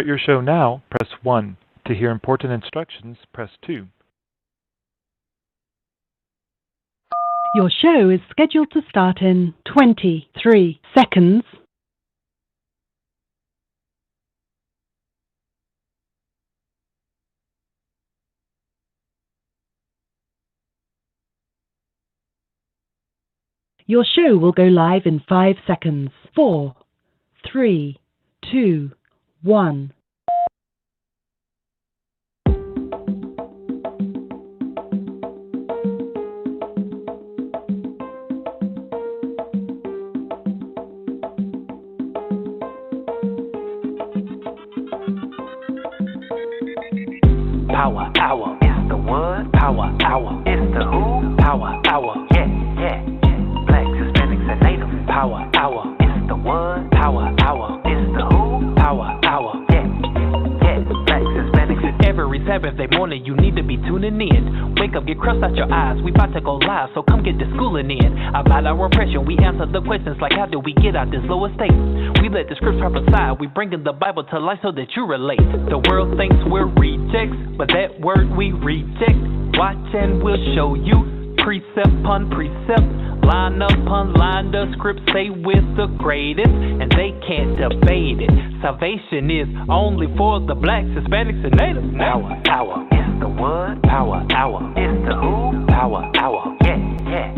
Start your show now, press 1. To hear important instructions, press 2. Your show is scheduled to start in 23 seconds. Your show will go live in 5 seconds. 4, 3, 2, 1. Power hour, it's the what? Power hour, it's the who? Power hour, yeah. Blacks, Hispanics, and Natives. Power hour, it's the what? Power hour, it's the who? Power hour, yeah. Blacks, Hispanics, and every Saturday morning you need to be tuning in. Wake up, get crust out your eyes. We about to go live, so come get the schooling in. About our impression, we answer the questions like how do we get out this lower state? We let the scripts prophesy. We bringing the Bible to life so that you relate. The world thinks we're rejects, but that word we reject. Watch and we'll show you precept upon precept, line upon line. The scripts say we're the greatest, and they can't debate it. Salvation is only for the blacks, Hispanics, and natives. Power hour, it's the what? Power hour, it's the who? Power hour, yeah.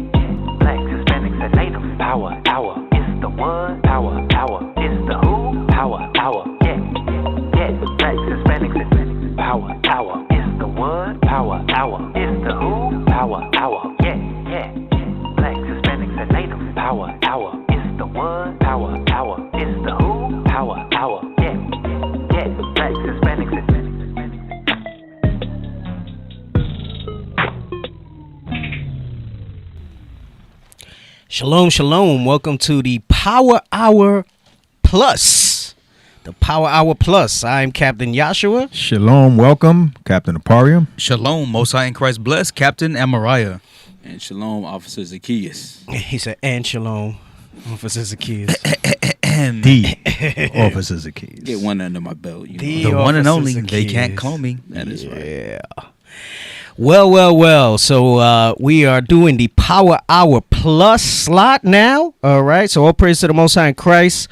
Blacks, Hispanics, and natives. Power hour, it's the what? Power hour, it's the who? Power hour, yeah. Blacks, Hispanics, and natives. Power hour, it's the what? Power hour, it's the who? Power hour, yeah. Blacks, Hispanics, and natives. Power hour, it's the what? Power hour, it's the who? Power hour, yeah. Blacks, Hispanics, and natives. Shalom, shalom. Welcome to the Power Hour Plus. The Power Hour Plus. I am Captain Yashua. Shalom, welcome, Captain Aparium. Shalom, Most High in Christ bless, Captain Amariah. And shalom, Officer Zacchaeus. He said, and shalom, Officer Zacchaeus. The officers of keys. Get one under my belt. You know. The one and only. Officers They Zacchaeus. can't call me. That is right. Yeah. Well. So we are doing the Power Hour Plus slot now. All right. So all praise to the Most High in Christ.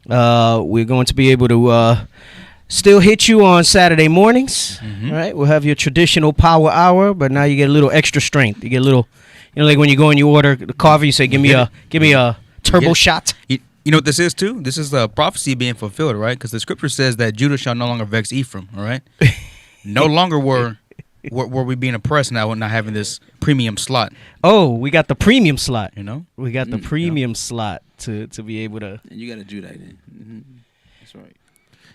We're going to be able to still hit you on Saturday mornings. Mm-hmm. All right. We'll have your traditional Power Hour, but now you get a little extra strength. You get a little, like when you go and you order the coffee, you say, give me a turbo shot. You know what this is too? This is the prophecy being fulfilled, right? Because the scripture says that Judah shall no longer vex Ephraim. All right. No longer were we being oppressed now and not having this premium slot. Oh, we got the premium slot. You know, We got the premium slot to be able to. And you got to do that in. Mm-hmm. That's right.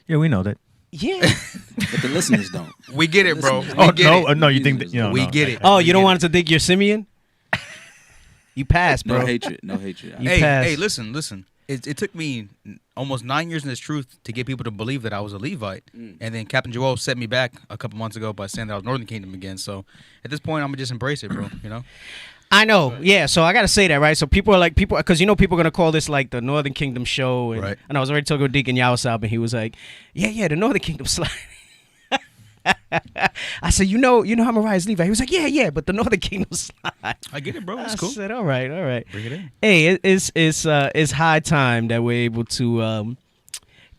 Yeah, we know that. Yeah. But the listeners don't. we get it, bro. Listeners We don't. get it. No, you think that? You know, We no. get it. Oh, you don't get want it to think you're Simeon? You passed, bro. No hatred. No hatred. You Hey, passed. listen. It took me almost 9 years in this truth to get people to believe that I was a Levite. And then Captain Joel set me back a couple months ago by saying that I was Northern Kingdom again. So at this point, I'm going to just embrace it, bro. You know? I know. Yeah, so I got to say that, right? So people are because you know people are going to call this like the Northern Kingdom show. And, Right. and I was already talking with Deacon Yawasab, and he was like, yeah, the Northern Kingdom slide. I said, you know how Mariah's Levi? He was like, yeah, but the Northern Kingdom slide. I get it, bro. It's I cool. said, all right. Bring it in. Hey, it's high time that we're able to,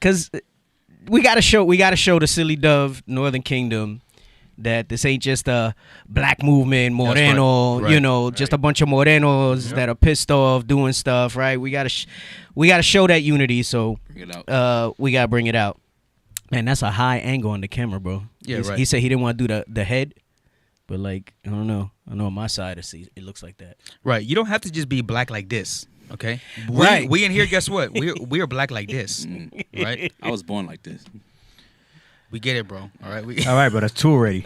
cause we gotta show the silly dove Northern Kingdom that this ain't just a black movement Moreno, Right. just a bunch of Morenos that are pissed off doing stuff, right? We gotta show that unity, so Bring it out. we gotta bring it out. Man, that's a high angle on the camera, bro. Yeah, right. He said he didn't want to do the head, but like I don't know. I know on my side it looks like that. Right. You don't have to just be black like this, okay? Right. We in here, guess what? We are black like this, right? I was born like this. We get it, bro. All right. All right, but that's two already.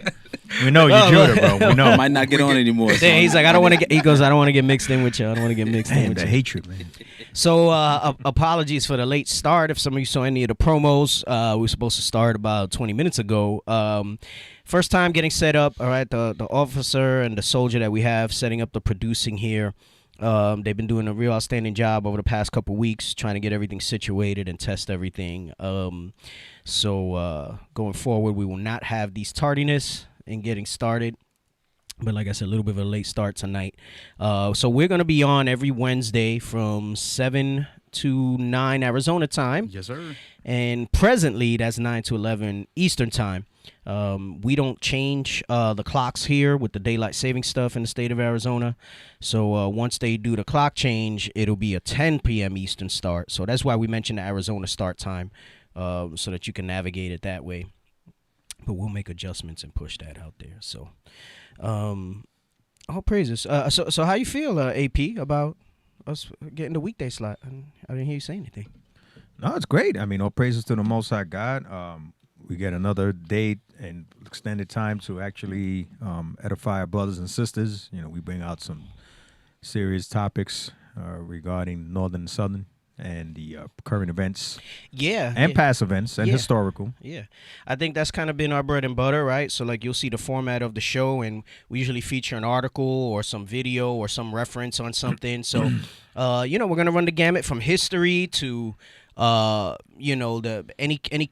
We know you're Judah, bro. We know. I might not get on anymore. so He's like, I don't want to get. He goes, I don't want to get mixed in with you. I don't want to get mixed in Man, with the you. hatred, man. So apologies for the late start. If some of you saw any of the promos, we were supposed to start about 20 minutes ago. First time getting set up. All right, the officer and the soldier that we have setting up the producing here. They've been doing a real outstanding job over the past couple weeks trying to get everything situated and test everything. So going forward, we will not have these tardiness in getting started. But like I said, a little bit of a late start tonight. So we're going to be on every Wednesday from 7 to 9 Arizona time. Yes, sir. And presently, that's 9 to 11 Eastern time. We don't change the clocks here with the daylight saving stuff in the state of Arizona. So once they do the clock change, it'll be a 10 p.m. Eastern start. So that's why we mentioned the Arizona start time, so that you can navigate it that way. But we'll make adjustments and push that out there. So, all praises. So how you feel, AP, about us getting the weekday slot? I didn't hear you say anything. No, it's great. I mean, all praises to the Most High God. We get another date and extended time to actually edify our brothers and sisters. You know, we bring out some serious topics regarding Northern and Southern and the current events. Yeah. And past events and Yeah. historical. Yeah. I think that's kind of been our bread and butter, right? So, like, you'll see the format of the show, and we usually feature an article or some video or some reference on something. So, we're going to run the gamut from history to, any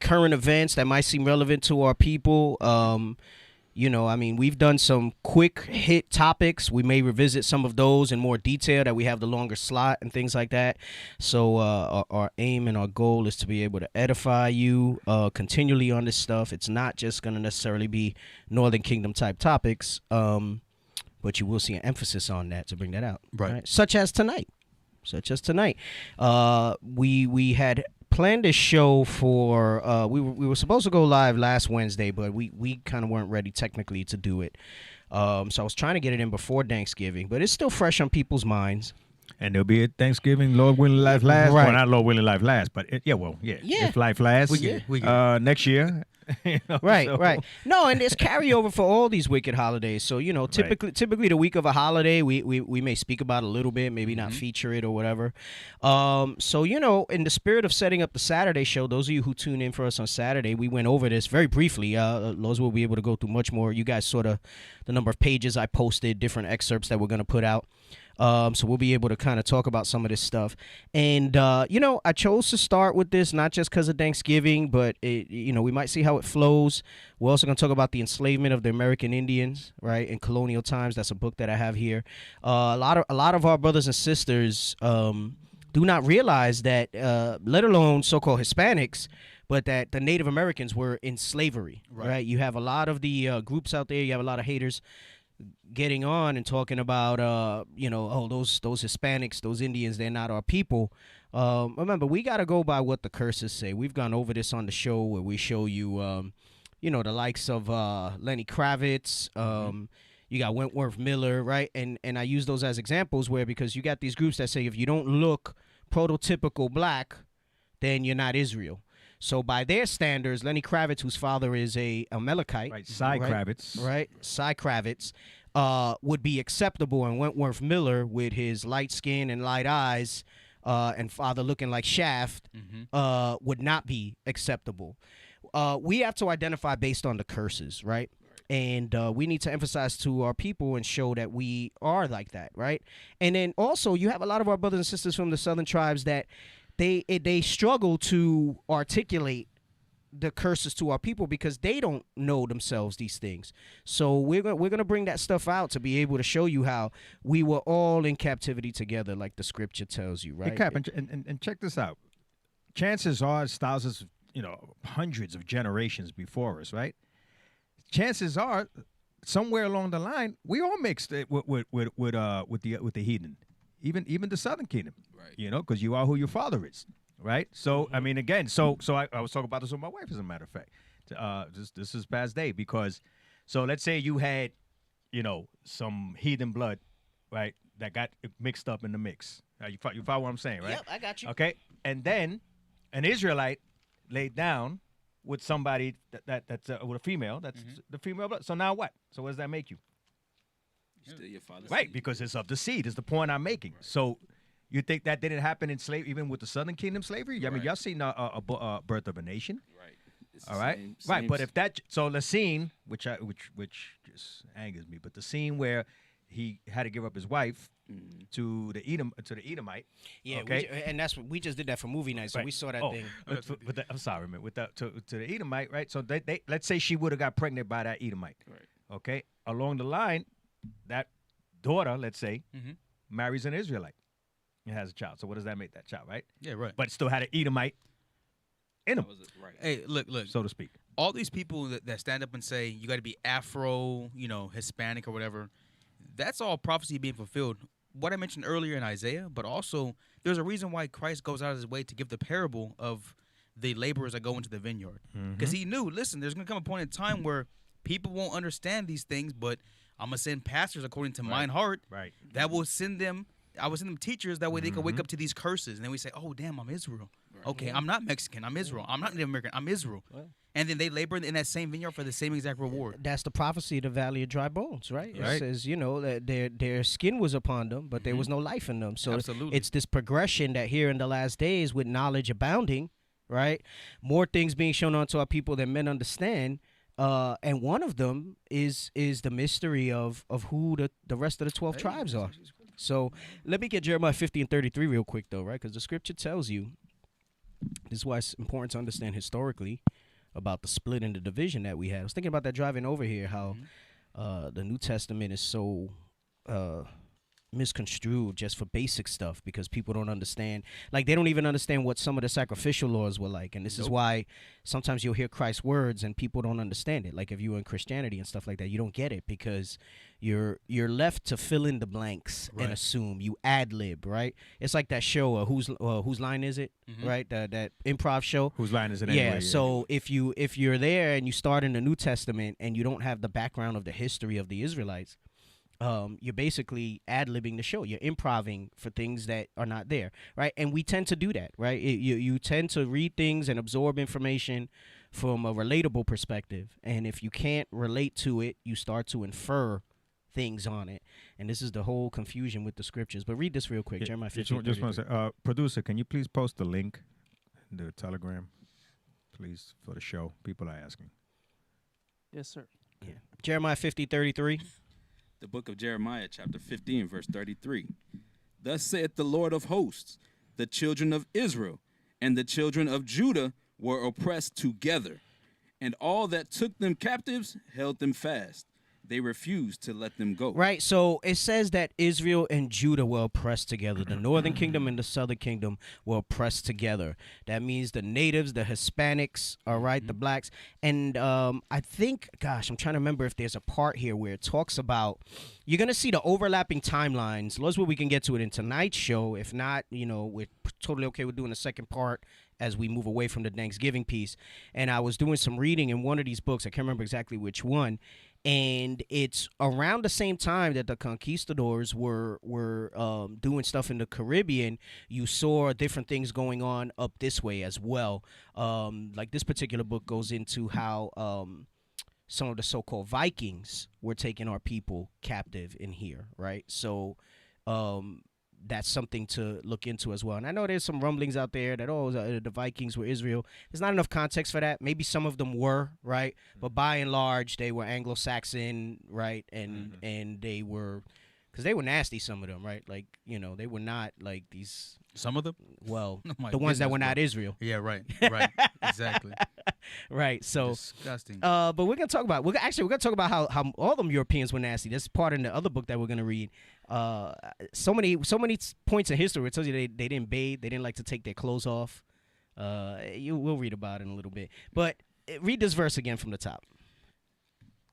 current events that might seem relevant to our people. We've done some quick hit topics. We may revisit some of those in more detail that we have the longer slot and things like that. So our aim and our goal is to be able to edify you continually on this stuff. It's not just going to necessarily be Northern Kingdom type topics, but you will see an emphasis on that to bring that out. Right. Such as tonight. We had planned this show for we were supposed to go live last Wednesday, but we kind of weren't ready technically to do it. So I was trying to get it in before Thanksgiving, but it's still fresh on people's minds. And there'll be a Thanksgiving, Lord willing, life lasts. Right. Well, not Lord willing, life lasts, but if life lasts, We get next year. You know, Right, so- right. No, and there's carryover for all these wicked holidays. So, typically the week of a holiday, we may speak about a little bit, maybe not feature it or whatever. So, in the spirit of setting up the Saturday show, those of you who tune in for us on Saturday, we went over this very briefly. Lowe's will be able to go through much more. You guys saw the number of pages I posted, different excerpts that we're going to put out. So we'll be able to kind of talk about some of this stuff. And, I chose to start with this not just because of Thanksgiving, but, we might see how it flows. We're also going to talk about the enslavement of the American Indians, right, in colonial times. That's a book that I have here. A lot of our brothers and sisters do not realize that, let alone so-called Hispanics, but that the Native Americans were in slavery, right? You have a lot of the groups out there. You have a lot of haters getting on and talking about those Hispanics, those Indians, they're not our people. Remember, we got to go by what the curses say. We've gone over this on the show where we show you the likes of Lenny Kravitz, you got Wentworth Miller, right? And I use those as examples because you got these groups that say if you don't look prototypical black, then you're not Israel. So by their standards, Lenny Kravitz, whose father is a Amalekite, Right, Cy Kravitz. right? Cy Kravitz would be acceptable, and Wentworth Miller, with his light skin and light eyes, and father looking like Shaft, would not be acceptable. We have to identify based on the curses, right? And we need to emphasize to our people and show that we are like that, right? And then also, you have a lot of our brothers and sisters from the southern tribes that they struggle to articulate the curses to our people because they don't know themselves these things. So we're gonna bring that stuff out to be able to show you how we were all in captivity together, like the scripture tells you, right? Hey, Cap, and check this out. Chances are, it's thousands, hundreds of generations before us, right? Chances are, somewhere along the line, we all mixed it with the heathen, even the Southern Kingdom, right? Because you are who your father is, right? So I mean, again, so I was talking about this with my wife, as a matter of fact. This is past day because, so let's say you had, some heathen blood, right, that got mixed up in the mix. You follow what I'm saying, right? Yep, I got you. Okay, and then an Israelite laid down with somebody that's with a female, that's the female blood. So now what? So what does that make you? Still your father's Right, seed. because it's of the seed is the point I'm making. Right. So you think that didn't happen in slavery, even with the Southern Kingdom slavery? I mean, y'all seen a Birth of a Nation. Right. It's the All right, same- right. same But if that, so the scene, which just angers me, but the scene where he had to give up his wife to the Edomite. Yeah, Okay. and that's what we just did that for movie night, so we saw that thing. I'm sorry, man. To the Edomite, right? So they let's say she would have got pregnant by that Edomite. Right. Okay. Along the line, that daughter, let's say, Mm-hmm. marries an Israelite and has a child. So what does that make that child, right? Yeah, right. But still had an Edomite in him, That was it, right. Hey, look. so to speak. All these people that stand up and say you got to be Afro, Hispanic or whatever, that's all prophecy being fulfilled. What I mentioned earlier in Isaiah, but also there's a reason why Christ goes out of his way to give the parable of the laborers that go into the vineyard. Because he knew, listen, there's going to come a point in time where people won't understand these things, but I'm going to send pastors according to mine heart Right. that will send them, I will send them teachers that way they can wake up to these curses. And then we say, oh, damn, I'm Israel. Okay, I'm not Mexican, I'm Israel. I'm not Native American, I'm Israel. And then they labor in that same vineyard for the same exact reward. That's the prophecy of the valley of dry bones, right? It Right. says, that their skin was upon them, but there was no life in them. So Absolutely. it's this progression that here in the last days, with knowledge abounding, right? More things being shown unto our people than men understand. And one of them is the mystery of who the rest of the 12 tribes are. So let me get Jeremiah 50 and 33 real quick, though, right? Because the scripture tells you, this is why it's important to understand historically about the split and the division that we had. I was thinking about that driving over here, how the New Testament is so misconstrued just for basic stuff because people don't understand. Like, they don't even understand what some of the sacrificial laws were like. And this is why sometimes you'll hear Christ's words and people don't understand it. Like, if you're in Christianity and stuff like that, you don't get it because you're left to fill in the blanks and assume. You ad-lib, right? It's like that show, whose line is it, right? That improv show. Whose line is it Yeah, anyway? so if you're there and you start in the New Testament and you don't have the background of the history of the Israelites, you're basically ad-libbing the show. You're improving for things that are not there, right? And we tend to do that, right? You tend to read things and absorb information from a relatable perspective. And if you can't relate to it, you start to infer things on it. And this is the whole confusion with the scriptures. But read this real quick, Jeremiah 15. Just want to say, producer, can you please post the link in the Telegram, please, for the show? People are asking. Yes, sir. Jeremiah 50:33. The book of Jeremiah, chapter 15, verse 33. Thus saith the Lord of hosts, the children of Israel and the children of Judah were oppressed together, and all that took them captives held them fast. They refused to let them go. Right, so it says that Israel and Judah were oppressed together. The northern kingdom and the southern kingdom were oppressed together. That means the natives, the Hispanics, all right, the blacks. And I think, gosh, I'm trying to remember if there's a part here where it talks about, you're going to see the overlapping timelines. That's where we can get to it in tonight's show. If not, we're totally okay with doing the second part as we move away from the Thanksgiving piece. And I was doing some reading in one of these books. I can't remember exactly which one. And it's around the same time that the conquistadors were doing stuff in the Caribbean. You saw different things going on up this way as well. Like this particular book goes into how some of the so-called Vikings were taking our people captive in here, right? So that's something to look into as well. And I know there's some rumblings out there that, the Vikings were Israel. There's not enough context for that. Maybe some of them were, right? But by and large, they were Anglo-Saxon, right? And they were, because they were nasty, some of them, right? Like, they were not like these. Some of them? Well, Oh my the ones that goodness, were not bro. Israel. Yeah, right. Exactly. Right, so Disgusting. but we're gonna talk about how all them Europeans were nasty. That's part in the other book that we're gonna read. So many points in history where it tells you they didn't bathe, they didn't like to take their clothes off. We'll read about it in a little bit. But read this verse again from the top.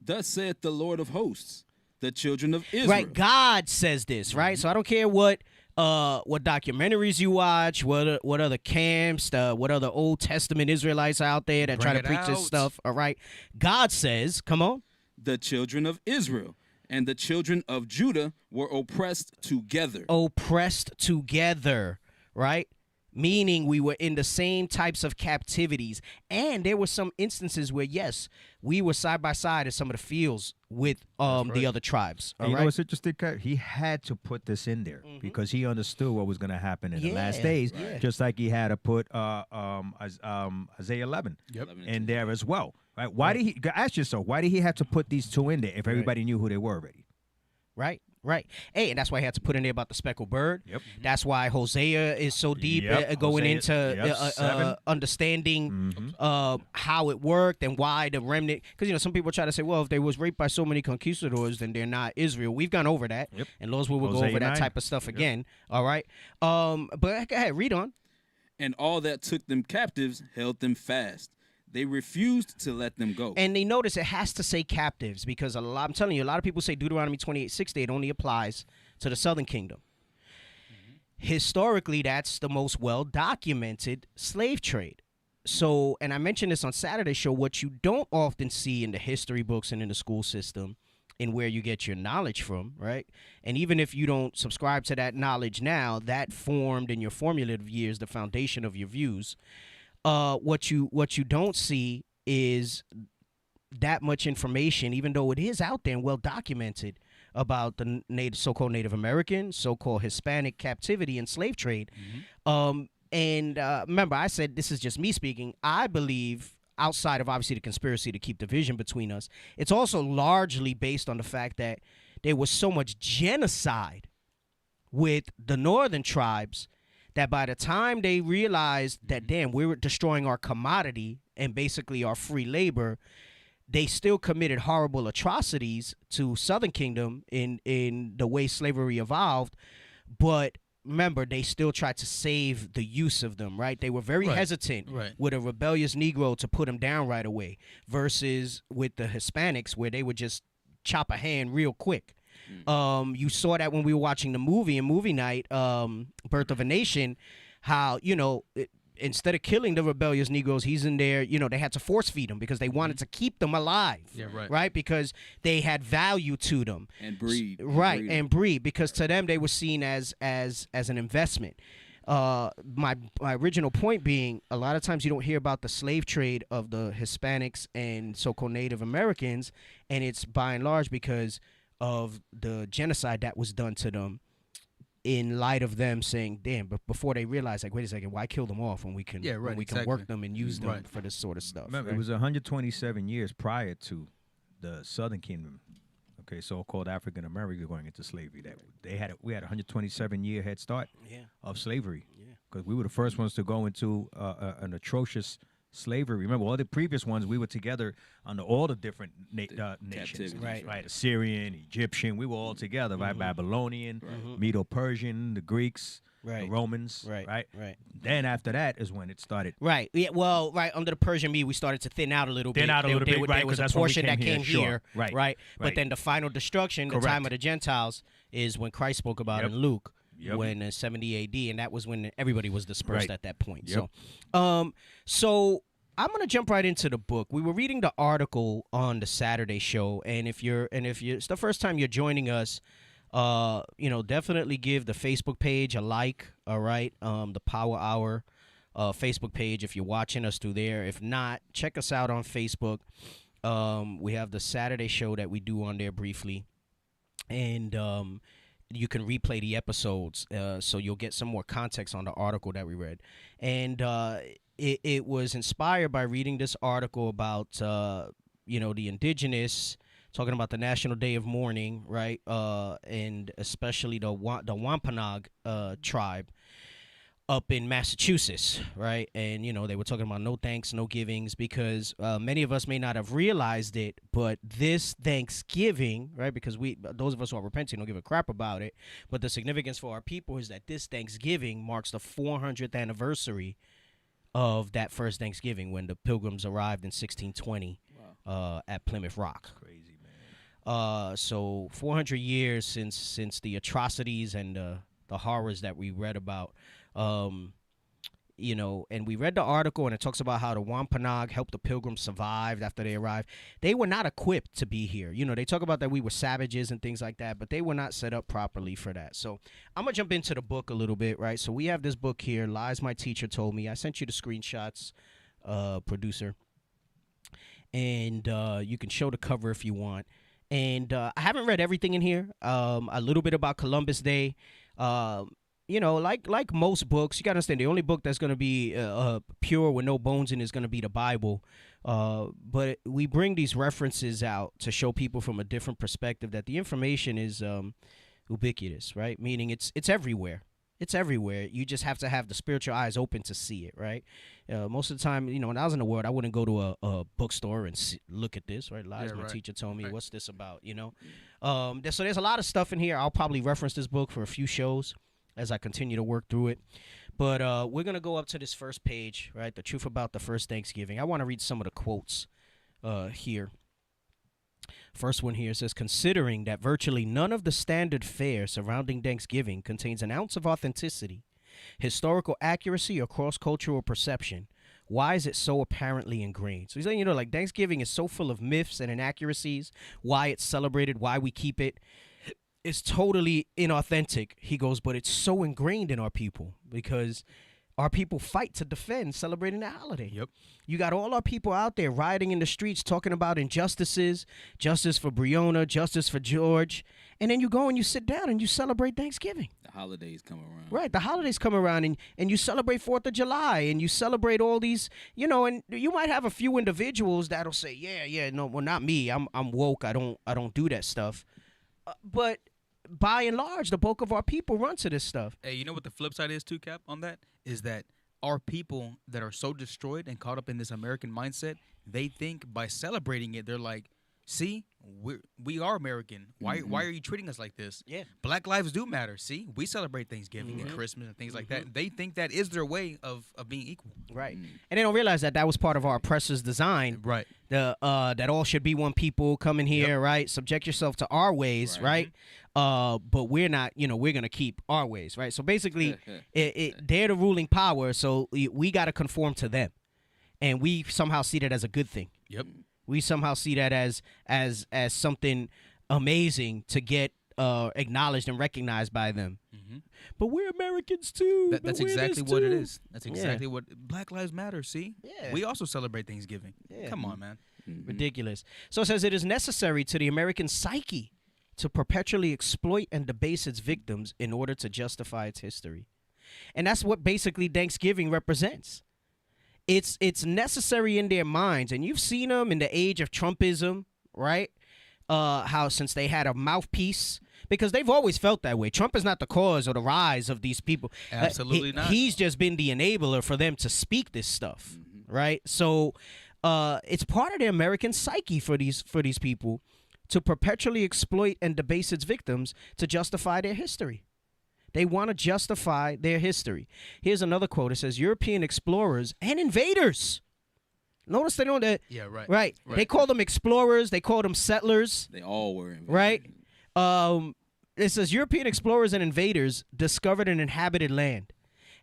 Thus saith the Lord of hosts, the children of Israel. Right, God says this, right? So I don't care what documentaries you watch, what other camps, what other Old Testament Israelites out there that try to Bring it preach this out. stuff. All right, God says, come on. The children of Israel and the children of Judah were oppressed together. Oppressed together, right? Meaning we were in the same types of captivities. And there were some instances where, yes, we were side by side in some of the fields with the other tribes. All And you right? know what's interesting? Kat? He had to put this in there because he understood what was going to happen in the last Yeah, days, right. just like he had to put Isaiah 11 in there as well. Right? Why did he ask yourself? Why did he have to put these two in there if everybody knew who they were already? Right. Right. Hey, and that's why I had to put in there about the speckled bird. Yep. That's why Hosea is so deep, going Hosea, into 7. understanding how it worked and why the remnant. Because some people try to say, well, if they was raped by so many conquistadors, then they're not Israel. We've gone over that, and Lord's will go Hosea over that 9. type of stuff again. All right. But go ahead, read on. And all that took them captives held them fast. They refused to let them go. And they notice it has to say captives because I'm telling you, a lot of people say Deuteronomy 28:60. It only applies to the southern kingdom. Historically, that's the most well-documented slave trade. So, and I mentioned this on Saturday's show, what you don't often see in the history books and in the school system and where you get your knowledge from, right? And even if you don't subscribe to that knowledge now, that formed in your formative years the foundation of your views. What you don't see is that much information, even though it is out there and well documented about the so-called Native American, so-called Hispanic captivity and slave trade. Remember, I said this is just me speaking. I believe, outside of obviously the conspiracy to keep division between us, it's also largely based on the fact that there was so much genocide with the northern tribes that by the time they realized that, damn, we were destroying our commodity and basically our free labor, they still committed horrible atrocities to Southern Kingdom in the way slavery evolved. But remember, they still tried to save the use of them, right? They were very hesitant with a rebellious Negro to put him down right away versus with the Hispanics where they would just chop a hand real quick. You saw that when we were watching the movie in movie night, Birth of a Nation, how, instead of killing the rebellious Negroes, he's in there, they had to force feed them because they wanted to keep them alive. Yeah, right. Right? Because they had value to them. And breed. Right, and breed, because to them they were seen as an investment. My original point being, a lot of times you don't hear about the slave trade of the Hispanics and so-called Native Americans, and it's by and large because of the genocide that was done to them in light of them saying, damn, but before they realized, like, wait a second, why kill them off when we can can work them and use them for this sort of stuff. Remember, it was 127 years prior to the Southern Kingdom, so-called African America going into slavery. That we had a 127-year head start of slavery because we were the first ones to go into an atrocious slavery. Remember, all the previous ones, we were together under all the different nations, right? Assyrian, Egyptian, we were all together, right? Babylonian, Medo-Persian, the Greeks, the Romans, right? Then after that is when it started. Right. Yeah. Well, right under the Persian Medes, we started to thin out a little bit. There was a portion that came here, right? But then the final destruction, the time of the Gentiles, is when Christ spoke about in Luke. When in 70 AD, and that was when everybody was dispersed at that point. So I'm gonna jump right into the book. We were reading the article on the Saturday show, and if it's the first time you're joining us, definitely give the Facebook page a like. All right, the Power Hour Facebook page if you're watching us through there. If not, check us out on Facebook. We have the Saturday show that we do on there briefly, and you can replay the episodes, so you'll get some more context on the article that we read. And it was inspired by reading this article about, the indigenous, talking about the National Day of Mourning, right? And especially the Wampanoag tribe up in Massachusetts, right? And, they were talking about no thanks, no givings, because many of us may not have realized it, but this Thanksgiving, right, because those of us who are repenting don't give a crap about it, but the significance for our people is that this Thanksgiving marks the 400th anniversary of that first Thanksgiving when the Pilgrims arrived in 1620 at Plymouth Rock. Crazy, man. So 400 years since the atrocities and the horrors that we read about. And we read the article, and it talks about how the Wampanoag helped the Pilgrims survive after they arrived. They were not equipped to be here. They talk about that we were savages and things like that, but they were not set up properly for that. So I'm going to jump into the book a little bit, right? So we have this book here, Lies My Teacher Told Me. I sent you the screenshots, producer. And you can show the cover if you want. And I haven't read everything in here. A little bit about Columbus Day. Like most books, you got to understand the only book that's going to be pure with no bones in is going to be the Bible. But we bring these references out to show people from a different perspective that the information is ubiquitous, right? Meaning it's everywhere. It's everywhere. You just have to have the spiritual eyes open to see it, right? Most of the time, when I was in the world, I wouldn't go to a bookstore and look at this, right? Lies, my teacher told me, what's this about, So there's a lot of stuff in here. I'll probably reference this book for a few shows as I continue to work through it. But we're going to go up to this first page, right? The truth about the first Thanksgiving. I want to read some of the quotes here. First one here says, considering that virtually none of the standard fare surrounding Thanksgiving contains an ounce of authenticity, historical accuracy, or cross-cultural perception, why is it so apparently ingrained? So he's saying, like Thanksgiving is so full of myths and inaccuracies, why it's celebrated, why we keep it. It's totally inauthentic, he goes, but it's so ingrained in our people because our people fight to defend celebrating the holiday. Yep. You got all our people out there rioting in the streets talking about injustices, justice for Breonna, justice for George. And then you go and you sit down and you celebrate Thanksgiving. The holidays come around. Right. The holidays come around and you celebrate 4th of July and you celebrate all these, and you might have a few individuals that'll say, no, well, not me. I'm woke. I don't do that stuff. But by and large, the bulk of our people run to this stuff. Hey, you know what the flip side is too, Cap, on that? Is that our people that are so destroyed and caught up in this American mindset, they think by celebrating it, they're like, see, we are American. Why are you treating us like this? Yeah. Black lives do matter. See, we celebrate Thanksgiving and Christmas and things like that. They think that is their way of being equal. Right. And they don't realize that was part of our oppressor's design. Right. That all should be one people, come in here, right? Subject yourself to our ways, right? But we're not, we're going to keep our ways, right? So basically, they're the ruling power, so we got to conform to them. And we somehow see that as a good thing. Yep. We somehow see that as something amazing to get acknowledged and recognized by them. But we're Americans too. That's exactly what it is. That's exactly what Black Lives Matter. See, we also celebrate Thanksgiving. Come on, man. Ridiculous. So it says it is necessary to the American psyche to perpetually exploit and debase its victims in order to justify its history, and that's what basically Thanksgiving represents. It's necessary in their minds, and you've seen them in the age of Trumpism, right? How since they had a mouthpiece, because they've always felt that way. Trump is not the cause or the rise of these people. Absolutely not. He's just been the enabler for them to speak this stuff, right? So it's part of the American psyche for these people to perpetually exploit and debase its victims to justify their history. They want to justify their history. Here's another quote. It says, European explorers and invaders. Notice they don't. Yeah, right. Right. They call them explorers. They call them settlers. They all were invaders. Right. It says, European explorers and invaders discovered an inhabited land.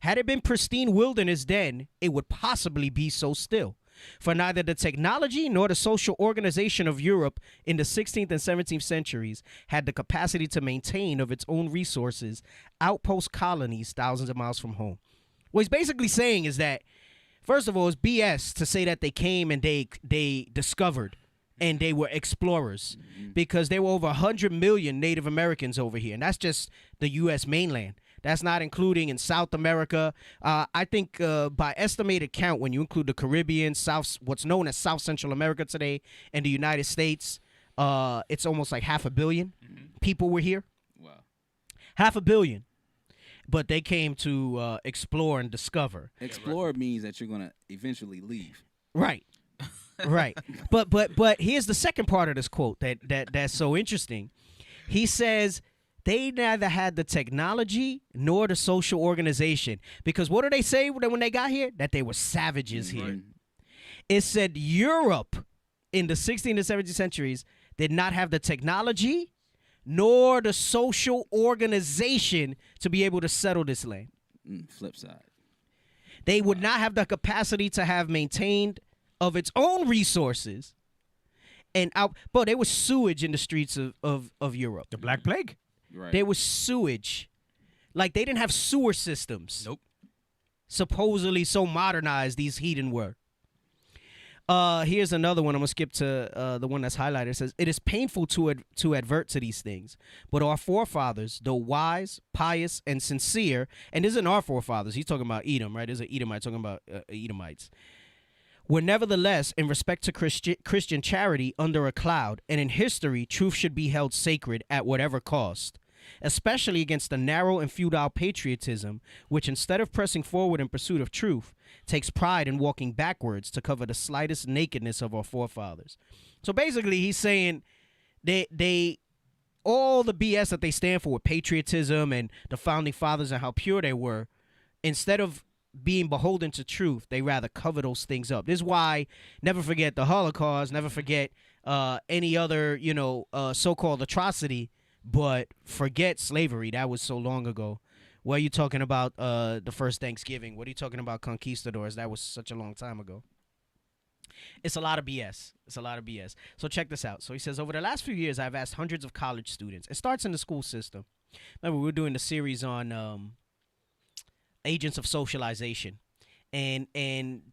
Had it been pristine wilderness then, it would possibly be so still. For neither the technology nor the social organization of Europe in the 16th and 17th centuries had the capacity to maintain of its own resources outpost colonies thousands of miles from home. What he's basically saying is that, first of all, it's BS to say that they came and they discovered and they were explorers, because there were over 100 million Native Americans over here, and that's just the U.S. mainland. That's not including in South America. I think by estimated count, when you include the Caribbean, what's known as South Central America today, and the United States, it's almost like 500 million people were here. Wow. 500 million. But they came to explore and discover. Explore means that you're going to eventually leave. Right. Right. But here's the second part of this quote that's so interesting. He says, they neither had the technology nor the social organization. Because what do they say when they got here? That they were savages here. It said Europe in the 16th and 17th centuries did not have the technology nor the social organization to be able to settle this land. Flip side. They would not have the capacity to have maintained of its own resources. But there was sewage in the streets of Europe. The Black Plague. Right. There was sewage. Like, they didn't have sewer systems. Nope. Supposedly so modernized these heathen were. Here's another one. I'm going to skip to the one that's highlighted. It says, it is painful to advert to these things, but our forefathers, though wise, pious, and sincere, and this isn't our forefathers. He's talking about Edom, right? There's an Edomite talking about Edomites. Were nevertheless, in respect to Christian charity, under a cloud, and in history, truth should be held sacred at whatever cost. especially against the narrow and futile patriotism, which instead of pressing forward in pursuit of truth, takes pride in walking backwards to cover the slightest nakedness of our forefathers. So basically, he's saying they all the BS that they stand for with patriotism and the founding fathers and how pure they were, instead of being beholden to truth, they rather cover those things up. This is why never forget the Holocaust, never forget any other, so-called atrocity, but forget slavery. That was so long ago. What are you talking about the first Thanksgiving? What are you talking about conquistadors? That was such a long time ago. It's a lot of BS. It's a lot of BS. So check this out. So he says, over the last few years, I've asked hundreds of college students. It starts in the school system. Remember, we were doing the series on agents of socialization. And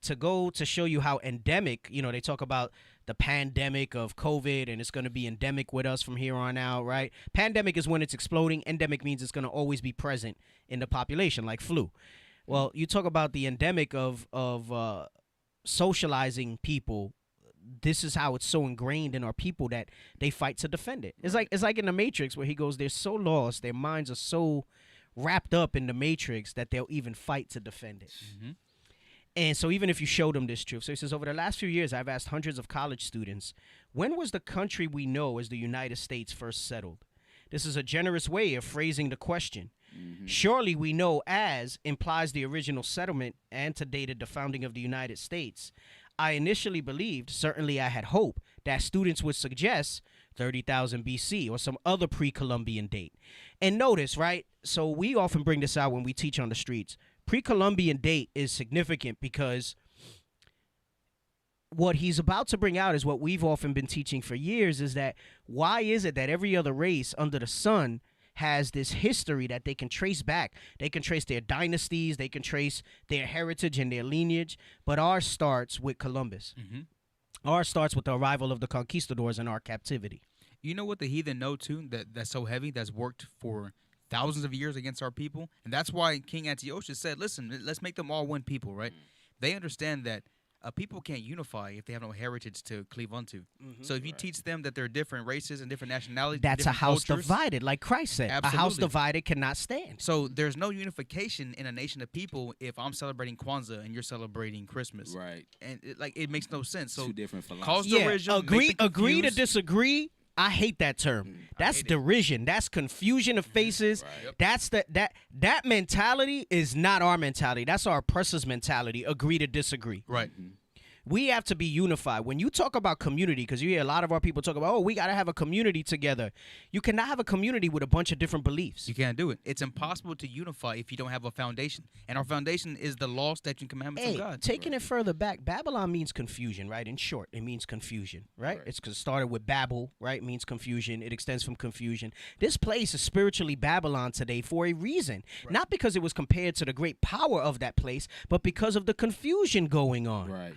to show you how endemic, they talk about the pandemic of COVID, and it's going to be endemic with us from here on out, right? Pandemic is when it's exploding. Endemic means it's going to always be present in the population, like flu. Well, you talk about the endemic of socializing people. This is how it's so ingrained in our people that they fight to defend it. It's like in the Matrix, where he goes, they're so lost, their minds are so wrapped up in the Matrix that they'll even fight to defend it. Mm-hmm. And so even if you show them this truth. So he says, over the last few years, I've asked hundreds of college students, when was the country we know as the United States first settled? This is a generous way of phrasing the question. Mm-hmm. Surely we know as implies the original settlement antedated the founding of the United States. I initially believed, certainly I had hope, that students would suggest 30,000 BC or some other pre-Columbian date. And notice, right, so we often bring this out when we teach on the streets. Pre-Columbian date is significant because what he's about to bring out is what we've often been teaching for years, is that why is it that every other race under the sun has this history that they can trace back? They can trace their dynasties, they can trace their heritage and their lineage, but ours starts with Columbus. Mm-hmm. Ours starts with the arrival of the conquistadors and our captivity. You know what the heathen know, too, that's so heavy, that's worked for thousands of years against our people? And that's why King Antiochus said, listen, let's make them all one people, right? They understand that people can't unify if they have no heritage to cleave unto. Mm-hmm, so if you teach them that there are different races and different nationalities, that's a house cultures, divided, like Christ said. Absolutely. A house divided cannot stand. So there's no unification in a nation of people if I'm celebrating Kwanzaa and you're celebrating Christmas. Right. And it makes no sense. So two different philosophies. Cause derision, agree to disagree. I hate that term. That's derision. That's confusion of faces. Right. That's that mentality is not our mentality. That's our oppressor's mentality. Agree to disagree. Right. Mm-hmm. We have to be unified. When you talk about community, because you hear a lot of our people talk about, we got to have a community together. You cannot have a community with a bunch of different beliefs. You can't do it. It's impossible to unify if you don't have a foundation. And our foundation is the law, statutes, and commandments of God. Taking it further back, Babylon means confusion, right? In short, it means confusion, right? It's because it started with Babel, right? It means confusion. It extends from confusion. This place is spiritually Babylon today for a reason. Right. Not because it was compared to the great power of that place, but because of the confusion going on. Right.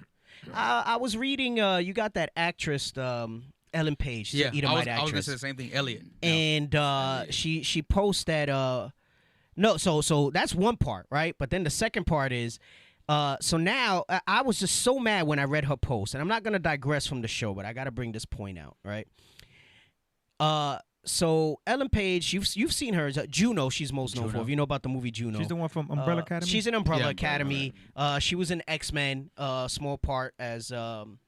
I was reading, you got that actress, Ellen Page, yeah, Edomite actress. I was going to say the same thing, Elliot. And she posts that, so that's one part, right? But then the second part is, so now I was just so mad when I read her post, and I'm not going to digress from the show, but I got to bring this point out, right? So Ellen Page, you've seen her as Juno. She's most known for. If you know about the movie Juno, she's the one from Umbrella Academy. She's in Umbrella Academy. She was in X-Men, small part as one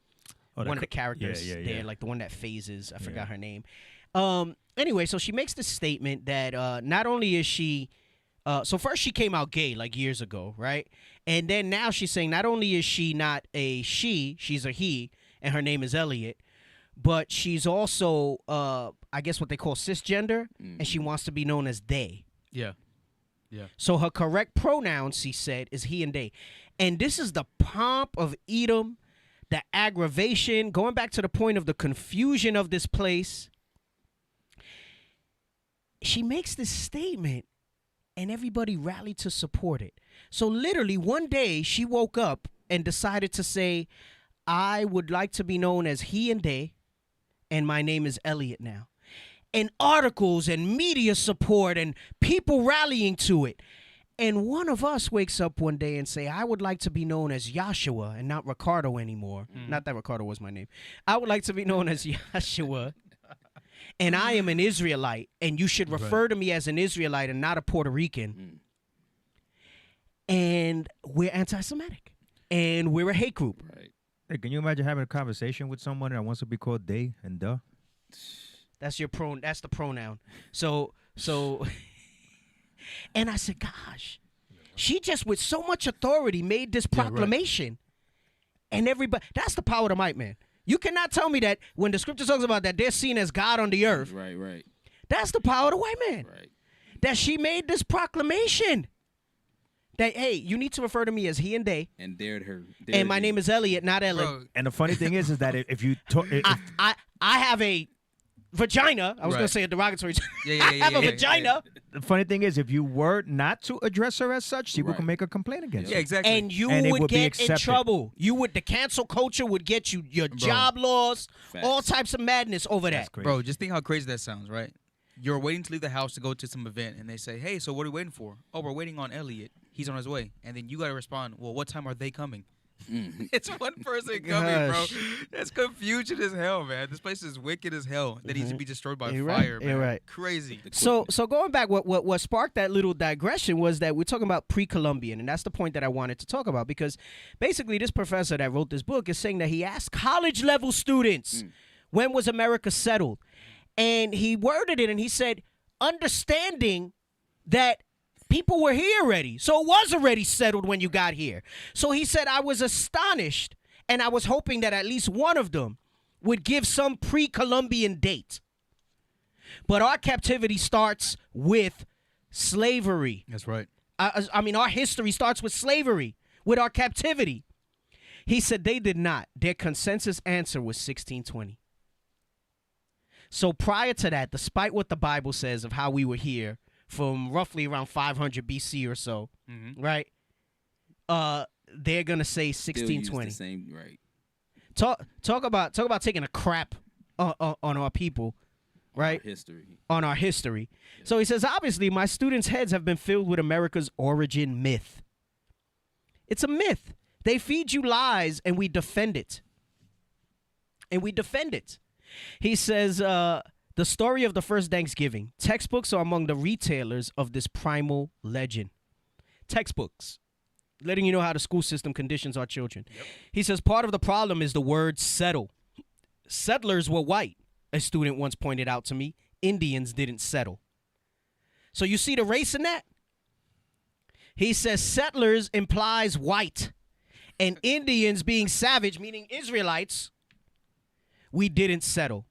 of the characters there, like the one that phases. I forgot her name. Anyway, so she makes this statement that not only is she, so first she came out gay like years ago, right? And then now she's saying not only is she not a she, she's a he, and her name is Elliot. But she's also, I guess, what they call cisgender, and she wants to be known as they. Yeah. Yeah. So her correct pronouns, she said, is he and they. And this is the pomp of Edom, the aggravation, going back to the point of the confusion of this place. She makes this statement, and everybody rallied to support it. So literally one day she woke up and decided to say, I would like to be known as he and they. And my name is Elliot now. And articles and media support and people rallying to it. And one of us wakes up one day and say, I would like to be known as Yahshua and not Ricardo anymore. Not that Ricardo was my name. I would like to be known as Yahshua. and I am an Israelite, and you should refer to me as an Israelite and not a Puerto Rican. And we're anti-Semitic, and we're a hate group. Right. Hey, can you imagine having a conversation with someone that wants to be called they and the? That's your That's the pronoun. So, and I said, gosh, she just with so much authority made this proclamation, and everybody. That's the power of the mic, man. You cannot tell me that when the scripture talks about that they're seen as God on the earth. Right. That's the power of the white man. Right. That she made this proclamation. That, hey, you need to refer to me as he and they. And dared her. And my name is Elliot, not Ellen. Bro, And the funny thing is that if you talk, I have a vagina. I was going to say a derogatory. Yeah, I have a vagina. the funny thing is, if you were not to address her as such, people Right. can make a complaint against yeah, you. exactly. And you And it would would be get in accepted. trouble. The cancel culture would get you your job loss, Facts. all types of madness over That's that. crazy. Bro, just think how crazy that sounds, right? You're waiting to leave the house to go to some event, and they say, "Hey, so what are we waiting for?" "Oh, we're waiting on Elliot. He's on his way." And then you got to respond, "Well, what time are they coming?" It's one person coming, bro. Gosh. That's confusion as hell, man. This place is wicked as hell. That needs to be destroyed by You're right. fire, man. You're right. Crazy. So going back, what sparked that little digression was that we're talking about pre-Columbian, and that's the point that I wanted to talk about, because basically this professor that wrote this book is saying that he asked college level students, when was America settled? And he worded it and he said, understanding that people were here already. So it was already settled when you got here. So he said, I was astonished, and I was hoping that at least one of them would give some pre-Columbian date. But our captivity starts with slavery. That's right. I mean, our history starts with slavery, with our captivity. He said they did not. Their consensus answer was 1620. So prior to that, despite what the Bible says of how we were here from roughly around 500 BC or so, right? They're gonna say Still use 1620. the same, right. Talk about taking a crap on our people, right? History. On our history. So he says, obviously, my students' heads have been filled with America's origin myth. It's a myth. They feed you lies, and we defend it. He says, the story of the first Thanksgiving. Textbooks are among the retailers of this primal legend. Textbooks. Letting you know how the school system conditions our children. Yep. He says, part of the problem is the word settle. Settlers were white, a student once pointed out to me. Indians didn't settle. So you see the race in that? He says settlers implies white, and Indians being savage, meaning Israelites, we didn't settle.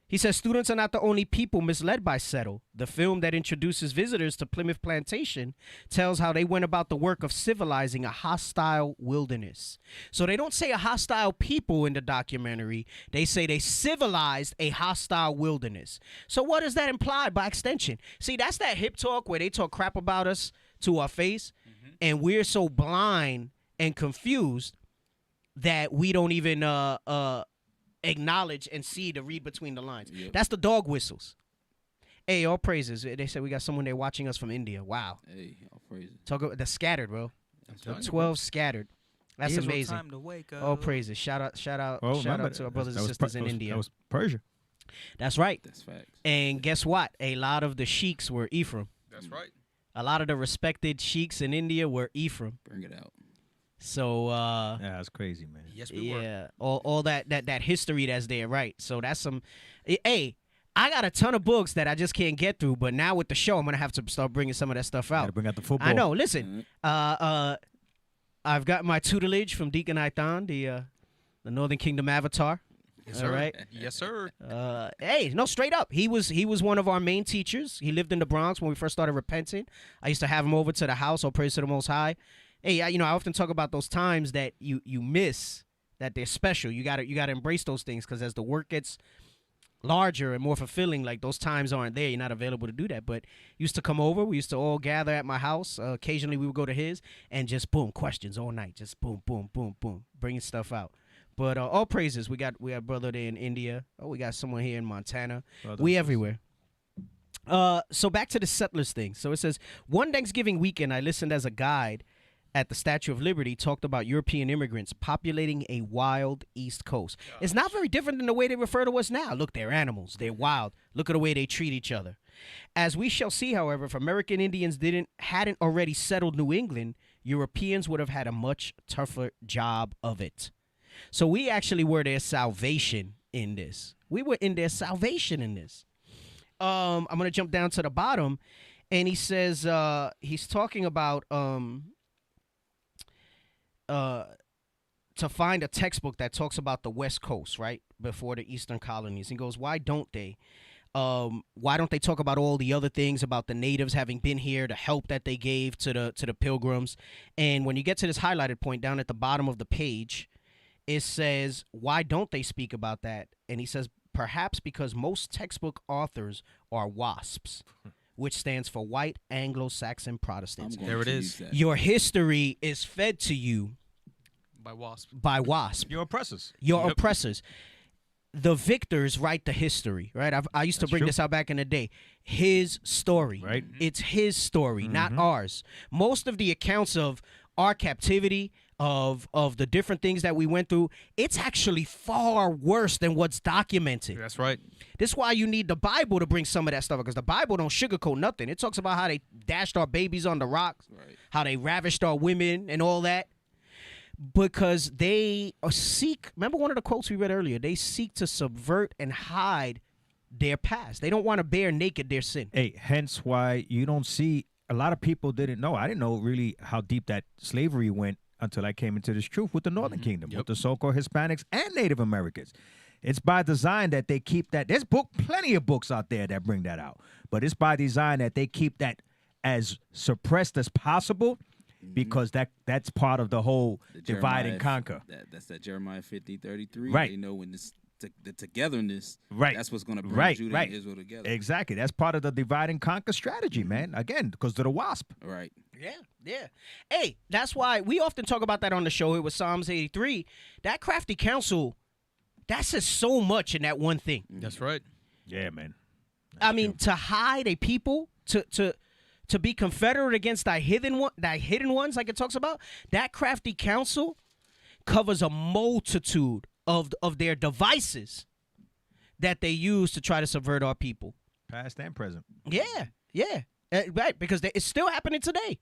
He says students are not the only people misled by settle. The film that introduces visitors to Plymouth Plantation tells how they went about the work of civilizing a hostile wilderness. So they don't say a hostile people in the documentary. They say they civilized a hostile wilderness. So what does that imply by extension? See, that's that hip talk where they talk crap about us to our face, and we're so blind and confused that we don't even acknowledge and see to read between the lines. Yep. That's the dog whistles. Hey, all praises. They said we got someone there watching us from India. Wow. Hey, all praises. Talk about the scattered, bro. telling you, 12 scattered. That's Israel amazing. time to wake up. All praises. Shout out to our brothers and sisters in India. That was Persia. That's right. That's facts. And guess what? A lot of the sheiks were Ephraim. That's right. A lot of the respected sheiks in India were Ephraim. Bring it out. So Yeah, that's crazy, man. Yes, we were. yeah, all that history that's there, right? So that's some. Hey, I got a ton of books that I just can't get through, but now with the show, I'm gonna have to start bringing some of that stuff Gotta out. bring out the football. I know. Listen, I've got my tutelage from Deacon Ithan, the Northern Kingdom Avatar. Yes, All sir. right. Yes, sir. Hey, no, straight up. He was one of our main teachers. He lived in the Bronx when we first started repenting. I used to have him over to the house. All praise to the Most High. Hey, I often talk about those times that you miss, that they're special. You gotta embrace those things, because as the work gets larger and more fulfilling, like those times aren't there. You're not available to do that. But used to come over. We used to all gather at my house. Occasionally we would go to his and just boom, questions all night. Just boom, boom, boom, boom, bringing stuff out. But all praises. We got brother there in India. Oh, we got someone here in Montana. We everywhere. So back to the settlers thing. So it says, one Thanksgiving weekend, I listened as a guide at the Statue of Liberty talked about European immigrants populating a wild East Coast. It's not very different than the way they refer to us now. Look, they're animals. They're wild. Look at the way they treat each other. As we shall see, however, if American Indians hadn't already settled New England, Europeans would have had a much tougher job of it. So we actually were their salvation in this. We were in their salvation in this. I'm going to jump down to the bottom, and he says he's talking about to find a textbook that talks about the West Coast, right, before the Eastern colonies. He goes, why don't they? Why don't they talk about all the other things about the natives having been here, the help that they gave to the pilgrims? And when you get to this highlighted point down at the bottom of the page, it says, why don't they speak about that? And he says, perhaps because most textbook authors are WASPs, which stands for White Anglo-Saxon Protestants. There it is. Your history is fed to you By wasp. by WASP. Your oppressors. Your oppressors. The victors write the history, right? I used to That's bring true. this out back in the day. His story. Right. It's his story, not ours. Most of the accounts of our captivity, of the different things that we went through, it's actually far worse than what's documented. That's right. This is why you need the Bible to bring some of that stuff, because the Bible don't sugarcoat nothing. It talks about how they dashed our babies on the rocks, Right. how they ravished our women and all that, because they seek, remember one of the quotes we read earlier, they seek to subvert and hide their past. They don't want to bear naked their sin. Hey, hence why you don't see a lot of people didn't know. I didn't know really how deep that slavery went until I came into this truth with the Northern Kingdom, with the so-called Hispanics and Native Americans. It's by design that they keep that. There's plenty of books out there that bring that out, but it's by design that they keep that as suppressed as possible, because that's part of the whole The divide and Jeremiah- conquer. That's that Jeremiah 50:33. Right. They know when the togetherness. Right. That's what's going to bring Right, Judah right. and Israel together. Exactly. That's part of the divide and conquer strategy, man. Again, because of the WASP. Right. Yeah. Hey, that's why we often talk about that on the show. It was Psalms 83. That crafty counsel, that says so much in that one thing. That's right. Yeah, man. I mean, to hide a people, to be confederate against thy hidden ones, like it talks about, that crafty counsel covers a multitude of their devices that they use to try to subvert our people. Past and present. Yeah. Right, because it's still happening today.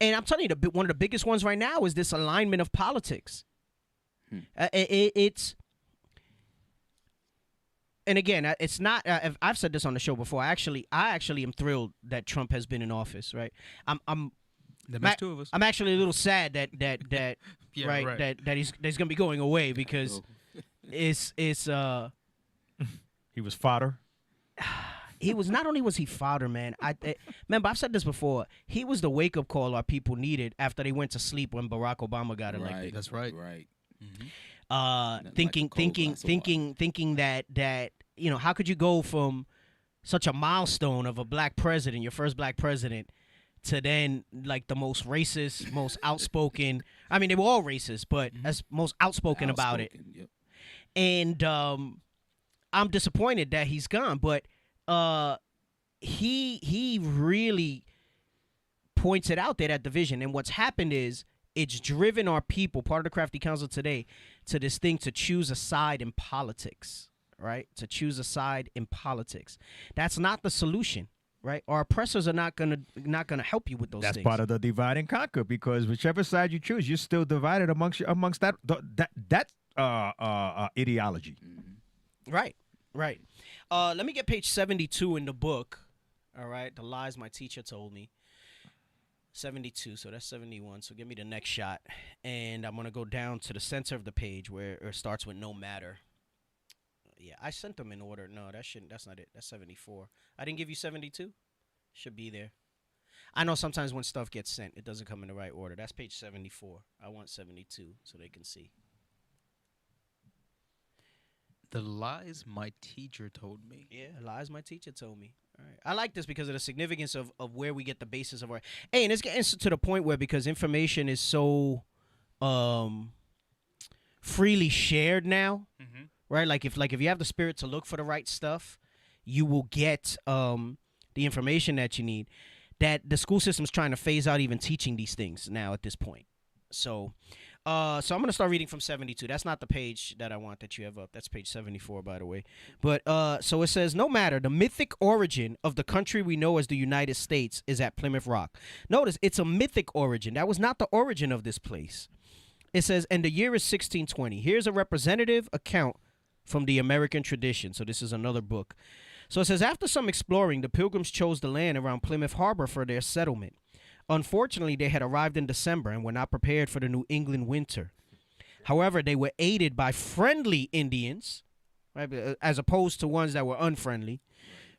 And I'm telling you, one of the biggest ones right now is this alignment of politics. It's, and again, it's not. I've said this on the show before. I actually am thrilled that Trump has been in office. Right, That makes two of us. I'm actually a little sad that Yeah, right, right. that he's gonna be going away, because it's He was fodder. he was, not only was he fodder, man. Remember, I've said this before. He was the wake up call our people needed after they went to sleep when Barack Obama got elected. Right. That's right. Right. Thinking that how could you go from such a milestone of a black president, your first black president, to then like the most racist, most outspoken. I mean, they were all racist, but as most outspoken about it. Yep. And I'm disappointed that he's gone, but he really points it out there, that division. And what's happened is it's driven our people, part of the Crafty Council today, to this thing to choose a side in politics, right? To choose a side in politics. That's not the solution, right? Our oppressors are not gonna help you with those That's things. part of the divide and conquer, because whichever side you choose, you're still divided amongst that ideology. Right. Let me get page 72 in the book. All right, the lies my teacher told me. 72, so that's 71. So give me the next shot, and I'm gonna go down to the center of the page where it starts with no matter. Yeah, I sent them in order. No, that's not it. That's 74. I didn't give you 72. Should be there. I know sometimes when stuff gets sent, it doesn't come in the right order. That's page 74. I want 72 so they can see. The lies my teacher told me. Yeah, lies my teacher told me. All right. I like this because of the significance of where we get the basis of our. Hey, and it's getting to the point where, because information is so freely shared now, right? Like if you have the spirit to look for the right stuff, you will get the information that you need. that the school system's trying to phase out even teaching these things now at this point. So, I'm gonna start reading from 72. That's not the page that I want that you have up. That's page 74, by the way. But so it says, no matter the mythic origin of the country we know as the United States is at Plymouth Rock. Notice it's a mythic origin. That was not the origin of this place. It says, and the year is 1620. Here's a representative account from the American tradition. So this is another book. So it says, after some exploring, the Pilgrims chose the land around Plymouth Harbor for their settlement. Unfortunately, they had arrived in December and were not prepared for the New England winter. However, they were aided by friendly Indians, right, as opposed to ones that were unfriendly.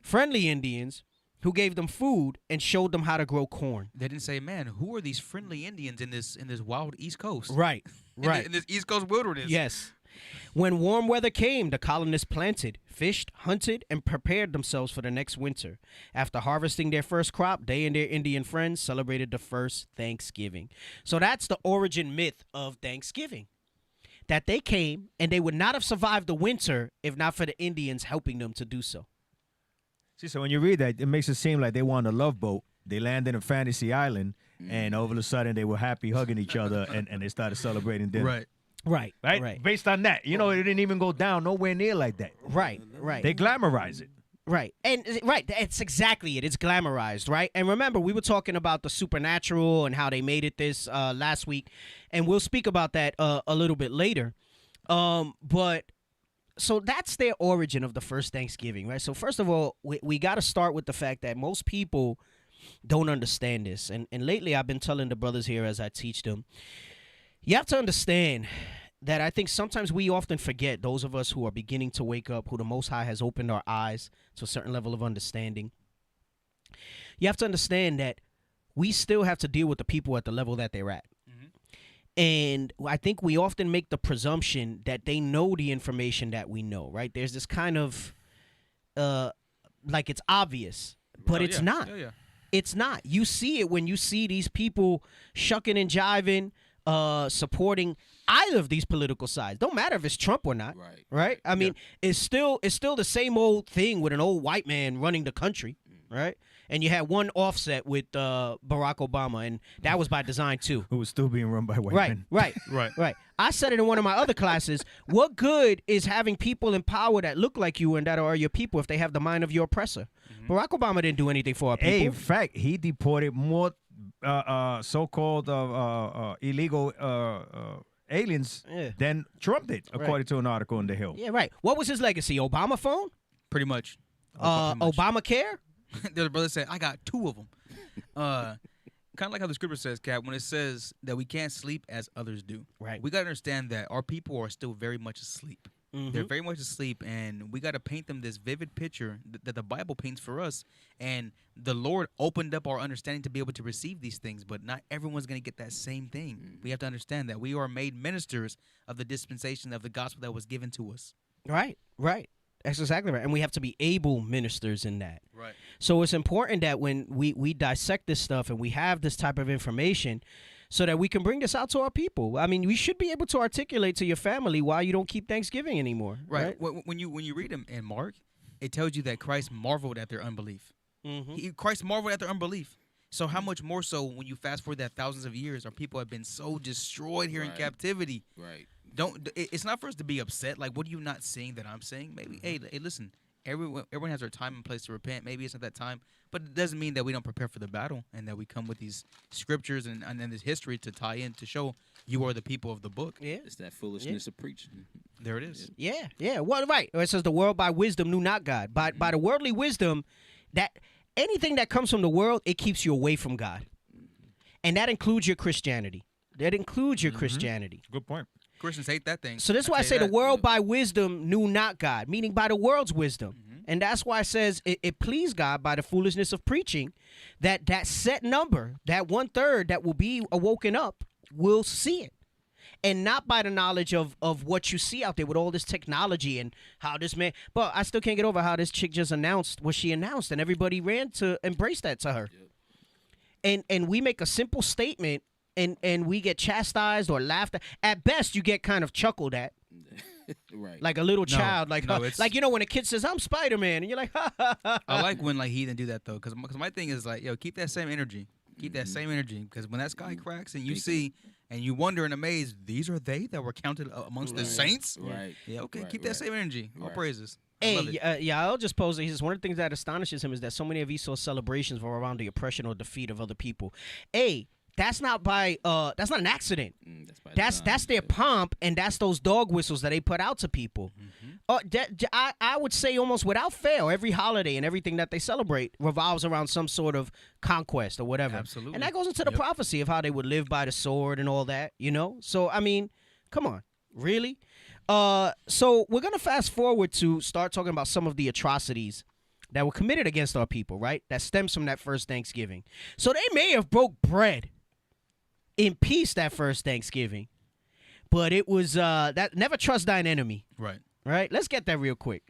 Friendly Indians who gave them food and showed them how to grow corn. They didn't say, man, who are these friendly Indians in this wild East Coast? Right, right. In this East Coast wilderness. Yes. When warm weather came, the colonists planted, fished, hunted, and prepared themselves for the next winter. After harvesting their first crop, they and their Indian friends celebrated the first Thanksgiving. So that's the origin myth of Thanksgiving. That they came, and they would not have survived the winter if not for the Indians helping them to do so. See, so when you read that, it makes it seem like they were on a love boat. They landed in Fantasy Island, and all of a sudden they were happy hugging each other, and they started celebrating dinner. Right. Right, Right? Based on that. You know, it didn't even go down nowhere near like that. right. They glamorize it. Right. And right, it's exactly it. It's glamorized, right? And remember, we were talking about the supernatural and how they made it this last week, and we'll speak about that a little bit later. But so that's their origin of the first Thanksgiving, right? So first of all, we got to start with the fact that most people don't understand this. And lately I've been telling the brothers here as I teach them, you have to understand that I think sometimes we often forget, those of us who are beginning to wake up, who the Most High has opened our eyes to a certain level of understanding. You have to understand that we still have to deal with the people at the level that they're at. And I think we often make the presumption that they know the information that we know, right? There's this kind of, like it's obvious, but it's not. Yeah. It's not. You see it when you see these people shucking and jiving, supporting either of these political sides. Don't matter if it's Trump or not. Right. I mean, it's still the same old thing with an old white man running the country. Right. And you had one offset with Barack Obama, and that was by design too. Who was still being run by white men. Right. I said it in one of my other classes. What good is having people in power that look like you and that are your people if they have the mind of your oppressor? Barack Obama didn't do anything for our people. Hey, in fact, he deported more so-called illegal aliens than Trump did, according to an article in The Hill. Yeah, right. What was his legacy? Obama phone? Pretty much. Obamacare? The other brother said, I got 2 of them. Kind of like how the scripture says, Cap, when it says that we can't sleep as others do. Right. We got to understand that our people are still very much asleep. They're very much asleep, and we got to paint them this vivid picture that the Bible paints for us. And the Lord opened up our understanding to be able to receive these things, but not everyone's going to get that same thing. We have to understand that we are made ministers of the dispensation of the gospel that was given to us. Right. That's exactly right. And we have to be able ministers in that. Right. So it's important that when we dissect this stuff and we have this type of information so that we can bring this out to our people. I mean, we should be able to articulate to your family why you don't keep Thanksgiving anymore. Right. When you read in Mark, it tells you that Christ marveled at their unbelief. Christ marveled at their unbelief. So how much more so when you fast forward that thousands of years, our people have been so destroyed here in captivity. Right. It's not for us to be upset. Like, what are you not seeing that I'm saying? Maybe, hey, listen, everyone has their time and place to repent. Maybe it's not that time, but it doesn't mean that we don't prepare for the battle and that we come with these scriptures and then this history to tie in to show you are the people of the book. Yeah. It's that foolishness of preaching. There it is. Yeah. Well, right. It says the world by wisdom knew not God. By the worldly wisdom, that anything that comes from the world, it keeps you away from God. And that includes your Christianity. Good point. Christians hate that thing. So this is why I say the world by wisdom knew not God, meaning by the world's wisdom. And that's why it says it pleased God by the foolishness of preaching that set number, that 1/3 that will be awoken up, will see it. And not by the knowledge of what you see out there with all this technology and how this man. But I still can't get over how this chick just announced what she announced, and everybody ran to embrace that to her. And we make a simple statement, and we get chastised or laughed at. At best, you get kind of chuckled at. Right. Like a little child, like no, it's- like when a kid says I'm Spider-Man, and you're like, ha ha ha. I like when like heathen do that though, because my thing is like, yo, keep that same energy. Keep that same energy, because when that sky cracks and you see and you wonder and amaze, these are they that were counted amongst the saints. Right. Yeah. Okay. Right, keep that right. same energy. All Right. praises. I love Hey, it. I'll just pose it. He says one of the things that astonishes him is that so many of Esau's celebrations were around the oppression or defeat of other people. Hey, that's not an accident. That's by That's design. their pomp, and that's those dog whistles that they put out to people. I would say almost without fail, every holiday and everything that they celebrate revolves around some sort of conquest or whatever. Absolutely. And that goes into the prophecy of how they would live by the sword and all that, So, I mean, come on. Really? So we're going to fast forward to start talking about some of the atrocities that were committed against our people, right? That stems from that first Thanksgiving. So they may have broke bread in peace that first Thanksgiving, but it was that never trust thine enemy. Right. Right? Let's get that real quick.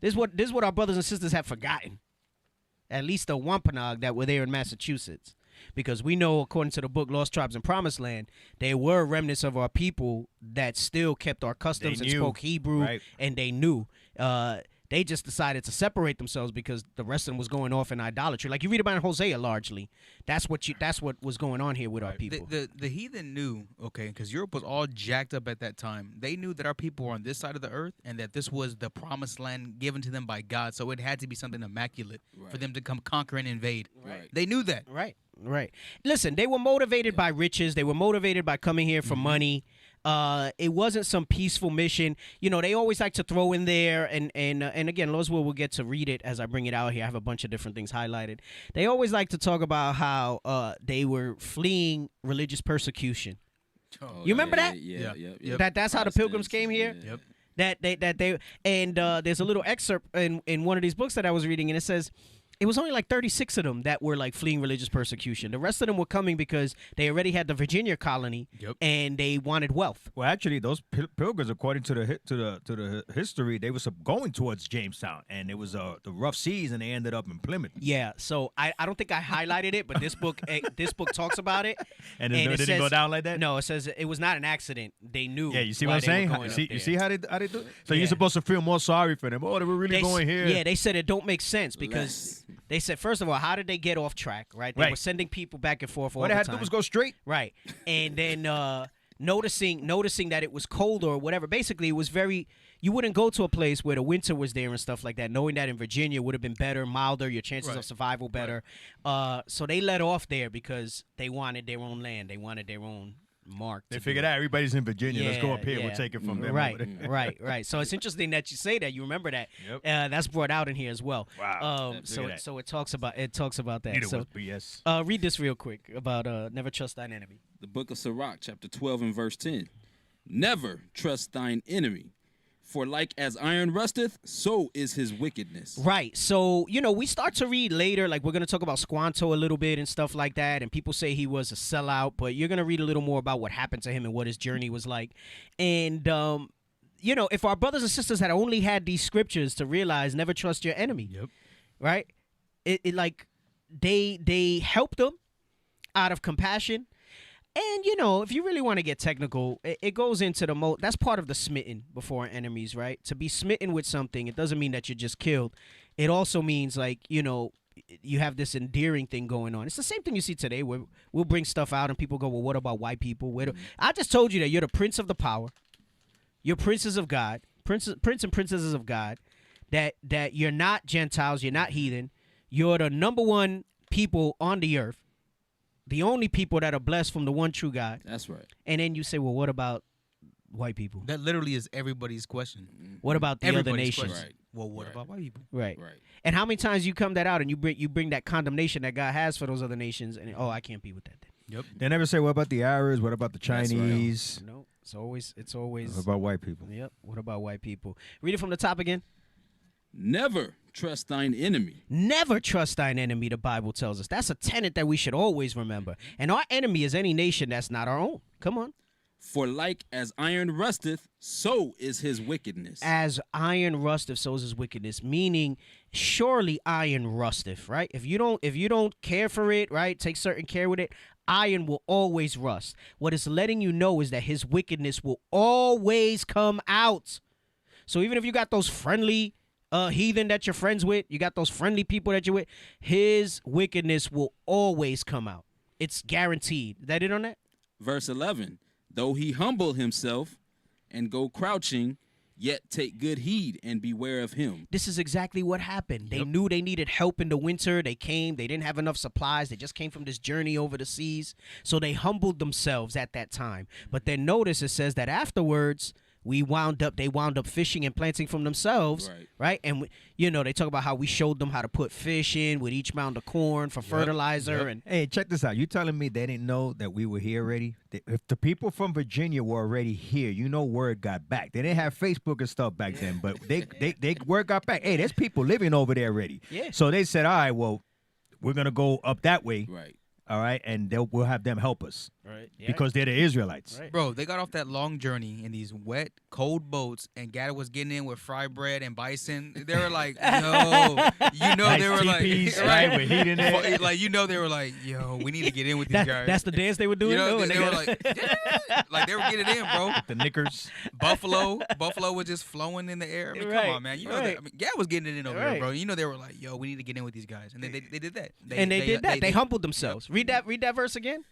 This is what our brothers and sisters have forgotten. At least the Wampanoag that were there in Massachusetts. Because we know, according to the book Lost Tribes and Promised Land, there were remnants of our people that still kept our customs They and knew. spoke Hebrew, Right. and they knew. They just decided to separate themselves because the rest of them was going off in idolatry. Like you read about in Hosea largely. That's what was going on here with our people. The heathen knew, okay, because Europe was all jacked up at that time. They knew that our people were on this side of the earth and that this was the promised land given to them by God. So it had to be something immaculate for them to come conquer and invade. Right. They knew that. Right. Listen, they were motivated by riches. They were motivated by coming here for money. It wasn't some peaceful mission. They always like to throw in there, and again, Lord's will, we'll get to read it as I bring it out here. I have a bunch of different things highlighted. They always like to talk about how they were fleeing religious persecution. You remember that? Yeah. That's how the Pilgrims came here. Yeah. There's a little excerpt in one of these books that I was reading, and it says it was only like 36 of them that were like fleeing religious persecution. The rest of them were coming because they already had the Virginia colony and they wanted wealth. Well, actually, those pilgrims, according to the history, they were going towards Jamestown, and it was the rough seas, and they ended up in Plymouth. Yeah, so I don't think I highlighted it, but this book talks about it. And it didn't go down like that. No, it says it was not an accident. They knew. Yeah, you see why what I'm they were saying? going up You there. see how they do it? So Yeah. you're supposed to feel more sorry for them. Oh, they were really going here. Yeah, they said it don't make sense because they said, first of all, how did they get off track, right? They were sending people back and forth all What the they had time. to do was go straight. Right. And then noticing that it was colder or whatever. Basically, it was you wouldn't go to a place where the winter was there and stuff like that, knowing that in Virginia would have been better, milder, your chances of survival better. So they let off there because they wanted their own land. They wanted their own mark. They figured out everybody's in Virginia. Let's go up here. Yeah. We'll take it from them. Right, over there. right. So it's interesting that you say that. You remember that. Yep. That's brought out in here as well. Wow. Look at that. So it talks about that. Neither So was BS. read this real quick about never trust thine enemy. The book of Sirach, chapter 12 and verse 10. Never trust thine enemy, for like as iron rusteth, so is his wickedness. Right. So, we start to read later, like we're going to talk about Squanto a little bit and stuff like that. And people say he was a sellout, but you're going to read a little more about what happened to him and what his journey was like. And, if our brothers and sisters had only had these scriptures to realize never trust your enemy. Yep. Right. It like they helped them out of compassion. And, if you really want to get technical, it goes into that's part of the smitten before enemies, right? To be smitten with something, it doesn't mean that you're just killed. It also means, like, you have this endearing thing going on. It's the same thing you see today where we'll bring stuff out and people go, well, what about white people? I just told you that you're the prince of the power. You're princes of God, prince and princesses of God, that you're not Gentiles, you're not heathen. You're the number one people on the earth. The only people that are blessed from the one true God. That's right. And then you say, well, what about white people? That literally is everybody's question. What about the other Everybody's nations? question. Right. Well, what Right. about white people? Right. Right. And how many times you come that out and you bring that condemnation that God has for those other nations, and I can't be with that then. Yep. They never say, what about the Arabs? What about the That's right. Chinese? No, it's always. What about white people? Yep. What about white people? Read it from the top again. Never trust thine enemy. Never trust thine enemy, the Bible tells us. That's a tenet that we should always remember. And our enemy is any nation that's not our own. Come on. For like as iron rusteth, so is his wickedness. As iron rusteth, so is his wickedness. Meaning, surely iron rusteth, right? If you don't care for it, right, take certain care with it, iron will always rust. What it's letting you know is that his wickedness will always come out. So even if you got those friendly heathen that you're friends with, you got those friendly people that you're with, his wickedness will always come out. It's guaranteed. Is that it on that? Verse 11, though he humble himself and go crouching, yet take good heed and beware of him. This is exactly what happened. They knew they needed help in the winter. They came. They didn't have enough supplies. They just came from this journey over the seas. So they humbled themselves at that time. But then notice it says that afterwards, they wound up fishing and planting from themselves, right? And they talk about how we showed them how to put fish in with each mound of corn for fertilizer. And hey, check this out. You telling me they didn't know that we were here already? If the people from Virginia were already here, word got back. They didn't have Facebook and stuff back then, but they word got back. Hey, there's people living over there already. Yeah. So they said, all right, well, we're gonna go up that way. Right. All right, and we'll have them help us. Right. Yeah. Because they're the Israelites. Right. Bro, they got off that long journey in these wet, cold boats, and Gada was getting in with fried bread and bison. They were like, no. Nice They were teepees, like, right, with heat in there. Like, they were like, yo, we need to get in with these guys. That's the dance they were doing. They were like, yeah. Like, they were getting in, bro. The knickers. Buffalo was just flowing in the air. I mean, Right, come on, man. right. Gad was getting it in over Right. there, bro. They were like, yo, we need to get in with these guys. And they did that. They did that. They humbled themselves. Read that verse again.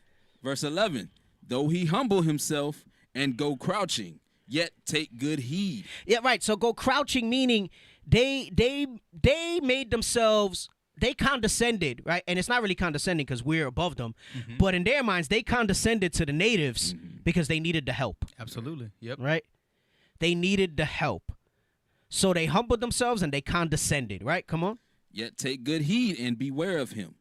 Verse 11, though he humble himself and go crouching, yet take good heed. Yeah, right. So go crouching, meaning they made themselves, they condescended, right? And it's not really condescending because we're above them, but in their minds, they condescended to the natives because they needed the help. Absolutely. Yep. Right? They needed the help. So they humbled themselves and they condescended, right? Come on. Yet take good heed and beware of him.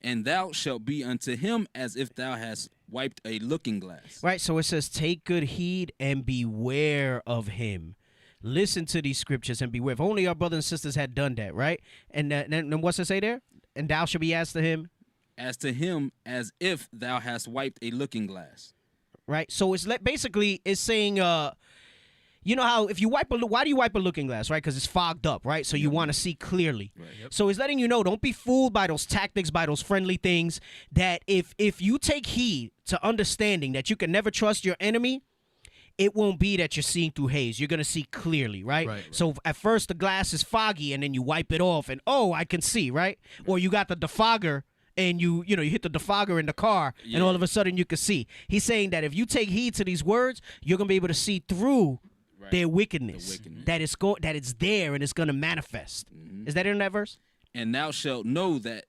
And thou shalt be unto him as if thou hast wiped a looking glass. Right, so it says, take good heed and beware of him. Listen to these scriptures and beware. If only our brothers and sisters had done that, right? And then what's it say there? And thou shalt be as to him? As to him as if thou hast wiped a looking glass. Right, so basically it's saying, you know how if you why do you wipe a looking glass, right? Because it's fogged up, right? So you want to see clearly. Right. Yep. So it's letting you know, don't be fooled by those tactics, by those friendly things, that if you take heed to understanding that you can never trust your enemy, it won't be that you're seeing through haze. You're going to see clearly, right? So at first the glass is foggy and then you wipe it off and, oh, I can see, right? Or you got the defogger and you hit the defogger in the car and all of a sudden you can see. He's saying that if you take heed to these words, you're going to be able to see through their wickedness, that it's there and it's going to manifest. Is that in that verse? And thou shalt know that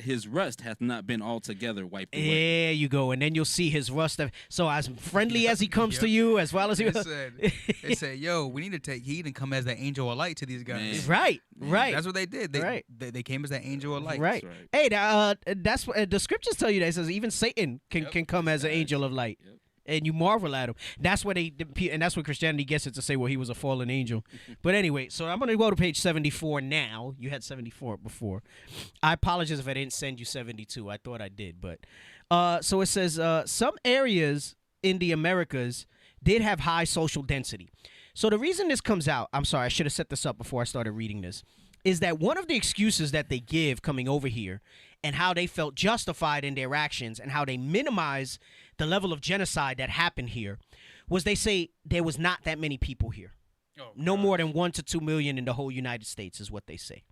his rust hath not been altogether wiped away. There you go. And then you'll see his rust. So as friendly as he comes to you, as well as he They said, yo, we need to take heed and come as that angel of light to these guys. Right. That's what they did. They came as that angel of light. Right. Hey, that's what the scriptures tell you that. It says even Satan can come as an angel of light. Yep. And you marvel at him. That's what and that's what Christianity gets it to say, well, he was a fallen angel. But anyway, so I'm going to go to page 74 now. You had 74 before. I apologize if I didn't send you 72. I thought I did. But so it says some areas in the Americas did have high social density. So the reason this comes out, I'm sorry, I should have set this up before I started reading this, is that one of the excuses that they give coming over here and how they felt justified in their actions and how they minimize the level of genocide that happened here was they say there was not that many people here. No more than 1 to 2 million in the whole United States is what they say.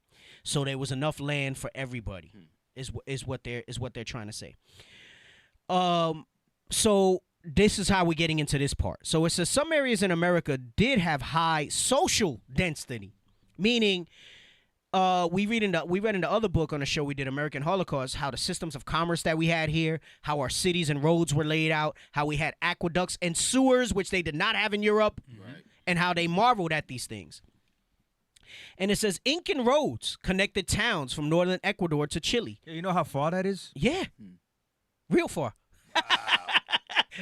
So there was enough land for everybody is what they're trying to say. So this is how we're getting into this part. So it says some areas in America did have high social density, meaning we read in the other book on the show we did, American Holocaust, how the systems of commerce that we had here, how our cities and roads were laid out, how we had aqueducts and sewers, which they did not have in Europe, and how they marveled at these things. And it says Incan roads connected towns from northern Ecuador to Chile. You know how far that is? Yeah. Real far.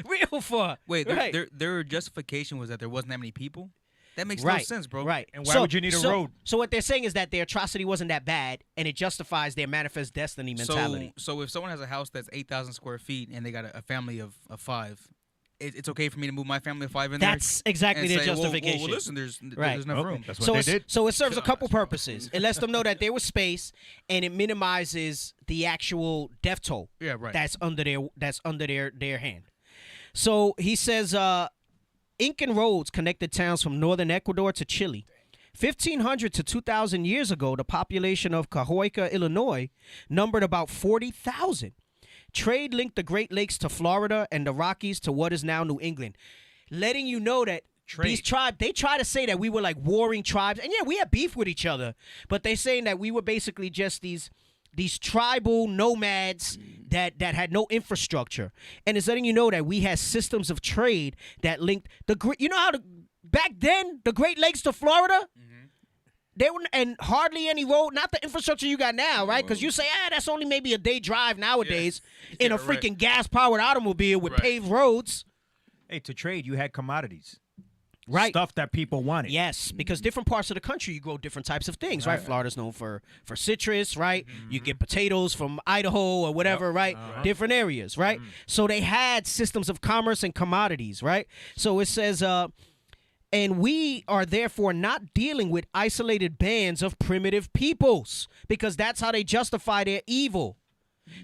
Real far. Wait, right. their justification was that there wasn't that many people? That makes right. no sense, bro. Right. And why would you need a road? So what they're saying is that their atrocity wasn't that bad, and it justifies their manifest destiny mentality. So if someone has a house that's 8,000 square feet and they got a family of 5, it's okay for me to move my family of 5 in That's there. exactly and their say, justification. Well, listen, there's Right. enough room. That's what they did. So it serves a couple purposes. It lets them know that there was space, and it minimizes the actual death toll. Yeah, right. That's under their hand. So he says, Incan roads connected towns from northern Ecuador to Chile. 1,500 to 2,000 years ago, the population of Cahoica, Illinois, numbered about 40,000. Trade linked the Great Lakes to Florida and the Rockies to what is now New England, letting you know that these tribes, they try to say that we were like warring tribes, and yeah, we had beef with each other, but they're saying that we were basically just these tribal nomads that had no infrastructure, and it's letting you know that we had systems of trade that linked you know how back then the Great Lakes to Florida. They were, and hardly any road, not the infrastructure you got now, right? Because you say, that's only maybe a day drive nowadays in a freaking gas-powered automobile with paved roads. Hey, to trade, you had commodities. Right. Stuff that people wanted. Yes, because different parts of the country, you grow different types of things, right? Florida's known for citrus, right? You get potatoes from Idaho or whatever, right? Different areas, right? So they had systems of commerce and commodities, right? So it says... and we are therefore not dealing with isolated bands of primitive peoples, because that's how they justify their evil.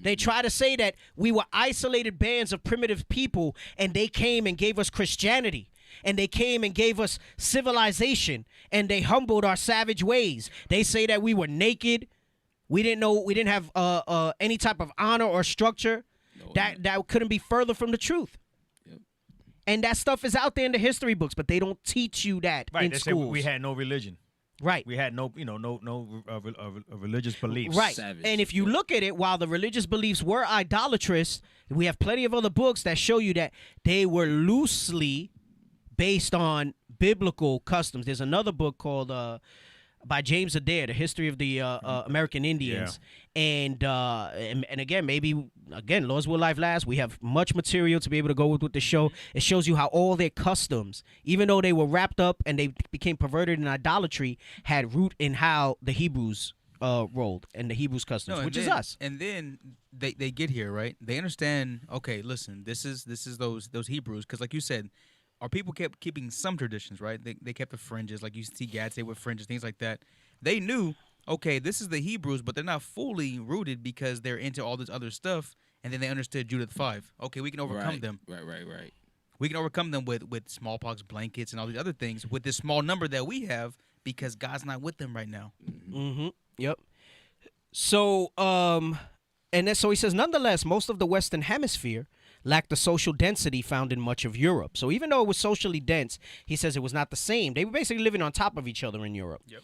They try to say that we were isolated bands of primitive people, and they came and gave us Christianity, and they came and gave us civilization, and they humbled our savage ways. They say that we were naked. We didn't have any type of honor or structure. That couldn't be further from the truth. And that stuff is out there in the history books, but they don't teach you that in they schools. say we had no religion. Right. We had no religious beliefs. Right. Savage. And if you look at it, while the religious beliefs were idolatrous, we have plenty of other books that show you that they were loosely based on biblical customs. There's another book called by James Adair, The History of the American Indians. And again, Laws Will Life Last, we have much material to be able to go with the show. It shows you how all their customs, even though they were wrapped up and they became perverted in idolatry, had root in how the Hebrews rolled and the Hebrews' customs, which is us. And then they get here, right? They understand, okay, listen, this is those Hebrews, because like you said, our people kept keeping some traditions, right? They kept the fringes, like you see Gad say with fringes, things like that. They knew, okay, this is the Hebrews, but they're not fully rooted because they're into all this other stuff. And then they understood Judith 5. Okay, we can overcome them. Right. We can overcome them with smallpox blankets and all these other things with this small number that we have because God's not with them right now. Mm-hmm. Yep. So, so he says, nonetheless, most of the Western Hemisphere lacked the social density found in much of Europe. So even though it was socially dense, he says it was not the same. They were basically living on top of each other in Europe. Yep.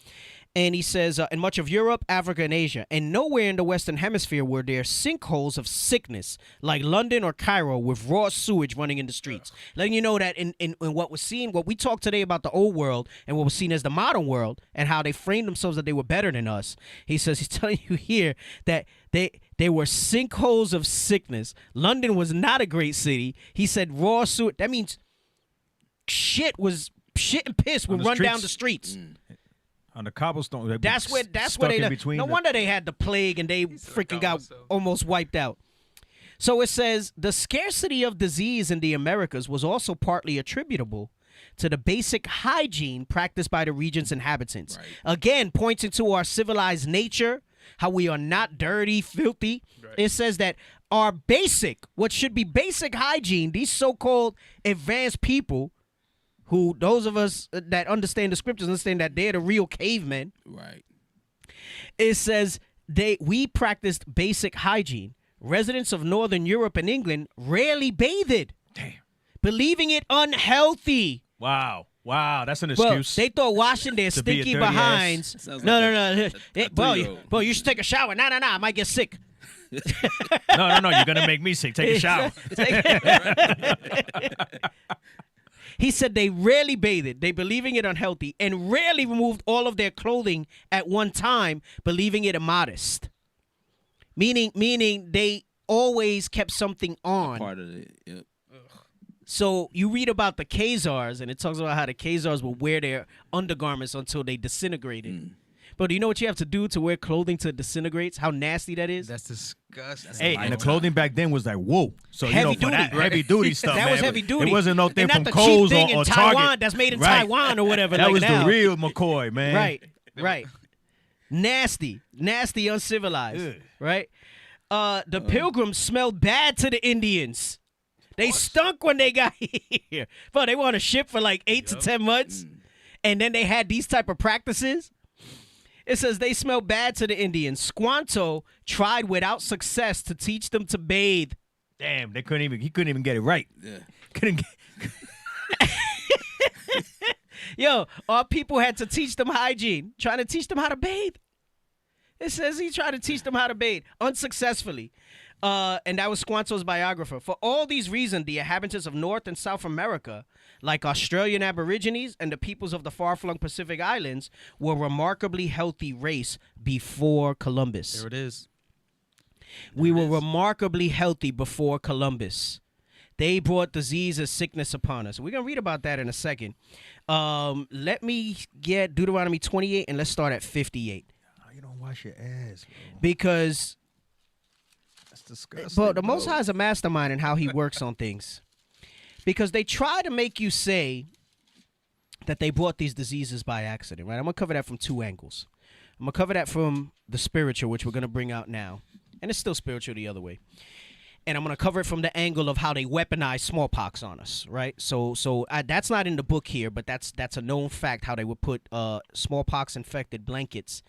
And he says, in much of Europe, Africa, and Asia, and nowhere in the Western Hemisphere were there sinkholes of sickness like London or Cairo with raw sewage running in the streets. Letting you know that in what was seen, what we talk today about the old world and what was seen as the modern world and how they framed themselves that they were better than us. He says, he's telling you here that there were sinkholes of sickness. London was not a great city. He said raw sewage. That means shit and piss would run down the streets. On the cobblestone. That's where they left. No wonder they had the plague and they freaking got almost wiped out. So it says the scarcity of disease in the Americas was also partly attributable to the basic hygiene practiced by the region's inhabitants. Right. Again, pointing to our civilized nature, how we are not dirty, filthy. Right. It says that our what should be basic hygiene, these so-called advanced people, who those of us that understand the scriptures understand that they're the real cavemen. Right. It says we practiced basic hygiene. Residents of Northern Europe and England rarely bathed. Damn. Believing it unhealthy. Wow, that's an Well, excuse. they thought washing their To be a stinky dirty behinds. Sounds No. a Bro, you should take a shower. Nah, I might get sick. No, you're gonna make me sick. Take a shower. He said they rarely bathed, they believing it unhealthy, and rarely removed all of their clothing at one time, believing it immodest. Meaning they always kept something on. Part of it. Yep. So you read about the Khazars, and it talks about how the Khazars will wear their undergarments until they disintegrated. Bro, do you know what you have to do to wear clothing to disintegrates? How nasty that is? That's disgusting. Hey, and the clothing back then was like, whoa. So, Heavy for duty, that right? heavy duty stuff, That man. was heavy duty. It wasn't no thing and from not the Kohl's cheap thing or in Taiwan Target. that's made in Right. Taiwan or whatever. That like was now. the real McCoy, man. Right. Nasty, uncivilized. Ugh. Right? The Pilgrims smelled bad to the Indians. They stunk when they got here. Bro, they were on a ship for like 8 to 10 months, and then they had these type of practices. It says they smelled bad to the Indians. Squanto tried without success to teach them to bathe. Damn, he couldn't even get it right. Yeah. Couldn't get, Yo, our people had to teach them hygiene, trying to teach them how to bathe. It says he tried to teach them how to bathe unsuccessfully. And that was Squanto's biographer. For all these reasons, the inhabitants of North and South America, like Australian Aborigines and the peoples of the far-flung Pacific Islands, were a remarkably healthy race before Columbus. There it is. We were remarkably healthy before Columbus. They brought diseases, sickness upon us. We're going to read about that in a second. Let me get Deuteronomy 28, and let's start at 58. oh, you don't wash your ass, bro. Because That's disgusting. but the Most bro. High is a mastermind in how he works on things. Because they try to make you say that they brought these diseases by accident, right? I'm going to cover that from two angles. I'm going to cover that from the spiritual, which we're going to bring out now. And it's still spiritual the other way. And I'm going to cover it from the angle of how they weaponize smallpox on us, right? So that's not in the book here, but that's a known fact how they would put smallpox-infected blankets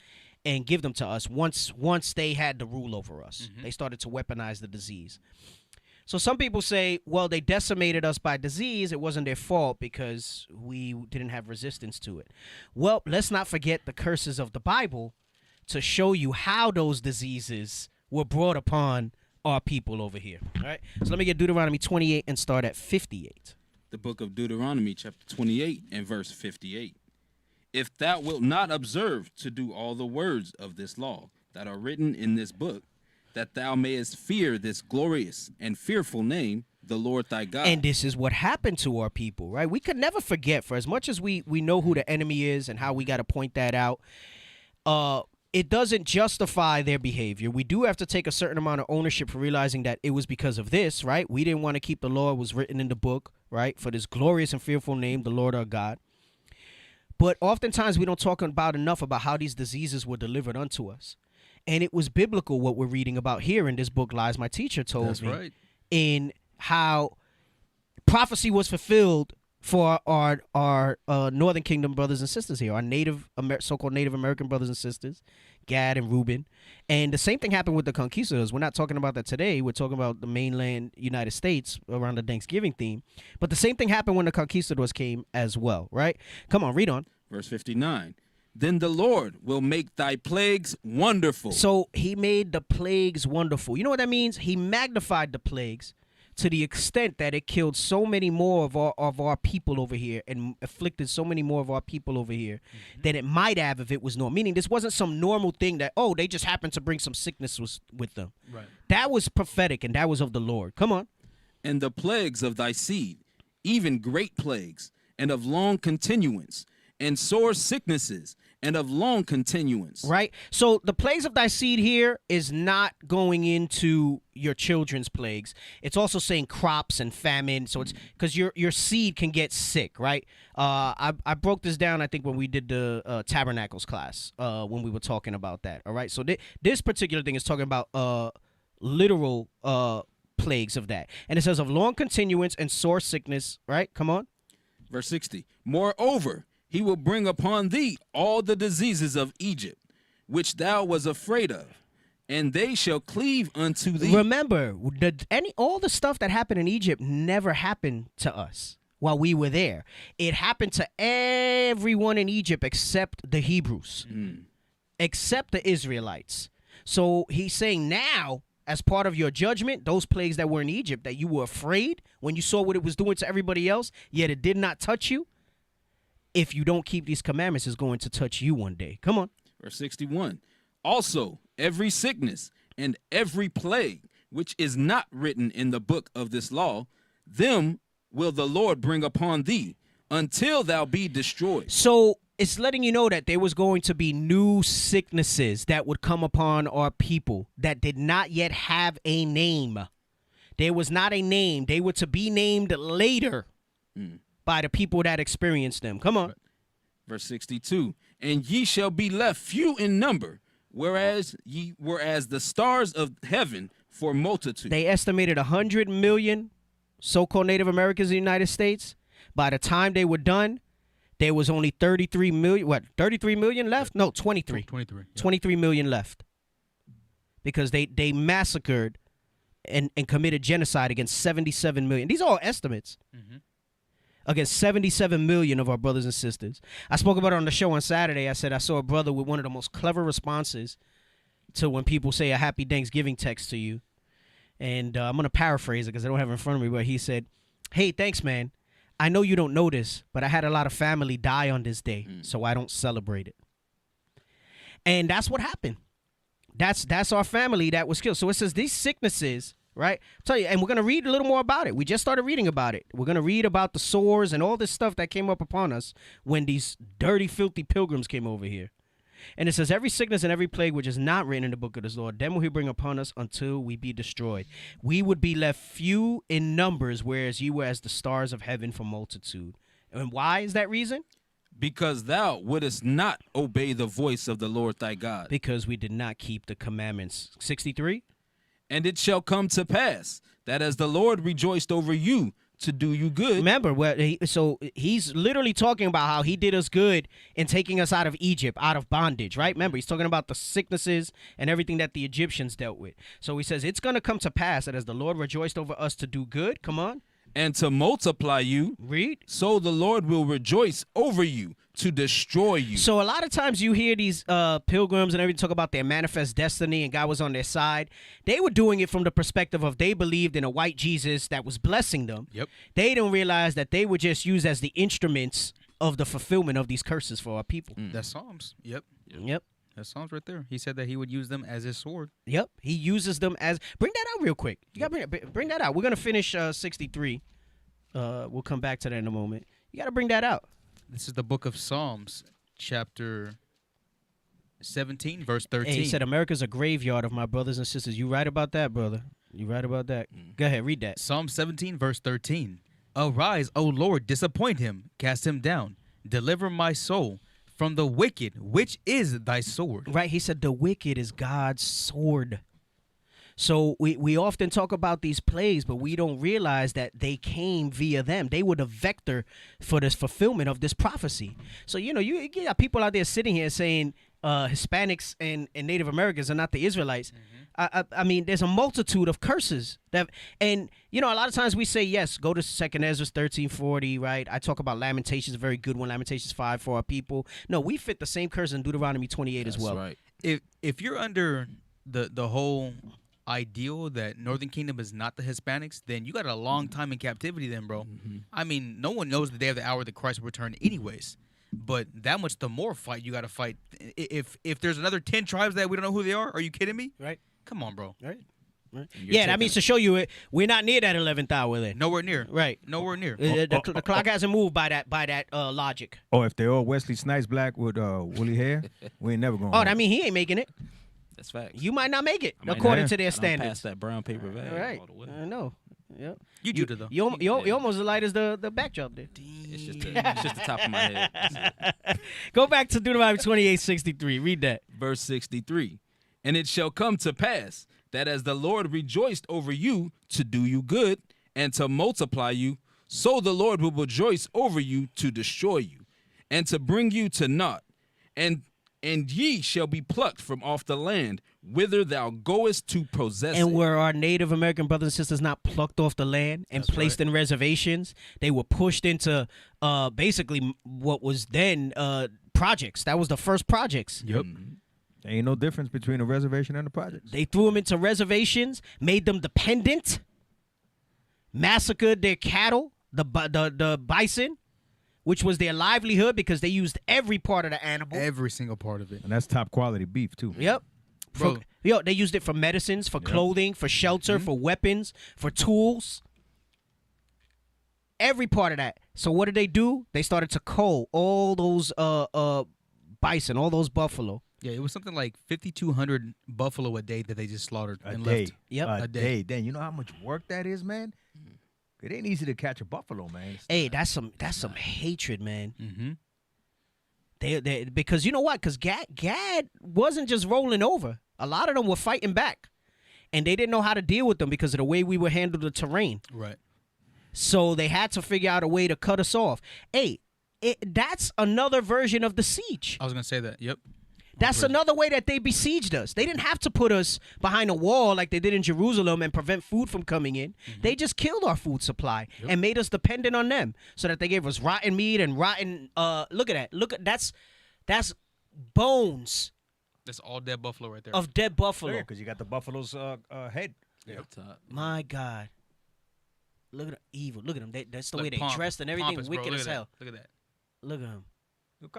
and give them to us once they had the rule over us. They started to weaponize the disease. So some people say, well, they decimated us by disease. It wasn't their fault because we didn't have resistance to it. Well, let's not forget the curses of the Bible to show you how those diseases were brought upon our people over here. All right. So let me get Deuteronomy 28 and start at 58. The book of Deuteronomy, chapter 28, and verse 58. If thou wilt not observe to do all the words of this law that are written in this book, that thou mayest fear this glorious and fearful name, the Lord thy God. And this is what happened to our people, right? We could never forget, for as much as we know who the enemy is and how we got to point that out, it doesn't justify their behavior. We do have to take a certain amount of ownership for realizing that it was because of this, right? We didn't want to keep the law. It was written in the book, right? For this glorious and fearful name, the Lord our God. But oftentimes we don't talk about enough about how these diseases were delivered unto us. And it was biblical what we're reading about here in this book, Lies My Teacher Told That's Me. right. In how prophecy was fulfilled for our Northern Kingdom brothers and sisters here, our so-called Native American brothers and sisters, Gad and Reuben. And the same thing happened with the conquistadors. We're not talking about that today. We're talking about the mainland United States around the Thanksgiving theme. But the same thing happened when the conquistadors came as well, right? Come on, read on. Verse 59. Then the Lord will make thy plagues wonderful. So he made the plagues wonderful. You know what that means? He magnified the plagues to the extent that it killed so many more of our people over here and afflicted so many more of our people over here than it might have if it was normal. Meaning this wasn't some normal thing that, oh, they just happened to bring some sickness with them. Right. That was prophetic and that was of the Lord. Come on. And the plagues of thy seed, even great plagues, and of long continuance, and sore sicknesses, and of long continuance. Right? So the plagues of thy seed here is not going into your children's plagues. It's also saying crops and famine. So it's because your seed can get sick, right? I broke this down, I think, when we did the tabernacles class, when we were talking about that. All right. So this particular thing is talking about literal plagues of that. And it says of long continuance and sore sickness, right? Come on. Verse 60. Moreover, he will bring upon thee all the diseases of Egypt, which thou was afraid of, and they shall cleave unto thee. Remember, all the stuff that happened in Egypt never happened to us while we were there. It happened to everyone in Egypt except the Hebrews, except the Israelites. So he's saying now, as part of your judgment, those plagues that were in Egypt that you were afraid when you saw what it was doing to everybody else, yet it did not touch you. If you don't keep these commandments, it's going to touch you one day. Come on. Verse 61. Also, every sickness and every plague which is not written in the book of this law, them will the Lord bring upon thee until thou be destroyed. So it's letting you know that there was going to be new sicknesses that would come upon our people that did not yet have a name. There was not a name. They were to be named later by the people that experienced them. Come on. Verse 62. And ye shall be left few in number, whereas ye were as the stars of heaven for multitude. They estimated 100 million so-called Native Americans in the United States. By the time they were done, there was only 33 million. What? 33 million left? No, 23. 23. Yeah. 23 million left. Because they massacred and committed genocide against 77 million. These are all estimates. Against 77 million of our brothers and sisters. I spoke about it on the show on Saturday. I said I saw a brother with one of the most clever responses to when people say a happy Thanksgiving text to you. And I'm going to paraphrase it because I don't have it in front of me. But he said, hey, thanks, man. I know you don't know this, but I had a lot of family die on this day, so I don't celebrate it. And that's what happened. That's our family that was killed. So it says these sicknesses, right? I'll tell you, and we're going to read a little more about it. We just started reading about it. We're going to read about the sores and all this stuff that came up upon us when these dirty, filthy pilgrims came over here. And it says, every sickness and every plague which is not written in the book of the Lord, then will he bring upon us until we be destroyed. We would be left few in numbers, whereas you were as the stars of heaven for multitude. And why is that reason? Because thou wouldest not obey the voice of the Lord thy God. Because we did not keep the commandments. 63? And it shall come to pass that as the Lord rejoiced over you to do you good. Remember, so he's literally talking about how he did us good in taking us out of Egypt, out of bondage, right? Remember, he's talking about the sicknesses and everything that the Egyptians dealt with. So he says, it's going to come to pass that as the Lord rejoiced over us to do good, come on. And to multiply you, read. So the Lord will rejoice over you to destroy you. So a lot of times you hear these pilgrims and everything talk about their manifest destiny and God was on their side. They were doing it from the perspective of they believed in a white Jesus that was blessing them. Yep. They don't realize that they were just used as the instruments of the fulfillment of these curses for our people. That's Psalms. Yep. That's Psalms right there. He said that he would use them as his sword. Yep. He uses them as... Bring that out real quick. You got to bring that out. We're going to finish 63. We'll come back to that in a moment. You got to bring that out. This is the book of Psalms, chapter 17, verse 13. Hey, he said, America's a graveyard of my brothers and sisters. You right about that, brother. You right about that. Go ahead, read that. Psalm 17, verse 13. Arise, O Lord, disappoint him, cast him down. Deliver my soul from the wicked, which is thy sword. Right, he said the wicked is God's sword. So we often talk about these plagues, but we don't realize that they came via them. They were the vector for this fulfillment of this prophecy. So, you got people out there sitting here saying Hispanics and Native Americans are not the Israelites. I mean, there's a multitude of curses and a lot of times we say, yes, go to 2nd Ezra 13:40, right? I talk about Lamentations, a very good one, Lamentations 5 for our people. No, we fit the same curse in Deuteronomy 28 as well. Right. If you're under the whole ideal that Northern Kingdom is not the Hispanics, then you got a long time in captivity then, bro. I mean, no one knows the day of the hour that Christ will return anyways. But that much the more fight you got to fight. If there's another 10 tribes that we don't know who they are you kidding me? Right. Come on, bro. Right. Yeah, that means to show you we're not near that 11th hour then. Nowhere near. Right. Nowhere near. The clock hasn't moved by that logic. Oh, if they're all Wesley Snipes black with woolly hair, we ain't never going. Oh, that mean he ain't making it. That's facts. You might not make it according to their Pass standards. that brown paper bag. Right. All the way. I know. Yep. You Judah though. You almost as light as the backdrop there. It's just the top of my head. That's it. Go back to Deuteronomy 28:63. Read that. Verse 63. And it shall come to pass that as the Lord rejoiced over you to do you good and to multiply you, so the Lord will rejoice over you to destroy you and to bring you to naught. And ye shall be plucked from off the land whither thou goest to possess it. And were our Native American brothers and sisters not plucked off the land and placed in reservations? They were pushed into basically what was then projects. That was the first projects. Yep. There ain't no difference between a reservation and a project. They threw them into reservations, made them dependent, massacred their cattle, the bison, which was their livelihood because they used every part of the animal. Every single part of it. And that's top quality beef, too. Yep. They used it for medicines, for clothing, for shelter, for weapons, for tools. every part of that. So what did they do? They started to cull all those bison, all those buffalo. Yeah, it was something like 5,200 buffalo a day that they just slaughtered A and day. left. Yep. A day. Then you know how much work that is, man? It ain't easy to catch a buffalo, man. Hey, that's some hatred, man. Mm-hmm. They because you know what? Because Gad wasn't just rolling over. A lot of them were fighting back, and they didn't know how to deal with them because of the way we would handle the terrain. Right. So they had to figure out a way to cut us off. Hey, that's another version of the siege. I was gonna say that. Yep. That's another way that they besieged us. They didn't have to put us behind a wall like they did in Jerusalem and prevent food from coming in. They just killed our food supply and made us dependent on them so that they gave us rotten meat and rotten. Look at that. That's bones That's all dead buffalo right there. of dead buffalo. because you got the buffalo's head. Up top. My God. Look at the evil. Look at them. That's the Look, way they pompous, dressed and everything. bro. Wicked Look as at hell. that. Look at that. Look at them.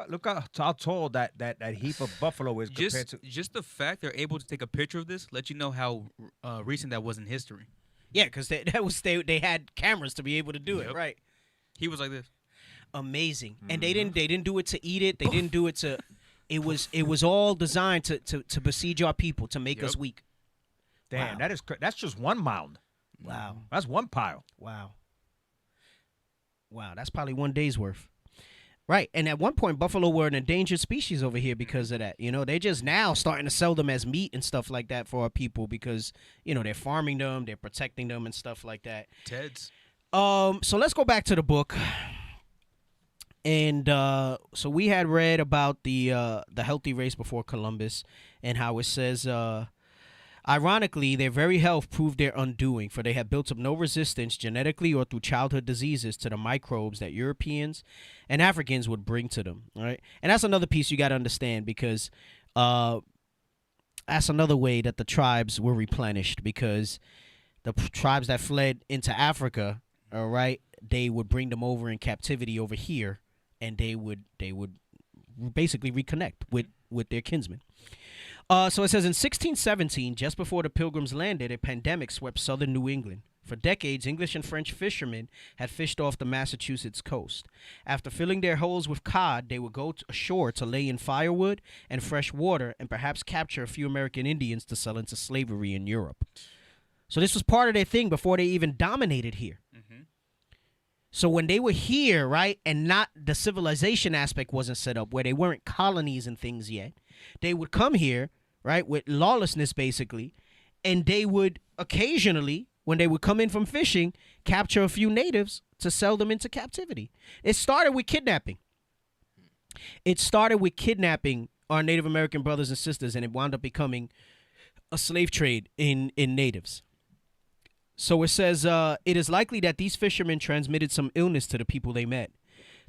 Look how tall that heap of buffalo is compared to. Just the fact they're able to take a picture of this let you know how recent that was in history. Yeah, because they had cameras to be able to do it, Yep. right? He was like this. Amazing. And they didn't do it to eat it. They didn't do it to. It was all designed to besiege our people, to make us weak. Damn, Wow. that's just one mound. Wow. That's one pile. Wow. That's probably one day's worth. Right. And at one point, buffalo were an endangered species over here because of that. You know, they're just now starting to sell them as meat and stuff like that for our people because, you know, they're farming them, they're protecting them and stuff like that. Ted's. So let's go back to the book. And so we had read about the healthy race before Columbus and how it says, ironically, their very health proved their undoing, for they had built up no resistance genetically or through childhood diseases to the microbes that Europeans and Africans would bring to them. Right, and that's another piece you got to understand because that's another way that the tribes were replenished because the tribes that fled into Africa, all right, they would bring them over in captivity over here, and they would basically reconnect with their kinsmen. So it says in 1617, just before the Pilgrims landed, a pandemic swept southern New England. For decades, English and French fishermen had fished off the Massachusetts coast. After filling their holes with cod, they would go ashore to lay in firewood and fresh water and perhaps capture a few American Indians to sell into slavery in Europe. So this was part of their thing before they even dominated here. So when they were here, right, and not the civilization aspect wasn't set up, where they weren't colonies and things yet, they would come here, right, with lawlessness basically, and they would occasionally, when they would come in from fishing, capture a few natives to sell them into captivity. It started with kidnapping. Our Native American brothers and sisters, and it wound up becoming a slave trade in natives. So it says, it is likely that these fishermen transmitted some illness to the people they met.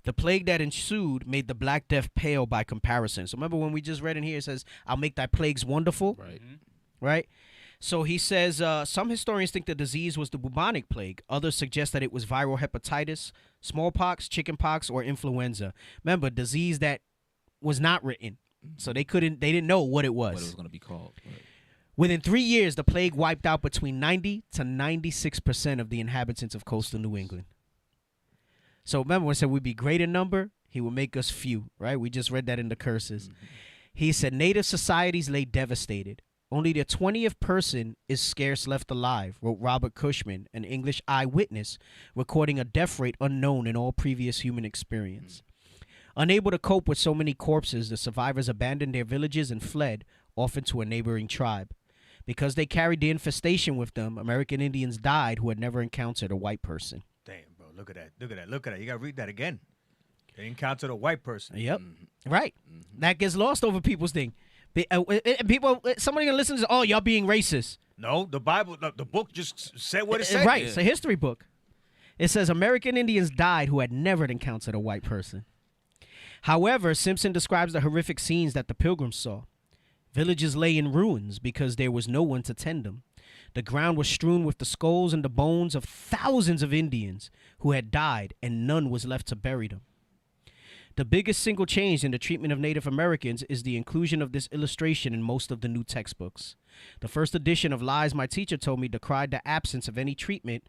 The plague that ensued made the Black Death pale by comparison. So remember when we just read in here, it says, I'll make thy plagues wonderful. Right? So he says, some historians think the disease was the bubonic plague. Others suggest that it was viral hepatitis, smallpox, chickenpox, or influenza. Remember, disease that was not written. So they didn't know what it was. What it was going to be called. Right. Within 3 years, the plague wiped out between 90 to 96% of the inhabitants of coastal New England. So remember when I said we'd be great in number, he would make us few, right? We just read that in the curses. He said native societies lay devastated. Only the 20th person is scarce left alive, wrote Robert Cushman, an English eyewitness, recording a death rate unknown in all previous human experience. Unable to cope with so many corpses, the survivors abandoned their villages and fled, often to a neighboring tribe. Because they carried the infestation with them, American Indians died who had never encountered a white person. Damn, bro, look at that. You got to read that again. They encountered a white person. Yep. Right. That gets lost over people's thing. Somebody gonna listen to, oh, y'all being racist. No, the Bible, the book just said what it said. Right. It's a history book. It says American Indians died who had never encountered a white person. However, Simpson describes the horrific scenes that the Pilgrims saw. Villages lay in ruins because there was no one to tend them. The ground was strewn with the skulls and the bones of thousands of Indians who had died, and none was left to bury them. The biggest single change in the treatment of Native Americans is the inclusion of this illustration in most of the new textbooks. The first edition of Lies My Teacher Told Me decried the absence of any treatment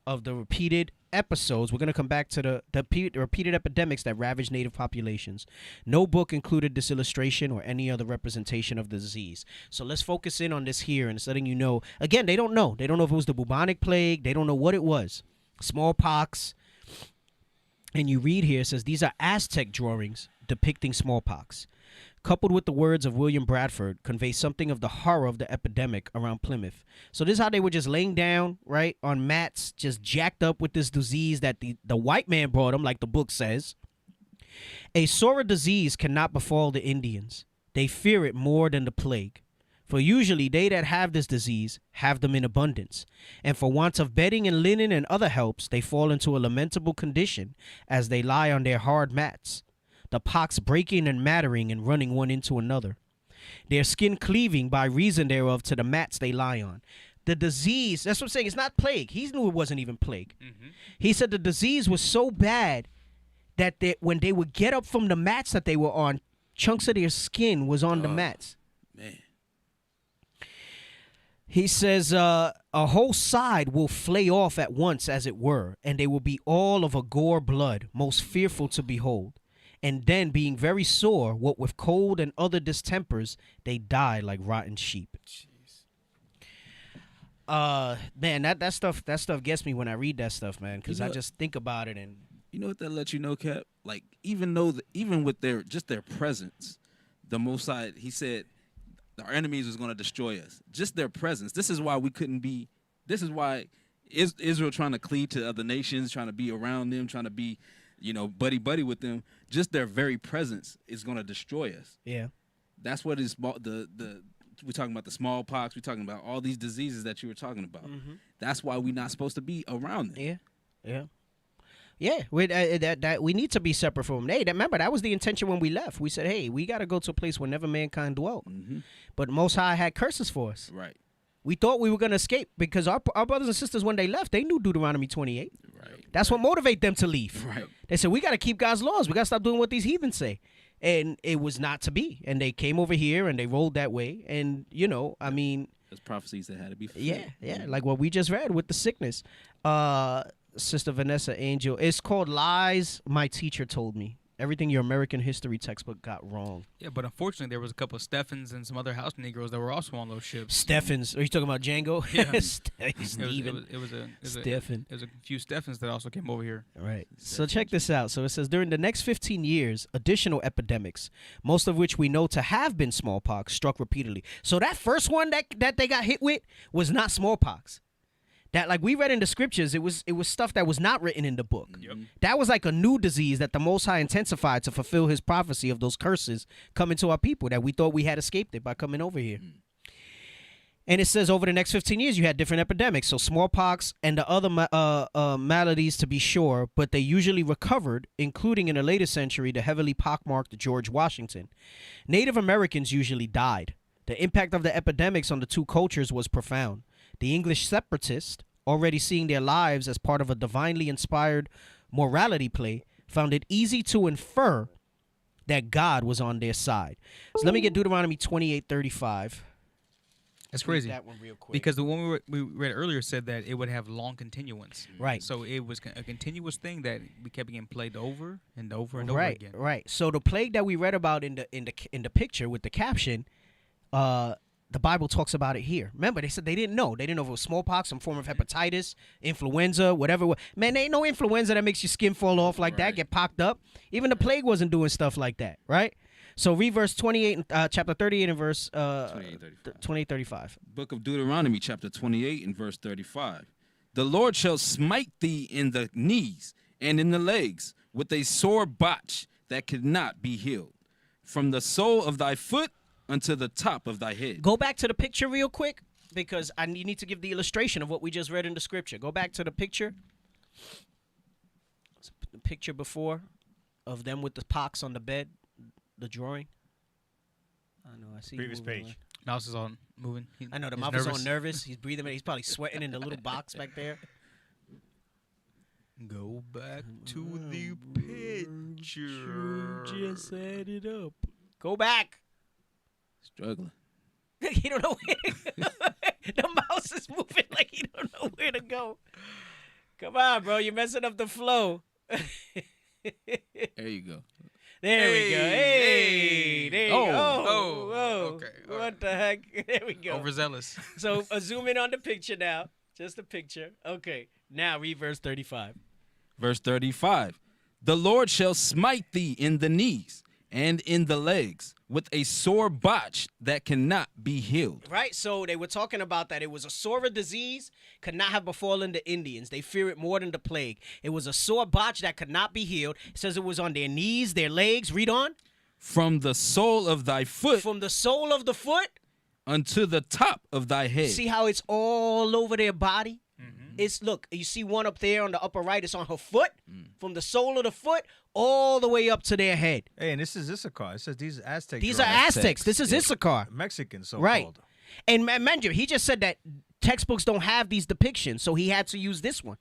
of the repeated episodes. We're going to come back to the repeated epidemics that ravaged native populations. No book included this illustration or any other representation of the disease. So let's focus in on this here, and it's letting you know. Again, they don't know. They don't know if it was the bubonic plague. They don't know what it was. Smallpox. And you read here, it says, these are Aztec drawings depicting smallpox. Coupled with the words of William Bradford, convey something of the horror of the epidemic around Plymouth. So this is how they were just laying down, right, on mats, just jacked up with this disease that the white man brought them, like the book says. A sorer disease cannot befall the Indians. They fear it more than the plague. For usually they that have this disease have them in abundance. And for want of bedding and linen and other helps, they fall into a lamentable condition as they lie on their hard mats, the pox breaking and mattering and running one into another, their skin cleaving by reason thereof to the mats they lie on. The disease, that's what I'm saying, it's not plague. He knew it wasn't even plague. He said the disease was so bad that when they would get up from the mats that they were on, chunks of their skin was on the mats. Man. He says a whole side will flay off at once, as it were, and they will be all of a gore blood, most fearful to behold. And then, being very sore, what with cold and other distempers, they die like rotten sheep. Man, that stuff gets me when I read that stuff, man, because I just think about it and You know what that lets you know, Cap? Like, even with their presence, the Mossad, he said, our enemies was going to destroy us. Just their presence. This is why we couldn't be. This is why Israel trying to cleave to other nations, trying to be around them, trying to be, buddy with them. Just their very presence is going to destroy us. yeah. That's what is we're talking about the smallpox. We're talking about all these diseases that you were talking about. That's why we're not supposed to be around them. Yeah, we need to be separate from them. Hey, remember, that was the intention when we left. We said, hey, we got to go to a place where never mankind dwelt. But Most High had curses for us. Right. We thought we were going to escape because our brothers and sisters, when they left, they knew Deuteronomy 28. Right. That's what motivated them to leave. Right. They said, we got to keep God's laws. We got to stop doing what these heathens say. And it was not to be. And they came over here and they rolled that way. And, There's prophecies that had to be fulfilled. Yeah, like what we just read with the sickness. Sister Vanessa Angel, it's called Lies My Teacher Told Me. Everything your American history textbook got wrong. Yeah, but unfortunately, there was a couple of Stephens and some other house Negroes that were also on those ships. Stephens. Are you talking about Django? Yeah. Stephen. It was a Stephen. There's a few Stephens that also came over here. Right. So check this out. So it says, during the next 15 years, additional epidemics, most of which we know to have been smallpox, struck repeatedly. So that first one that they got hit with was not smallpox. That, like we read in the scriptures, it was stuff that was not written in the book. Yep. That was like a new disease that the Most High intensified to fulfill his prophecy of those curses coming to our people that we thought we had escaped it by coming over here. And it says over the next 15 years, you had different epidemics. So smallpox and the other maladies, to be sure, but they usually recovered, including in the later century, the heavily pockmarked George Washington. Native Americans usually died. The impact of the epidemics on the two cultures was profound. The English separatists, already seeing their lives as part of a divinely inspired morality play, found it easy to infer that God was on their side. So let me get Deuteronomy 28:35. That's crazy. That one real quick. Because the one we read earlier said that it would have long continuance. Right. So it was a continuous thing that we kept getting played over and over and over again. Right. So the plague that we read about in the picture with the caption, the Bible talks about it here. Remember, they said they didn't know. They didn't know if it was smallpox, some form of hepatitis, influenza, whatever. Man, there ain't no influenza that makes your skin fall off like that, get pocked up. Even the plague wasn't doing stuff like that, right? So read verse 28, chapter 38 and verse 28:35. Book of Deuteronomy, chapter 28 and verse 35. The Lord shall smite thee in the knees and in the legs with a sore botch that could not be healed, from the sole of thy foot unto the top of thy head. Go back to the picture real quick, because you need to give the illustration of what we just read in the scripture. Go back to the picture. The picture before of them with the pox on the bed, the drawing. I know, I see. Previous page. Mouse is on moving. I know, the He's mouth is nervous. all nervous. He's breathing. He's probably sweating in the little box back there. Go back to the picture. Just set it up. Go back. Struggling. He don't know where to go. The mouse is moving like he don't know where to go. Come on, bro. You're messing up the flow. There you go. There we go. Hey, there you go. Oh, okay. All What right. the heck? There we go. Overzealous. So zoom in on the picture now. Just the picture. Okay. Now read verse 35. Verse 35. The Lord shall smite thee in the knees and in the legs with a sore botch that cannot be healed. Right? So they were talking about that. It was a sore disease, could not have befallen the Indians. They fear it more than the plague. It was a sore botch that could not be healed. It says it was on their knees, their legs. Read on. From the sole of thy foot From the sole of the foot. unto the top of thy head. See how it's all over their body? Mm-hmm. It's, look, you see one up there on the upper right. It's on her foot. Mm. From the sole of the foot all the way up to their head. Hey, and this is Issachar. It says these Aztecs. These are Aztecs. This is Issachar. Mexicans, so Right. called. And mind you, he just said that textbooks don't have these depictions, so he had to use this one.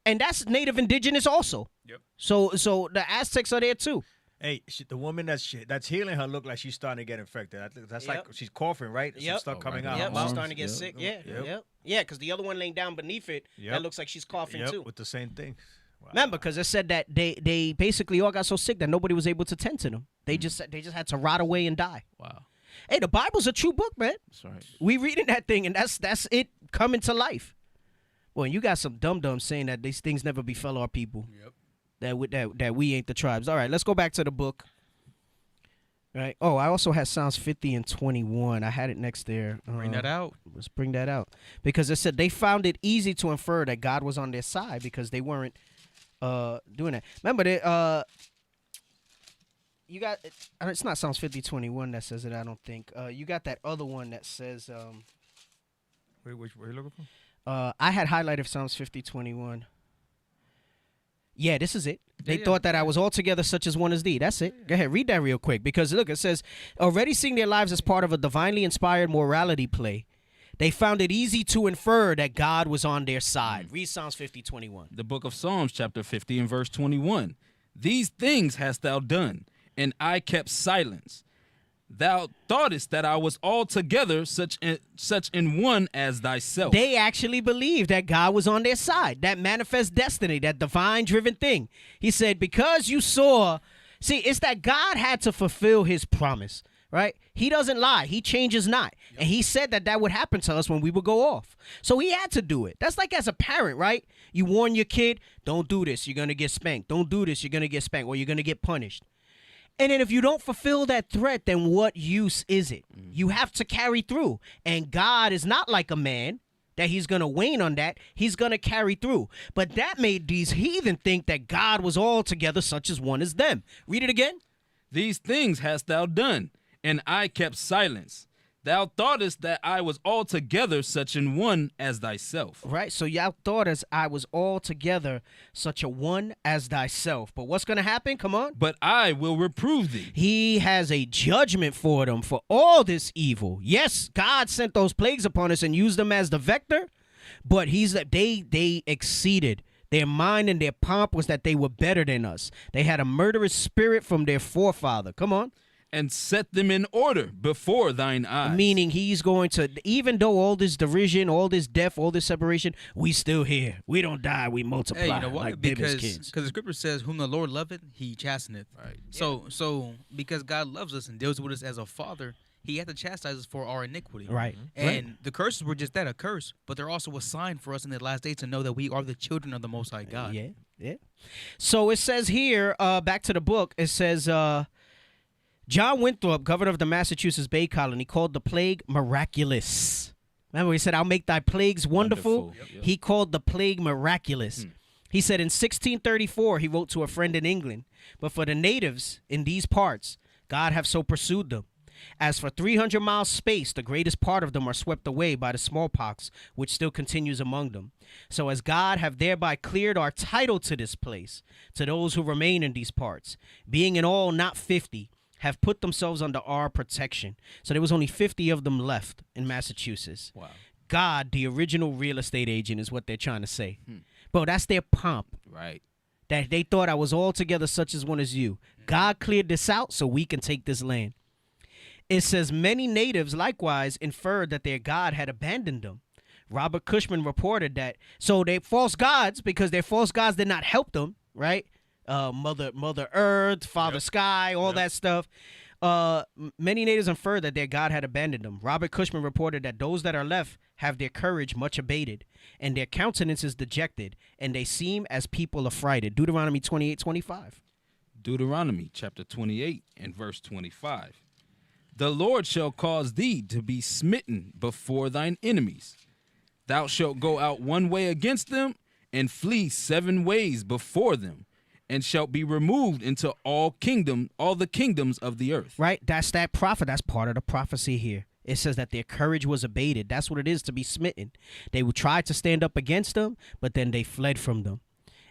And that's native indigenous also. Yep. So the Aztecs are there too. Hey, the woman that's healing her look like she's starting to get infected. That's like she's coughing, right? Some Yep. stuff Oh, coming right out. there. Yep, her she's mouth. starting to get Yep. sick. Yeah, Yep. yep. Yeah, because the other one laying down beneath it, Yep. that looks like she's coughing Yep, too. with the same thing. Wow. Remember, because it said that they basically all got so sick that nobody was able to tend to them. They just had to rot away and die. Wow. Hey, the Bible's a true book, man. That's right. We reading that thing, and that's it coming to life. Well, you got some dum-dums saying that these things never befell our people. Yep. That we ain't the tribes. All right, let's go back to the book. Right. Oh, I also had Psalms 50 and 21. I had it next there. Bring that out. Let's bring that out. Because it said they found it easy to infer that God was on their side because they weren't doing that. Remember, you got, it's not Psalms 50, 21 that says it, I don't think. You got that other one that says, Wait, which where are you looking for? I had highlighted Psalms 50, 21. Yeah, this is it. They Yeah. thought that I was altogether such as one as thee. That's it. Go ahead, read that real quick. Because look, it says, already seeing their lives as part of a divinely inspired morality play, they found it easy to infer that God was on their side. Read Psalms 50, 21. The book of Psalms, chapter 50 and verse 21. These things hast thou done, and I kept silence. Thou thoughtest that I was altogether such in one as thyself. They actually believed that God was on their side. That manifest destiny, that divine driven thing. He said, because you saw, see, it's that God had to fulfill his promise, right? He doesn't lie. He changes not. And he said that would happen to us when we would go off. So he had to do it. That's like as a parent, right? You warn your kid, don't do this. You're going to get spanked. Don't do this. You're going to get spanked or you're going to get punished. And then if you don't fulfill that threat, then what use is it? You have to carry through. And God is not like a man that he's going to wane on that. He's going to carry through. But that made these heathen think that God was altogether such as one as them. Read it again. These things hast thou done, and I kept silence. Thou thoughtest that I was altogether such an one as thyself. Right. So y'all thought as I was altogether such a one as thyself. But what's going to happen? Come on. But I will reprove thee. He has a judgment for them for all this evil. Yes, God sent those plagues upon us and used them as the vector, but they exceeded. Their mind and their pomp was that they were better than us. They had a murderous spirit from their forefather. Come on. And set them in order before thine eyes. Meaning he's going to, even though all this derision, all this death, all this separation, we still here. We don't die. We multiply. Hey, you know why? Like baby's Because kids. the scripture says, "Whom the Lord loveth, He chasteneth." Right. So because God loves us and deals with us as a father, He had to chastise us for our iniquity. Right. And the curses were just that, a curse, but they're also a sign for us in the last days to know that we are the children of the Most High God. Yeah, yeah. So it says here, back to the book, it says, John Winthrop, governor of the Massachusetts Bay Colony, called the plague miraculous. Remember, he said, I'll make thy plagues wonderful. Wonderful. Yep. He called the plague miraculous. He said in 1634, he wrote to a friend in England, but for the natives in these parts, God have so pursued them. As for 300 miles space, the greatest part of them are swept away by the smallpox, which still continues among them. So as God have thereby cleared our title to this place, to those who remain in these parts, being in all not 50, have put themselves under our protection. So there was only 50 of them left in Massachusetts. Wow. God, the original real estate agent, is what they're trying to say. Bro, that's their pomp. Right. That they thought I was altogether such as one as you. God cleared this out so we can take this land. It says many natives likewise inferred that their God had abandoned them. Robert Cushman reported that. So they false gods, because their false gods did not help them, right? Mother Earth, Father Sky, all that stuff. Many natives inferred that their god had abandoned them. Robert Cushman reported that those that are left have their courage much abated, and their countenance is dejected, and they seem as people affrighted. Deuteronomy 28:25. Deuteronomy chapter 28 and verse 25. The Lord shall cause thee to be smitten before thine enemies. Thou shalt go out one way against them, and flee 7 ways before them, and shalt be removed into all the kingdoms of the earth. Right? That's that prophet. That's part of the prophecy here. It says that their courage was abated. That's what it is to be smitten. They would try to stand up against them, but then they fled from them.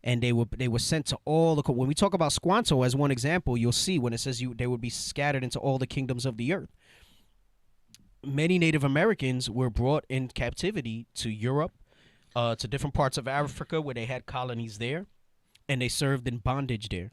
And they were sent to all the... When we talk about Squanto as one example, you'll see when it says they would be scattered into all the kingdoms of the earth. Many Native Americans were brought in captivity to Europe, to different parts of Africa where they had colonies there, and they served in bondage there.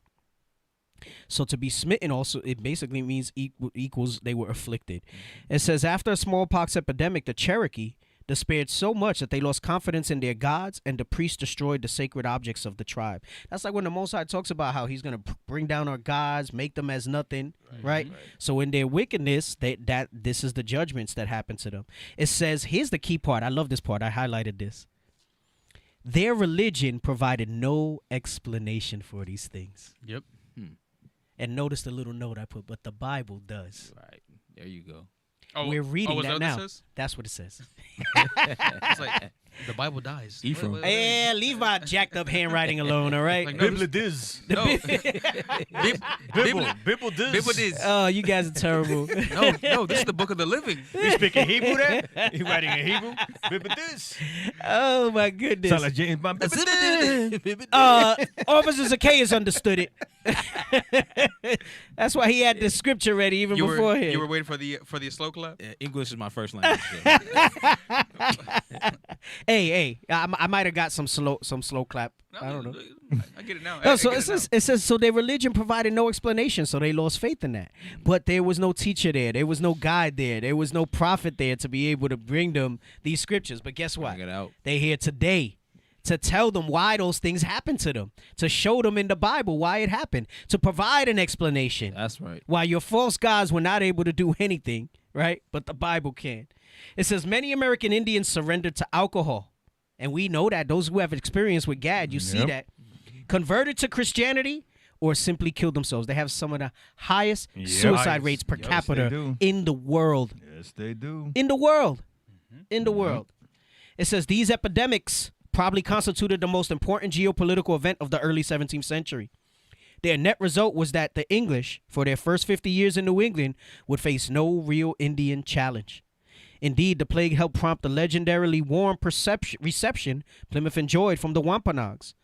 So to be smitten also, it basically means equals they were afflicted. It says, after a smallpox epidemic, the Cherokee despaired so much that they lost confidence in their gods, and the priests destroyed the sacred objects of the tribe. That's like when the Most High talks about how he's going to bring down our gods, make them as nothing, right? So in their wickedness, this is the judgments that happen to them. It says, here's the key part. I love this part. I highlighted this. Their religion provided no explanation for these things. Yep. And notice the little note I put, but the Bible does. Right. There you go. We're reading is that what now. says? That's what it says. It's like the Bible dies. Ephraim. Yeah, leave my jacked up handwriting alone, all right? Like, no, Bibble diz. no. Bibble diz. Bibble diz. Oh, you guys are terrible. No, this is the book of the living. You speaking Hebrew there? You writing in Hebrew? Bibble diz. Oh, my goodness. Sound like James Bond. Bibble diz. Officer Zacchaeus understood it. That's why he had the scripture ready even beforehand. You were waiting for the slow clap. English is my first language. Hey, I might have got some slow clap. I don't know. I get it now. No, so it says so their religion provided no explanation, so they lost faith in that. But there was no teacher there, there was no guide there was no prophet there to be able to bring them these scriptures. But guess what? Bring it out. They're here today to tell them why those things happened to them, to show them in the Bible why it happened, to provide an explanation. That's right. Why your false gods were not able to do anything, right? But the Bible can. It says many American Indians surrendered to alcohol. And we know that. Those who have experience with Gad, you see that. Converted to Christianity or simply killed themselves. They have some of the highest suicide rates per capita in the world. Yes, they do. In the world. In the world. It says these epidemics probably constituted the most important geopolitical event of the early 17th century. Their net result was that the English, for their first 50 years in New England, would face no real Indian challenge. Indeed, the plague helped prompt the legendarily warm reception Plymouth enjoyed from the Wampanoags.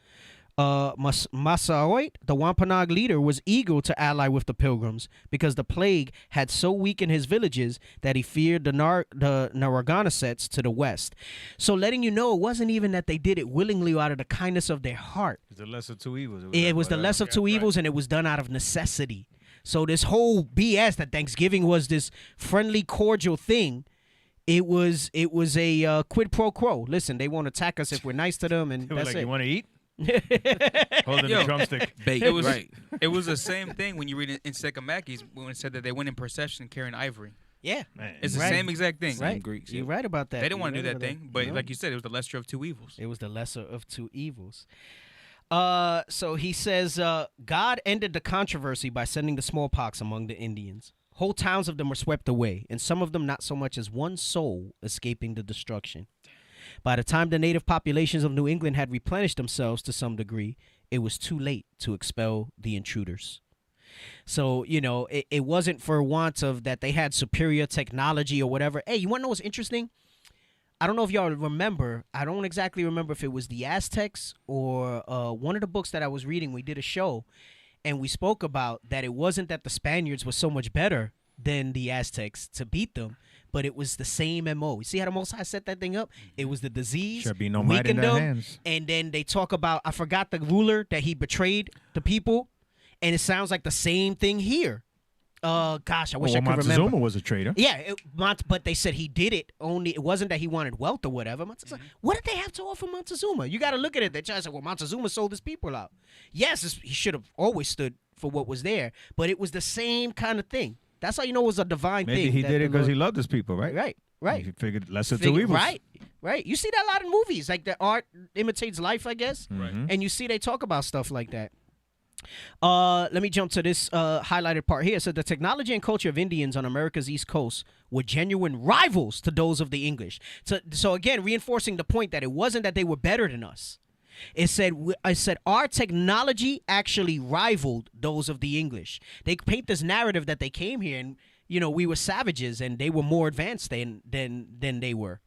Massaoit, the Wampanoag leader, was eager to ally with the Pilgrims because the plague had so weakened his villages that he feared the Narragansetts to the west. So letting you know, it wasn't even that they did it willingly or out of the kindness of their heart. It's the lesser of two evils. It was the lesser of two evils, and it was done out of necessity. So this whole BS that Thanksgiving was this friendly, cordial thing, it was a quid pro quo. Listen, they won't attack us if we're nice to them, and that's like, it. you want to eat? Holding the drumstick. It was the same thing when you read it in Second Maccabees when it said that they went in procession carrying ivory. Yeah, Man. It's the same exact thing. right. Greeks, You're right about that. They didn't want to You're do right that about thing, but No. like you said, it was the lesser of two evils. It was the lesser of two evils. So he says, God ended the controversy by sending the smallpox among the Indians. Whole towns of them were swept away, and some of them not so much as one soul escaping the destruction. By the time the native populations of New England had replenished themselves to some degree, it was too late to expel the intruders. So, it wasn't for want of that they had superior technology or whatever. Hey, you want to know what's interesting? I don't know if y'all remember. I don't exactly remember if it was the Aztecs or one of the books that I was reading. We did a show, and we spoke about that it wasn't that the Spaniards were so much better than the Aztecs to beat them, but it was the same MO. You see how the Most High set that thing up? It was the disease, Should be no might in weakened their them, hands. and then they talk about, I forgot the ruler that he betrayed the people, and it sounds like the same thing here. Gosh, I wish I could Montezuma remember. was a traitor. Yeah, but they said he did it only. It wasn't that he wanted wealth or whatever. What did they have to offer Montezuma? You got to look at it. They try to say, well, Montezuma sold his people out. Yes, he should have always stood for what was there, but it was the same kind of thing. That's how you know it was a divine thing. Maybe he did it because he loved his people, right? Right. He figured lesser two evils. Right. You see that a lot in movies. Like the art imitates life, I guess. Right. And you see they talk about stuff like that. Let me jump to this highlighted part here. So the technology and culture of Indians on America's East Coast were genuine rivals to those of the English. So again, reinforcing the point that it wasn't that they were better than us. It said our technology actually rivaled those of the English. They paint this narrative that they came here and we were savages and they were more advanced than they were.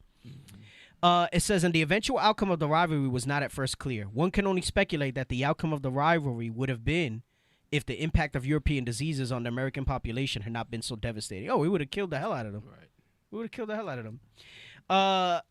It says, and the eventual outcome of the rivalry was not at first clear. One can only speculate that the outcome of the rivalry would have been if the impact of European diseases on the American population had not been so devastating. Oh, we would have killed the hell out of them. Right. We would have killed the hell out of them.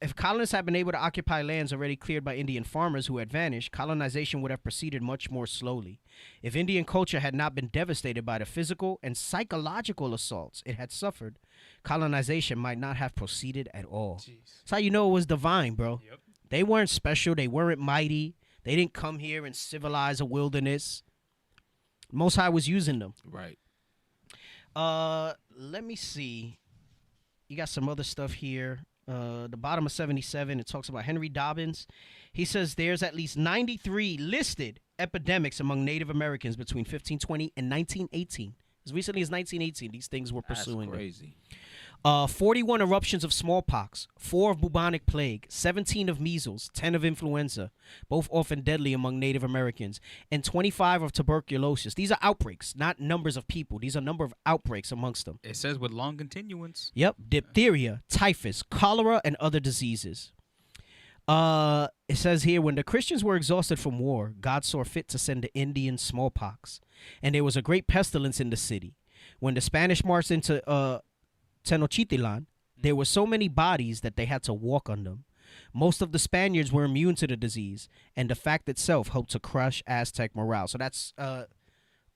If colonists had been able to occupy lands already cleared by Indian farmers who had vanished, colonization would have proceeded much more slowly. If Indian culture had not been devastated by the physical and psychological assaults it had suffered, colonization might not have proceeded at all. Jeez. That's how you know it was divine, bro. Yep. They weren't special. They weren't mighty. They didn't come here and civilize a wilderness. Most High was using them. Right. Let me see. You got some other stuff here. The bottom of 77, it talks about Henry Dobbins. He says there's at least 93 listed epidemics among Native Americans between 1520 and 1918. As recently as 1918, these things were pursuing That's crazy. 41 eruptions of smallpox, 4 of bubonic plague, 17 of measles, 10 of influenza, both often deadly among Native Americans, and 25 of tuberculosis. These are outbreaks, not numbers of people. These are number of outbreaks amongst them. It says with long continuance. Yep, diphtheria, typhus, cholera, and other diseases. It says here, when the Christians were exhausted from war, God saw fit to send the Indians smallpox, and there was a great pestilence in the city. When the Spanish marched into Tenochtitlan, there were so many bodies that they had to walk on them. Most of the Spaniards were immune to the disease, and the fact itself helped to crush Aztec morale. So that's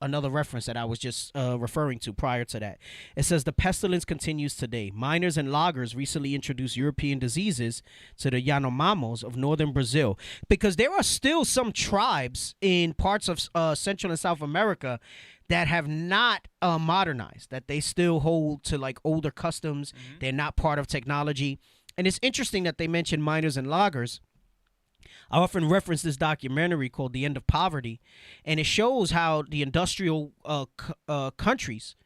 another reference that I was just referring to prior to that. It says the pestilence continues today. Miners and loggers recently introduced European diseases to the Yanomamos of northern Brazil, because there are still some tribes in parts of Central and South America that have not modernized, that they still hold to like older customs. Mm-hmm. They're not part of technology. And it's interesting that they mention miners and loggers. I often reference this documentary called The End of Poverty, and it shows how the industrial countries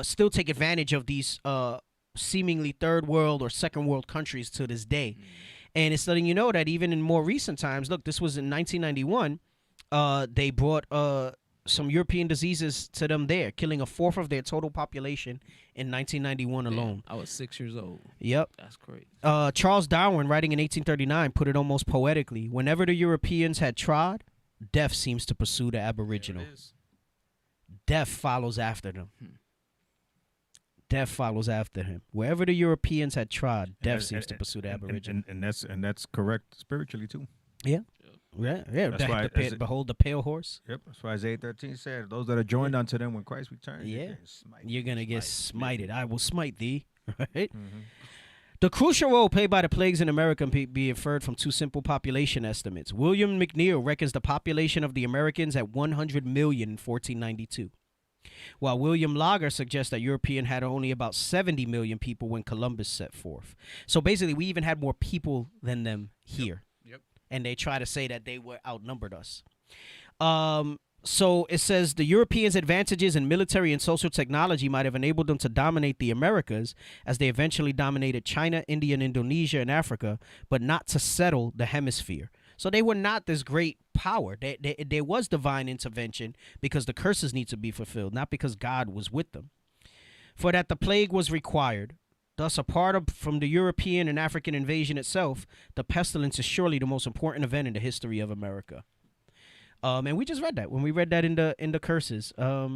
still take advantage of these seemingly third world or second world countries to this day. Mm-hmm. And it's letting you know that even in more recent times, look, this was in 1991, they brought some European diseases to them there, killing a fourth of their total population in 1991 alone. I was 6 years old. Yep. That's crazy. Charles Darwin, writing in 1839, put it almost poetically. Whenever the Europeans had trod, death seems to pursue the aboriginal. Death follows after them. Death follows after him. Wherever the Europeans had trod, death seems to pursue the aboriginal. And that's correct spiritually too. Yeah. Yeah. That's why, behold the pale horse. Yep. That's why Isaiah 13 said, "Those that are joined unto them when Christ returns, yeah, you're gonna get smited. I will smite thee." Right. Mm-hmm. The crucial role played by the plagues in America can be inferred from two simple population estimates. William McNeill reckons the population of the Americans at 100 million in 1492, while William Lager suggests that European had only about 70 million people when Columbus set forth. So basically, we even had more people than them here. Yep. And they try to say that they were outnumbered us. So it says the Europeans' advantages in military and social technology might have enabled them to dominate the Americas as they eventually dominated China, India, and Indonesia and Africa, but not to settle the hemisphere. So they were not this great power. There was divine intervention because the curses need to be fulfilled, not because God was with them. For that the plague was required. Thus, apart from the European and African invasion itself, the pestilence is surely the most important event in the history of America. And we just read that when we read that in the curses. I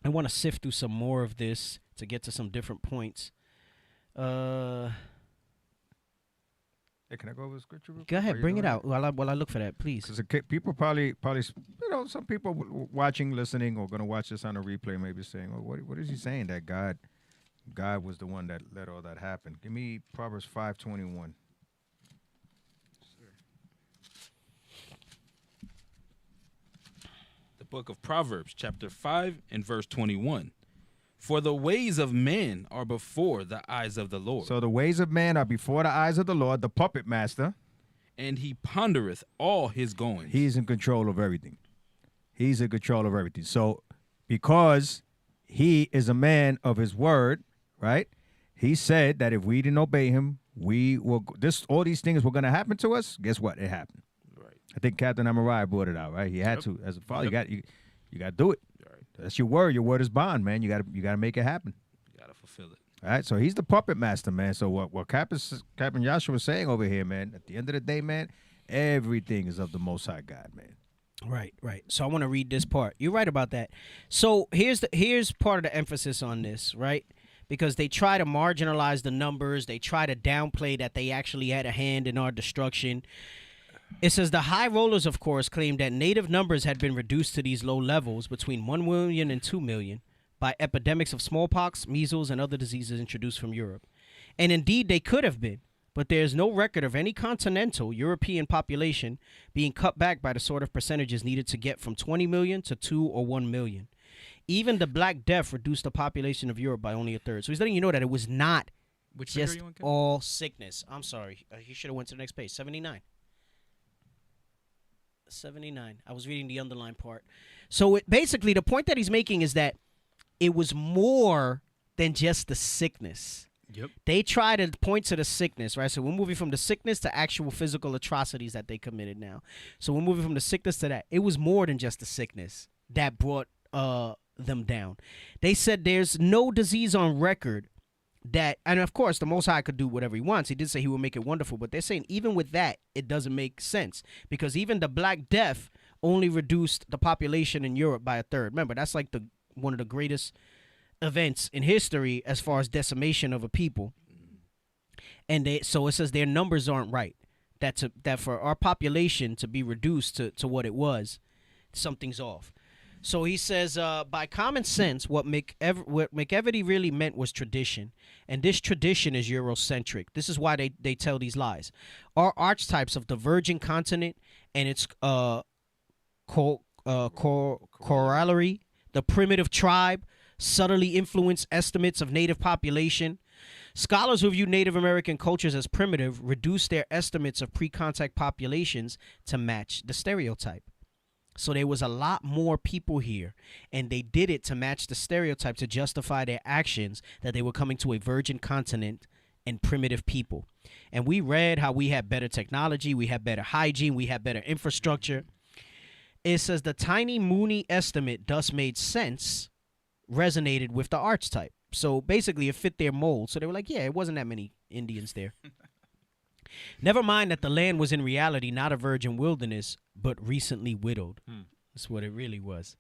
want to sift through some more of this to get to some different points. Hey, can I go over the scripture? Real Go quick? Are ahead, you bring it doing out while I look for that, please. Because people probably, some people watching, listening, or going to watch this on a replay may be saying, "Oh, what is he saying? That God was the one that let all that happen." Give me Proverbs 5:21. The book of Proverbs, chapter 5 and verse 21. For the ways of men are before the eyes of the Lord, So the ways of man are before the eyes of the Lord, the puppet master. and he pondereth all his goings. He's in control of everything. He's in control of everything. So because he is a man of his word, right? He said that if we didn't obey him, all these things were going to happen to us. Guess what? It happened. Right. I think Captain Amariah brought it out, right? He had to, as a father, Yep. you got to do it. Right. That's your word. Your word is bond, man. You got to make it happen. You gotta fulfill it. All right, so he's the puppet master, man. So what Captain Joshua was saying over here, man, at the end of the day, man, everything is of the Most High God, man. Right. So I want to read this part. You're right about that. So here's part of the emphasis on this, right? Because they try to marginalize the numbers. They try to downplay that they actually had a hand in our destruction. It says the high rollers, of course, claimed that native numbers had been reduced to these low levels between 1 million and 2 million by epidemics of smallpox, measles, and other diseases introduced from Europe. And indeed, they could have been, but there is no record of any continental European population being cut back by the sort of percentages needed to get from 20 million to 2 or 1 million. Even the Black Death reduced the population of Europe by only a third. So he's letting you know that it was not Which figure just you want, Kevin? all sickness. I'm sorry. He should have went to the next page. 79. 79. I was reading the underlined part. So basically, the point that he's making is that it was more than just the sickness. Yep. They try to point to the sickness, right? So we're moving from the sickness to actual physical atrocities that they committed now. So we're moving from the sickness to that. It was more than just the sickness that brought them down. They said there's no disease on record that, and of course, the Most High could do whatever he wants. He did say he would make it wonderful, but they're saying even with that, it doesn't make sense because even the Black Death only reduced the population in Europe by a third. Remember, that's like one of the greatest events in history as far as decimation of a people. And so it says their numbers aren't right. That for our population to be reduced to what it was, something's off. So he says, by common sense, what McEvedy really meant was tradition. And this tradition is Eurocentric. This is why they tell these lies. Our archetypes of the virgin continent and its corollary, the primitive tribe, subtly influence estimates of native population. Scholars who view Native American cultures as primitive reduce their estimates of pre-contact populations to match the stereotype. So there was a lot more people here, and they did it to match the stereotype to justify their actions that they were coming to a virgin continent and primitive people. And we read how we had better technology, we had better hygiene, we had better infrastructure. It says the tiny Mooney estimate thus made sense, resonated with the archetype. So basically it fit their mold. So they were like, yeah, it wasn't that many Indians there. Never mind that the land was in reality not a virgin wilderness, but recently widowed. That's what it really was.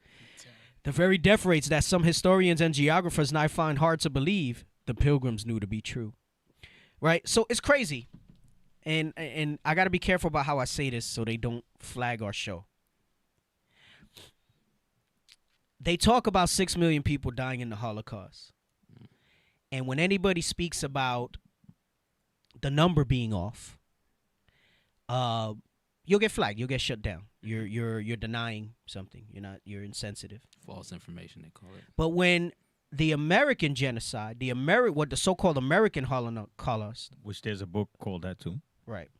The very death rates that some historians and geographers now find hard to believe, the Pilgrims knew to be true. Right? So it's crazy. And I got to be careful about how I say this so they don't flag our show. They talk about 6 million people dying in the Holocaust. And when anybody speaks about the number being off, you'll get flagged. You'll get shut down. You're denying something. You're insensitive. False information, they call it. But when the American genocide, what the so-called American Holocaust, Which there's a book called that too. right,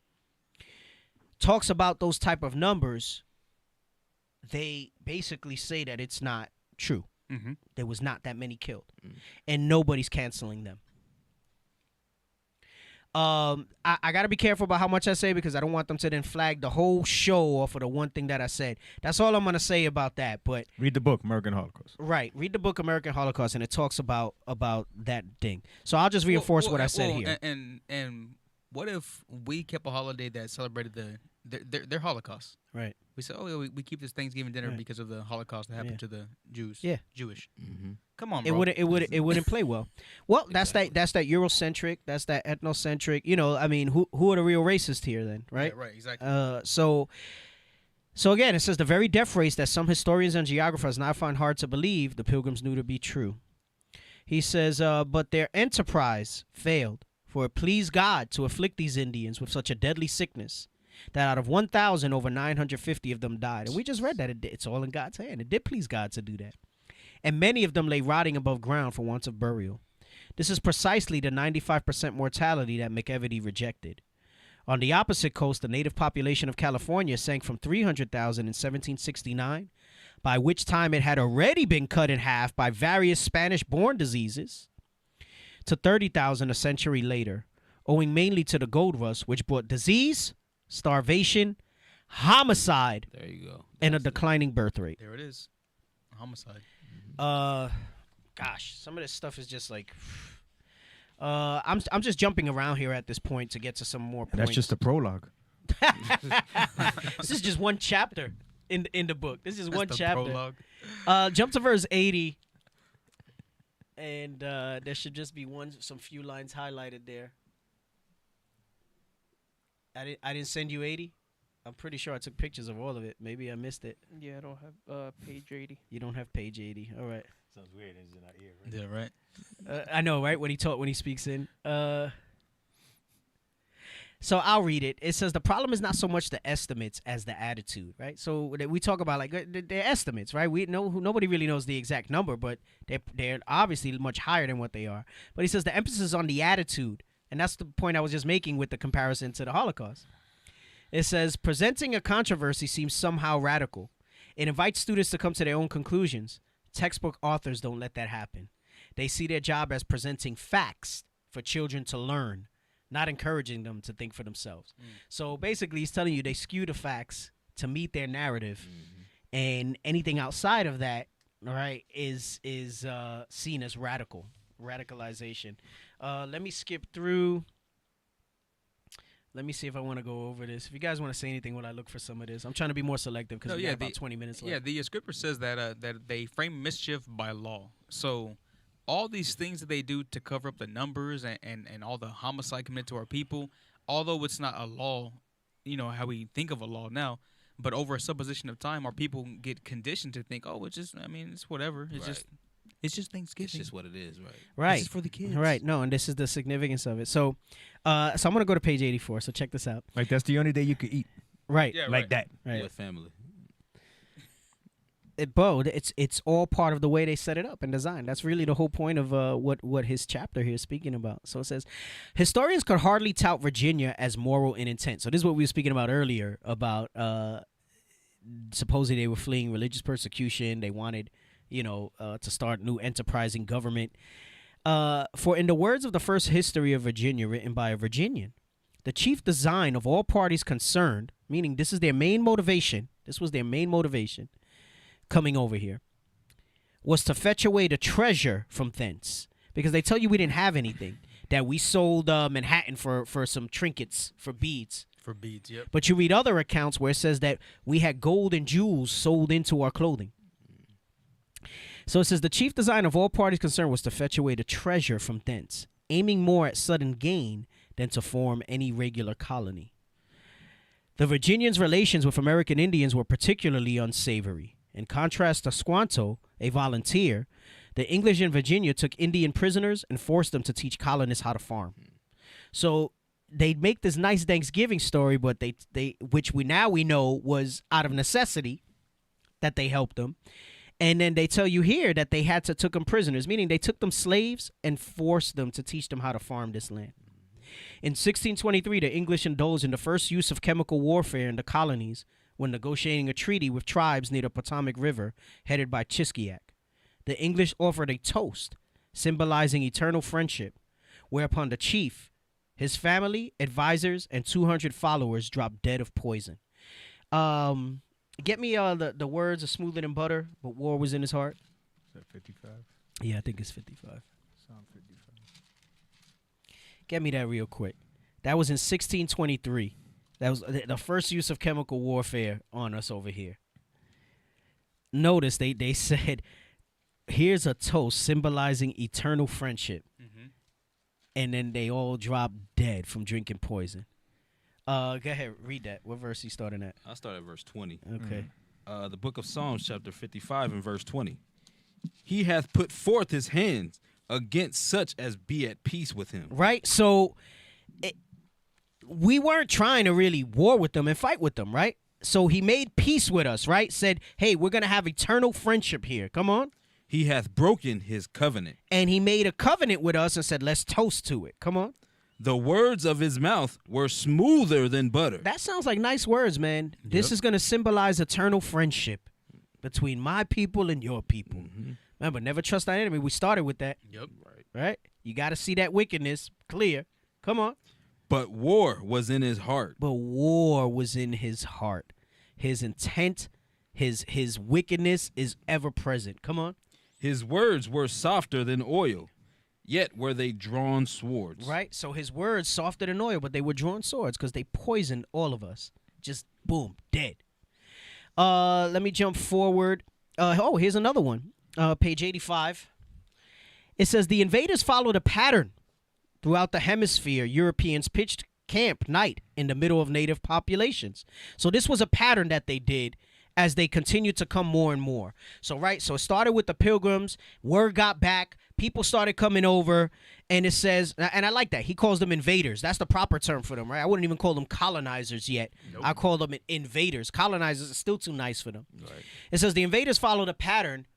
talks about those type of numbers, they basically say that it's not true. Mm-hmm. There was not that many killed, and nobody's canceling them. I got to be careful about how much I say because I don't want them to then flag the whole show off of the one thing that I said. That's all I'm going to say about that. But Read the book, American Holocaust. right, read the book American Holocaust, and it talks about that thing. So I'll just reinforce what I said here. And what if we kept a holiday that celebrated their Holocaust? Right. We said, oh, yeah, we keep this Thanksgiving dinner Right. because of the Holocaust that happened Yeah. to the Jews. Yeah. Jewish. Mm-hmm. Come on, It bro. wouldn't play well. Well, Exactly. that's that Eurocentric, that's that ethnocentric. You know, I mean, who are the real racists here then, right? Yeah, right, exactly. So again, it says the very death race that some historians and geographers now find hard to believe the Pilgrims knew to be true. He says, but their enterprise failed, for it pleased God to afflict these Indians with such a deadly sickness that out of 1,000, over 950 of them died. And we just read that it's all in God's hand. It did please God to do that. And many of them lay rotting above ground for want of burial. This is precisely the 95% mortality that McEvedy rejected. On the opposite coast, the native population of California sank from 300,000 in 1769, by which time it had already been cut in half by various Spanish-born diseases, to 30,000 a century later, owing mainly to the gold rush, which brought disease, starvation, homicide, There you go. and a That's it. declining birth rate. There it is. Homicide. Gosh, some of this stuff is just like, I'm just jumping around here at this point to get to some more points. That's just a prologue. This is just one chapter in the book. This is That's one the chapter. prologue. Jump to verse 80, and there should just be some few lines highlighted there. I didn't send you 80. I'm pretty sure I took pictures of all of it. Maybe I missed it. Yeah, I don't have page 80. You don't have page 80. All right. Sounds weird. It's in our ear, right? Yeah, right. I know, right? When he speaks in. So I'll read it. It says the problem is not so much the estimates as the attitude, right? So we talk about like they're estimates, right? We know nobody really knows the exact number, but they're obviously much higher than what they are. But he says the emphasis is on the attitude, and that's the point I was just making with the comparison to the Holocaust. It says presenting a controversy seems somehow radical. It invites students to come to their own conclusions. Textbook authors don't let that happen. They see their job as presenting facts for children to learn, not encouraging them to think for themselves. So basically, he's telling you they skew the facts to meet their narrative, and anything outside of that, all right, is seen as radicalization. Let me skip through. Let me see if I want to go over this. If you guys want to say anything while I look for some of this, I'm trying to be more selective because we got about 20 minutes left. Yeah, the scripture says that that they frame mischief by law. So all these things that they do to cover up the numbers and all the homicide committed to our people, although it's not a law, you know, how we think of a law now, but over a supposition of time, our people get conditioned to think, oh, it's just, I mean, it's whatever. It's Right. it's just Thanksgiving. It's just what it is, right? Right. This is for the kids. Right. No, and this is the significance of it. So I'm going to go to page 84. So check this out. Like that's the only day you could eat Right. Yeah, like right. that. Right. With family. It's all part of the way they set it up and design. That's really the whole point of what his chapter here is speaking about. So it says, historians could hardly tout Virginia as moral in intent. So this is what we were speaking about earlier about supposedly they were fleeing religious persecution. They wanted, to start new enterprising government. For in the words of the first history of Virginia written by a Virginian, the chief design of all parties concerned, meaning this is their main motivation. This was their main motivation coming over here, was to fetch away the treasure from thence, because they tell you we didn't have anything, that we sold Manhattan for some trinkets, for beads. For beads, yep. But you read other accounts where it says that we had gold and jewels sold into our clothing. So it says the chief design of all parties concerned was to fetch away the treasure from thence, aiming more at sudden gain than to form any regular colony. The Virginians' relations with American Indians were particularly unsavory. In contrast to Squanto, a volunteer, the English in Virginia took Indian prisoners and forced them to teach colonists how to farm. So they make this nice Thanksgiving story, but they which we know was out of necessity that they helped them. And then they tell you here that they took them prisoners, meaning they took them slaves and forced them to teach them how to farm this land. In 1623, the English indulged in the first use of chemical warfare in the colonies when negotiating a treaty with tribes near the Potomac River headed by Chiskiak. The English offered a toast symbolizing eternal friendship, whereupon the chief, his family, advisors, and 200 followers dropped dead of poison. Get me the words of smoother than butter, but war was in his heart. Is that 55? Yeah, I think it's 55. Psalm 55. Get me that real quick. That was in 1623. That was the first use of chemical warfare on us over here. Notice they said, here's a toast symbolizing eternal friendship. And then they all dropped dead from drinking poison. Go ahead, read that. What verse he starting at? I'll start at verse 20. Okay. The book of Psalms, chapter 55 and verse 20. He hath put forth his hands against such as be at peace with him. Right? So we weren't trying to really war with them and fight with them, right? So he made peace with us, right? Said, hey, we're going to have eternal friendship here. Come on. He hath broken his covenant. And he made a covenant with us and said, let's toast to it. Come on. The words of his mouth were smoother than butter. That sounds like nice words, man. This is going to symbolize eternal friendship between my people and your people. Remember, never trust our enemy. We started with that. Yep. Right? You got to see that wickedness clear. Come on. But war was in his heart. But war was in his heart. His intent, his wickedness is ever present. Come on. His words were softer than oil, yet were they drawn swords. Right? So his words softer than oil, but they were drawn swords because they poisoned all of us. Just boom, dead. Let me jump forward. Here's another one. Page 85. It says, the invaders followed a pattern. Throughout the hemisphere, Europeans pitched camp night in the middle of native populations. So this was a pattern that they did as they continued to come more and more. So it started with the pilgrims. Word got back. People started coming over. And it says, and I like that. He calls them invaders. That's the proper term for them, right? I wouldn't even call them colonizers yet. Nope. I call them invaders. Colonizers are still too nice for them. Right. It says the invaders followed a pattern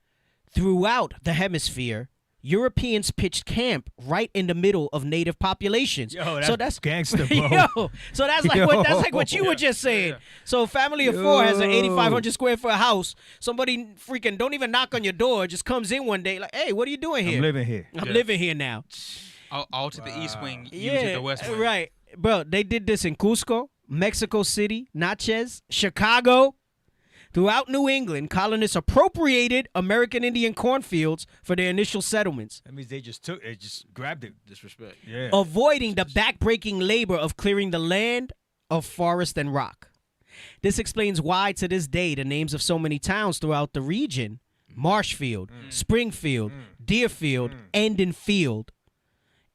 throughout the hemisphere. Europeans pitched camp right in the middle of native populations. Yo, that's gangster, bro. So that's like what you were just saying. So a family of four has an 8,500 square foot house. Somebody freaking don't even knock on your door, just comes in one day like, hey, what are you doing here? I'm living here. I'm living here now. All to the east wing, you to the west wing. Right. Bro, they did this in Cusco, Mexico City, Natchez, Chicago. Throughout New England, colonists appropriated American Indian cornfields for their initial settlements. That means they just grabbed it. Disrespect. Yeah. Avoiding the backbreaking labor of clearing the land of forest and rock. This explains why, to this day, the names of so many towns throughout the region, Marshfield, Springfield, Deerfield, end in field.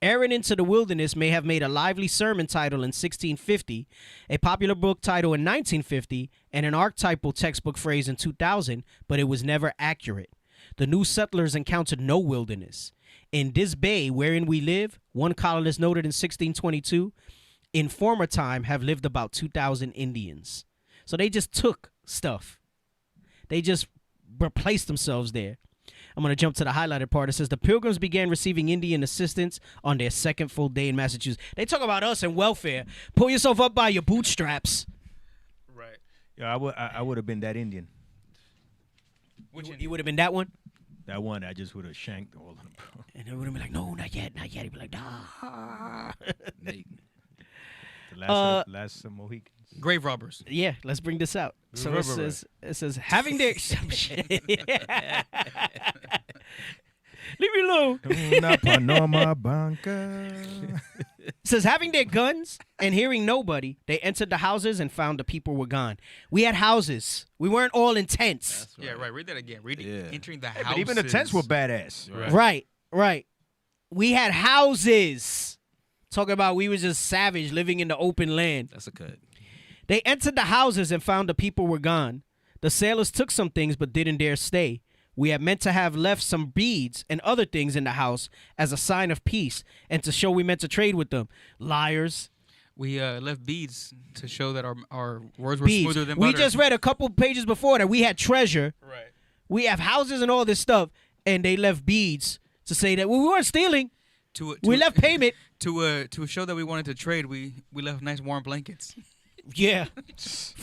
Aaron into the Wilderness may have made a lively sermon title in 1650, a popular book title in 1950, and an archetypal textbook phrase in 2000, but it was never accurate. The new settlers encountered no wilderness. In this bay wherein we live, one colonist noted in 1622, in former time have lived about 2,000 Indians. So they just took stuff. They just replaced themselves there. I'm going to jump to the highlighted part. It says, the Pilgrims began receiving Indian assistance on their second full day in Massachusetts. They talk about us and welfare. Pull yourself up by your bootstraps. Right. Yeah, I would have been that Indian. You would have been that one? That one, I just would have shanked all of them, bro. And they would have been like, no, not yet, not yet. He'd be like, nah. The last Mohicans. Grave robbers. Yeah, let's bring this out. So it says having their leave me alone. It says having their guns and hearing nobody, they entered the houses and found the people were gone. We had houses. We weren't all in tents. Right. Yeah, right. Read that again. Read it. Entering the houses. But even the tents were badass. Right. We had houses. Talking about we was just savage living in the open land. That's a cut. They entered the houses and found the people were gone. The sailors took some things but didn't dare stay. We had meant to have left some beads and other things in the house as a sign of peace and to show we meant to trade with them. Liars. We left beads to show that our words were beads. Smoother than butter. We just read a couple pages before that we had treasure. Right. We have houses and all this stuff, and they left beads to say that we weren't stealing. We left payment. To show that we wanted to trade, we left nice warm blankets. Yeah.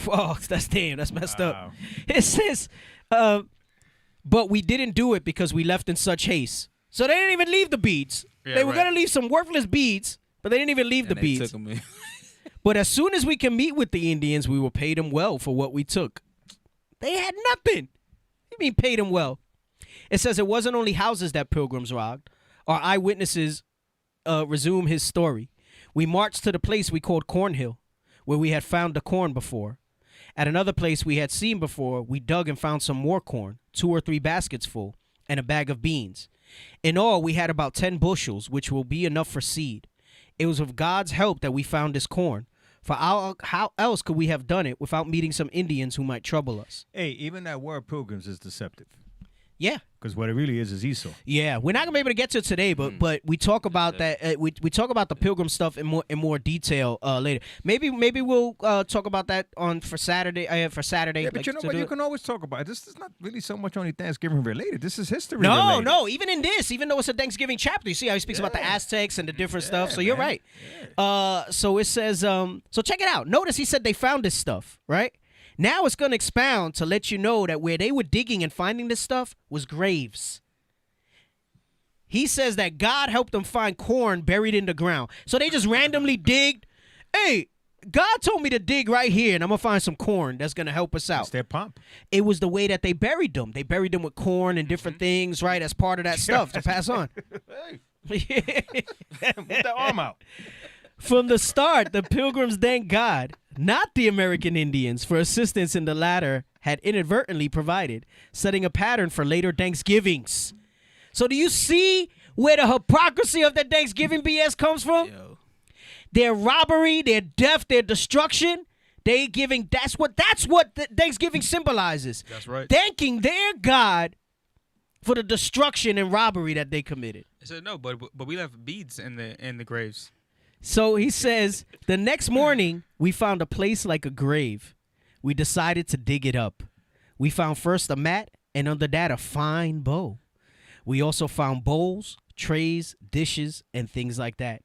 Oh, that's messed up. It says, but we didn't do it because we left in such haste. So they didn't even leave the beads. Yeah, they were going to leave some worthless beads, but they didn't even leave the beads. Took them in. But as soon as we can meet with the Indians, we will pay them well for what we took. They had nothing. You mean pay them well? It says it wasn't only houses that pilgrims robbed. Our eyewitnesses resume his story. We marched to the place we called Cornhill, where we had found the corn before. At another place we had seen before, we dug and found some more corn, 2 or 3 baskets full, and a bag of beans. In all, we had about 10 bushels, which will be enough for seed. It was with God's help that we found this corn. For how else could we have done it without meeting some Indians who might trouble us? Hey, even that word pilgrims is deceptive. Yeah. Because what it really is Esau. Yeah, we're not gonna be able to get to it today, but we talk about that. We talk about the pilgrim stuff in more detail later. Maybe we'll talk about that for Saturday. Yeah, but like, you know to what? do You it. can always talk about it. This is not really so much only Thanksgiving related. This is history No, related. no. Even in this, even though it's a Thanksgiving chapter, you see how he speaks about the Aztecs and the different stuff. So you're right. So it says. So check it out. Notice he said they found this stuff, right? Now it's going to expound to let you know that where they were digging and finding this stuff was graves. He says that God helped them find corn buried in the ground. So they just randomly digged. Hey, God told me to dig right here, and I'm going to find some corn that's going to help us out. It's their pomp. It was the way that they buried them. They buried them with corn and different things, right, as part of that stuff to pass on. Put that arm out. From the start, the Pilgrims thanked God, not the American Indians, for assistance in the latter had inadvertently provided, setting a pattern for later Thanksgivings. So do you see where the hypocrisy of the Thanksgiving BS comes from? Yo. Their robbery, their death, their destruction. They giving that's what the Thanksgiving symbolizes. That's right. Thanking their God for the destruction and robbery that they committed. I said no, but we left beads in the graves. So he says, the next morning, we found a place like a grave. We decided to dig it up. We found first a mat, and under that, a fine bow. We also found bowls, trays, dishes, and things like that.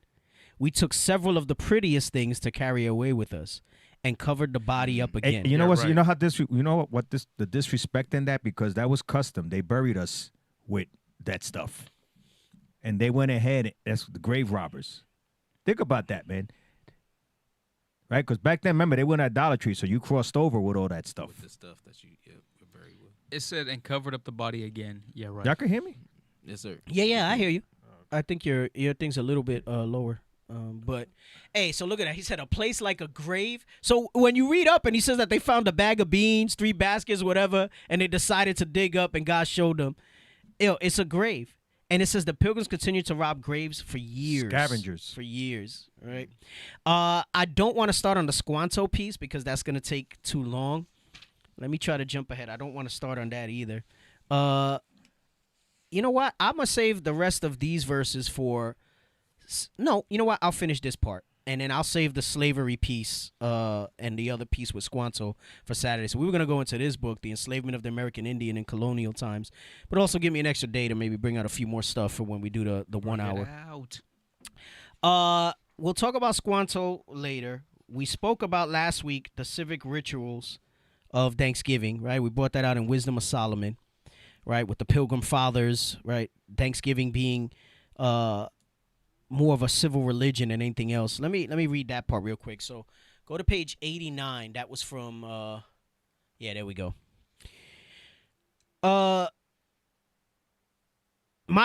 We took several of the prettiest things to carry away with us and covered the body up again. You know what? right. You know how the disrespect in that, because that was custom. They buried us with that stuff, and they went ahead. That's the grave robbers. Think about that, man. Right? Because back then, remember, they went idolatry, so you crossed over with all that stuff. With the stuff that you were buried with. It said and covered up the body again. Yeah, right. Y'all can hear me? Yes, sir. Yeah, I hear you. I think your thing's a little bit lower. But, hey, so look at that. He said a place like a grave. So when you read up and he says that they found a bag of beans, 3 baskets, whatever, and they decided to dig up and God showed them, it's a grave. And it says the Pilgrims continued to rob graves for years. Scavengers. For years, right? I don't want to start on the Squanto piece because that's going to take too long. Let me try to jump ahead. I don't want to start on that either. You know what? I'm going to save the rest of these verses for... No, you know what? I'll finish this part. And then I'll save the slavery piece and the other piece with Squanto for Saturday. So we were going to go into this book, The Enslavement of the American Indian in Colonial Times. But also give me an extra day to maybe bring out a few more stuff for when we do the 1 hour. We'll talk about Squanto later. We spoke about last week the civic rituals of Thanksgiving, right? We brought that out in Wisdom of Solomon, right? With the Pilgrim Fathers, right? Thanksgiving being... more of a civil religion than anything else. Let me read that part real quick. So go to page 89. That was from there we go. My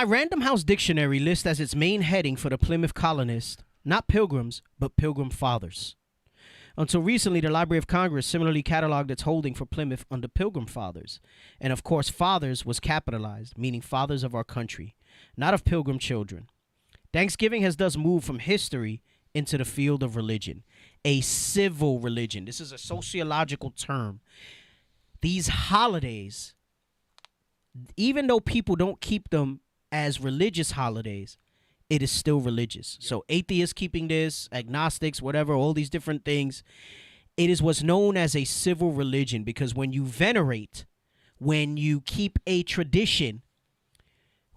Random House Dictionary lists as its main heading for the Plymouth colonists, not pilgrims, but pilgrim fathers. Until recently, the Library of Congress similarly cataloged its holding for Plymouth under Pilgrim Fathers. And of course, fathers was capitalized, meaning fathers of our country, not of pilgrim children. Thanksgiving has thus moved from history into the field of religion, a civil religion. This is a sociological term. These holidays, even though people don't keep them as religious holidays, it is still religious. So atheists keeping this, agnostics, whatever, all these different things, it is what's known as a civil religion because when you venerate, when you keep a tradition,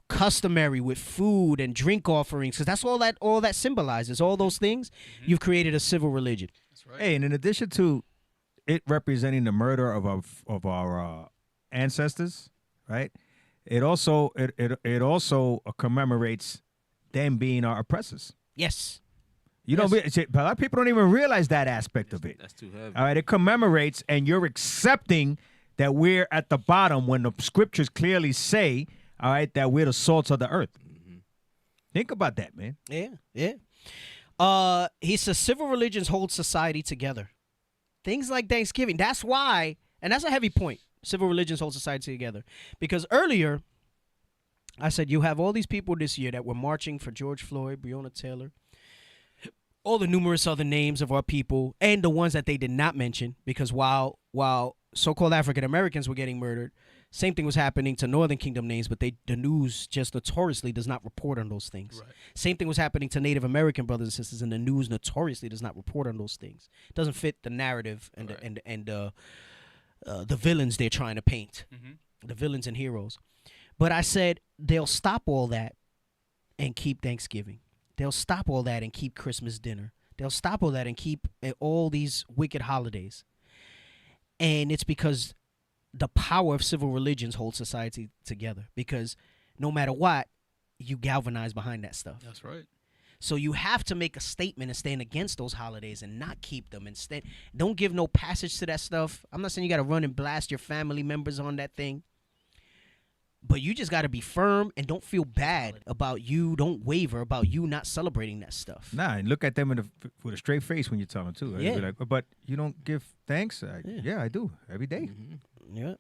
customary with food and drink offerings, because that's all that symbolizes, all those things, you've created a civil religion. That's right. Hey, and in addition to it representing the murder of our ancestors, right? It also commemorates them being our oppressors. Yes. You know, a lot of people don't even realize that aspect of it. That's too heavy. All right, it commemorates, and you're accepting that we're at the bottom when the scriptures clearly say, all right, that we're the salts of the earth. Think about that, man. Yeah. He says civil religions hold society together. Things like Thanksgiving. That's why, and that's a heavy point. Civil religions hold society together. Because earlier, I said you have all these people this year that were marching for George Floyd, Breonna Taylor, all the numerous other names of our people, and the ones that they did not mention, because while so-called African Americans were getting murdered, same thing was happening to Northern Kingdom names, but the news just notoriously does not report on those things. Right. Same thing was happening to Native American brothers and sisters, and the news notoriously does not report on those things. It doesn't fit the narrative and the villains they're trying to paint, the villains and heroes. But I said they'll stop all that and keep Thanksgiving. They'll stop all that and keep Christmas dinner. They'll stop all that and keep all these wicked holidays. And it's because the power of civil religions holds society together. Because no matter what, you galvanize behind that stuff. That's right. So you have to make a statement and stand against those holidays and not keep them. Instead, don't give no passage to that stuff. I'm not saying you got to run and blast your family members on that thing. But you just got to be firm and don't feel bad about you. Don't waver about you not celebrating that stuff. Nah, and look at them with a straight face when you tell them too. Right? Yeah. Be like, but you don't give thanks? Yeah, I do every day. Yeah.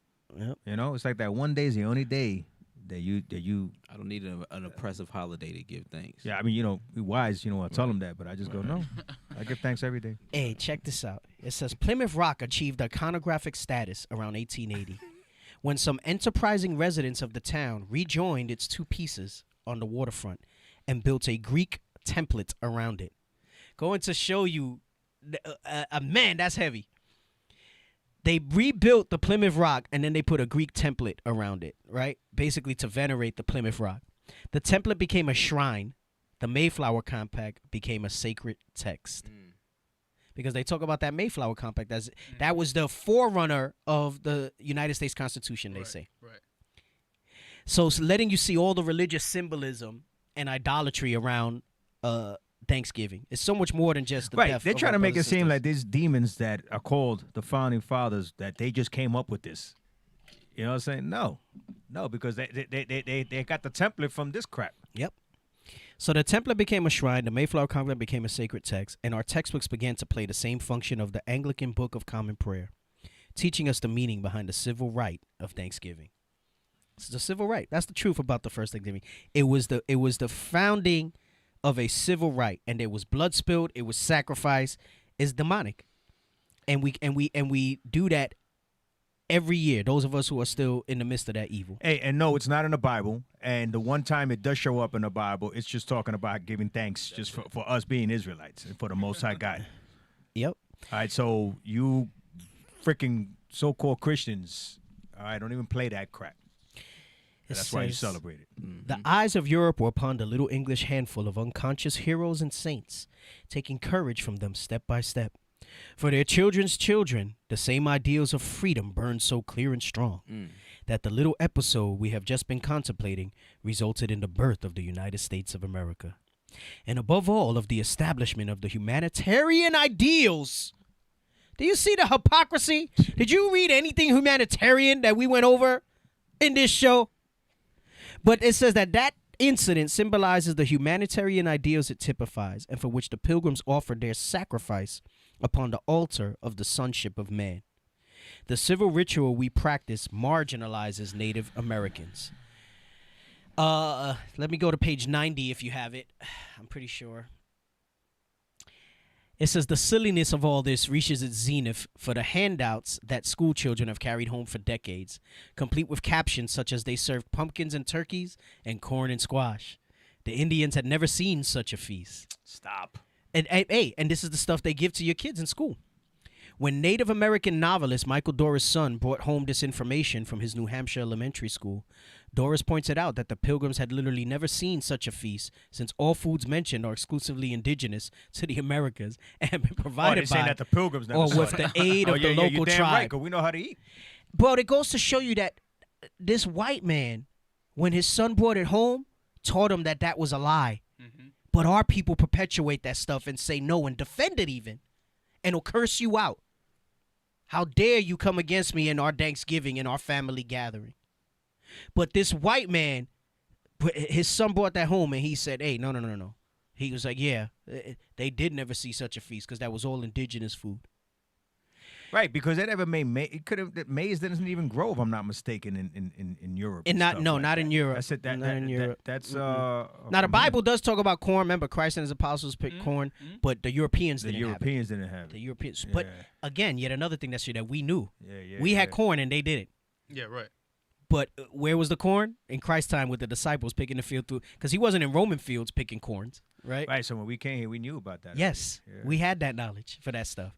You know, it's like that one day is the only day that you. I don't need an oppressive holiday to give thanks. Yeah, I mean, you know, be wise. You know, I tell them that, but I just go no. I give thanks every day. Hey, check this out. It says Plymouth Rock achieved iconographic status around 1880 when some enterprising residents of the town rejoined its two pieces on the waterfront and built a Greek template around it. Going to show you, man, that's heavy. They rebuilt the Plymouth Rock and then they put a Greek template around it, right? Basically to venerate the Plymouth Rock. The template became a shrine. The Mayflower Compact became a sacred text. Because they talk about that Mayflower Compact as that was the forerunner of the United States Constitution, they say. Right. So it's letting you see all the religious symbolism and idolatry around Thanksgiving. It's so much more than just the Right, death they're of trying our to make it brothers and seem like sisters. these demons that are called the founding fathers that they just came up with this. You know what I'm saying? No, because they got the template from this crap. Yep. So the template became a shrine, the Mayflower Compact became a sacred text, and our textbooks began to play the same function of the Anglican Book of Common Prayer, teaching us the meaning behind the civil right of Thanksgiving. It's the civil right. That's the truth about the first Thanksgiving. It was the founding of a civil right, and there was blood spilled, it was sacrifice. It's demonic. And we do that every year, those of us who are still in the midst of that evil. Hey, and no, it's not in the Bible. And the one time it does show up in the Bible, it's just talking about giving thanks just for us being Israelites and for the Most High God. Yep. All right, so you freaking so-called Christians, all right, don't even play that crap. That's why you says, celebrate it. The eyes of Europe were upon the little English handful of unconscious heroes and saints, taking courage from them step by step. For their children's children, the same ideals of freedom burned so clear and strong that the little episode we have just been contemplating resulted in the birth of the United States of America. And above all, of the establishment of the humanitarian ideals. Do you see the hypocrisy? Did you read anything humanitarian that we went over in this show? But it says that incident symbolizes the humanitarian ideals it typifies and for which the pilgrims offered their sacrifice upon the altar of the sonship of man. The civil ritual we practice marginalizes Native Americans. Let me go to page 90 if you have it. I'm pretty sure. It says the silliness of all this reaches its zenith for the handouts that school children have carried home for decades, complete with captions such as they served pumpkins and turkeys and corn and squash. The Indians had never seen such a feast. Stop. And this is the stuff they give to your kids in school. When Native American novelist Michael Doris' son brought home this information from his New Hampshire elementary school, Doris pointed out that the pilgrims had literally never seen such a feast since all foods mentioned are exclusively indigenous to the Americas and have been provided they're saying by that the pilgrims never or saw with it. the aid of the local you're damn tribe. right, 'cause we know how to eat. But it goes to show you that this white man, when his son brought it home, taught him that was a lie. But our people perpetuate that stuff and say no and defend it even. And will curse you out. How dare you come against me in our Thanksgiving, in our family gathering. But this white man, his son brought that home and he said, hey, no. He was like, yeah, they did never see such a feast because that was all indigenous food. Right, because they never made maize. It could have maize doesn't even grow, if I'm not mistaken, in Europe. And not stuff no, like not that. in Europe. That's it. Not in Europe. That's Now the Bible does talk about corn. Remember, Christ and his apostles picked corn, but the Europeans the didn't Europeans have it. didn't have The it. Europeans, Yeah. but again, yet another thing that we knew. Yeah, We had corn and they didn't. Yeah, right. But where was the corn? In Christ's time with the disciples picking the field through, because he wasn't in Roman fields picking corns, right? Right. So when we came here, we knew about that. Yes, already. we had that knowledge for that stuff.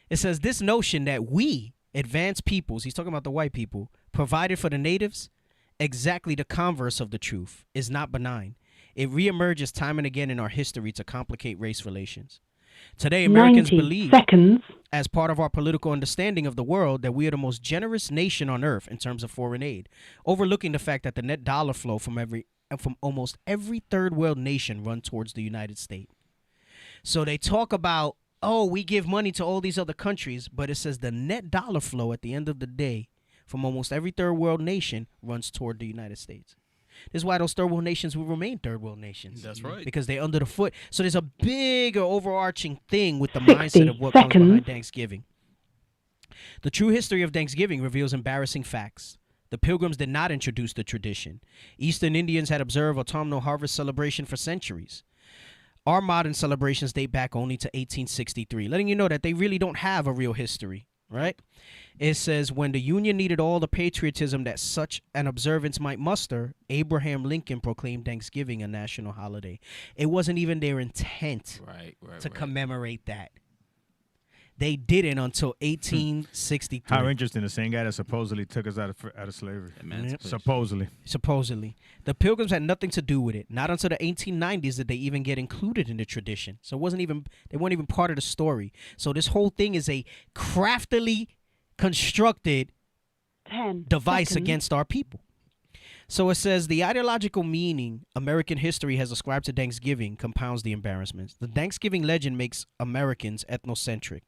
It says this notion that we, advanced peoples, he's talking about the white people, provided for the natives, exactly the converse of the truth, is not benign. It reemerges time and again in our history to complicate race relations. Today, Americans 90 believe, seconds. as part of our political understanding of the world, that we are the most generous nation on earth in terms of foreign aid, overlooking the fact that the net dollar flow from almost every third world nation run towards the United States. So they talk about, oh, we give money to all these other countries, but it says the net dollar flow at the end of the day from almost every third world nation runs toward the United States. This is why those third world nations will remain third world nations. That's right. Because they're under the foot. So there's a bigger overarching thing with the 60 mindset of what comes seconds. behind Thanksgiving. The true history of Thanksgiving reveals embarrassing facts. The Pilgrims did not introduce the tradition. Eastern Indians had observed autumnal harvest celebration for centuries. Our modern celebrations date back only to 1863, letting you know that they really don't have a real history, right? It says, when the Union needed all the patriotism that such an observance might muster, Abraham Lincoln proclaimed Thanksgiving a national holiday. It wasn't even their intent to commemorate that. They didn't until 1863. How interesting. The same guy that supposedly took us out of slavery. Supposedly. The Pilgrims had nothing to do with it. Not until the 1890s did they even get included in the tradition. So they weren't even part of the story. So this whole thing is a craftily constructed 10 device seconds. against our people. So it says the ideological meaning American history has ascribed to Thanksgiving compounds the embarrassments. The Thanksgiving legend makes Americans ethnocentric.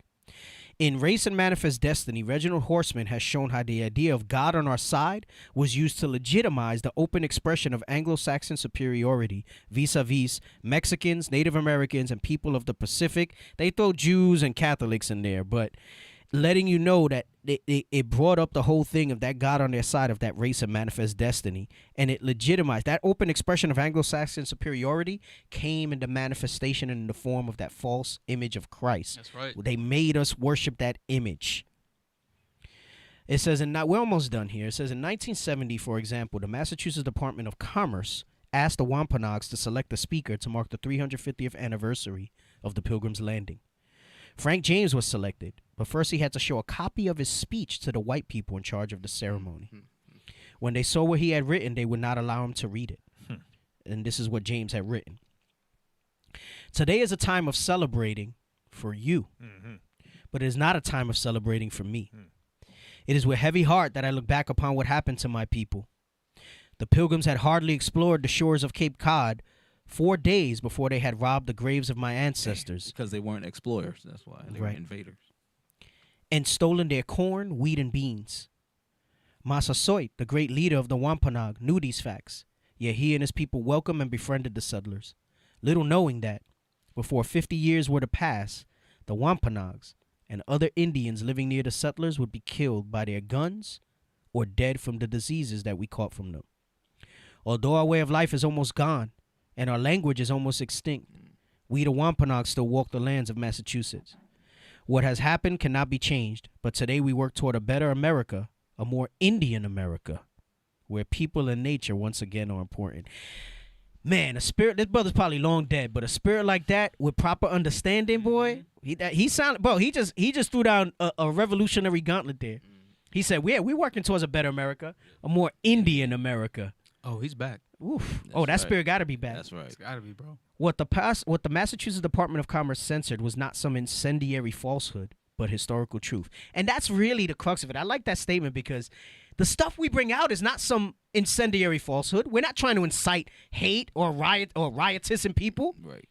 In Race and Manifest Destiny, Reginald Horseman has shown how the idea of God on our side was used to legitimize the open expression of Anglo-Saxon superiority vis-a-vis Mexicans, Native Americans, and people of the Pacific. They throw Jews and Catholics in there, but letting you know that it brought up the whole thing of that God on their side of that race and manifest destiny, and it legitimized that open expression of Anglo-Saxon superiority came into manifestation in the form of that false image of Christ. That's right. They made us worship that image. It says, we're almost done here. It says in 1970, for example, the Massachusetts Department of Commerce asked the Wampanoags to select a speaker to mark the 350th anniversary of the Pilgrim's Landing. Frank James was selected, but first he had to show a copy of his speech to the white people in charge of the ceremony. When they saw what he had written, they would not allow him to read it. And this is what James had written. Today is a time of celebrating for you, but it is not a time of celebrating for me. It is with heavy heart that I look back upon what happened to my people. The Pilgrims had hardly explored the shores of Cape Cod 4 days before they had robbed the graves of my ancestors. Because they weren't explorers. That's why. They were invaders. And stolen their corn, wheat, and beans. Massasoit, the great leader of the Wampanoag, knew these facts, yet he and his people welcomed and befriended the settlers, little knowing that, before 50 years were to pass, the Wampanoags and other Indians living near the settlers would be killed by their guns or dead from the diseases that we caught from them. Although our way of life is almost gone, and our language is almost extinct, we the Wampanoag still walk the lands of Massachusetts. What has happened cannot be changed, but today we work toward a better America, a more Indian America, where people and nature once again are important. Man, a spirit, this brother's probably long dead, but a spirit like that with proper understanding, boy, he sounded, bro, he just threw down a revolutionary gauntlet there. He said, yeah, we're working towards a better America, a more Indian America. Oh, he's back. Oof. That's that right. spirit got to be back. That's right. It's gotta be, bro. What the Massachusetts Department of Commerce censored was not some incendiary falsehood, but historical truth. And that's really the crux of it. I like that statement because the stuff we bring out is not some incendiary falsehood. We're not trying to incite hate or riotous in people. Right.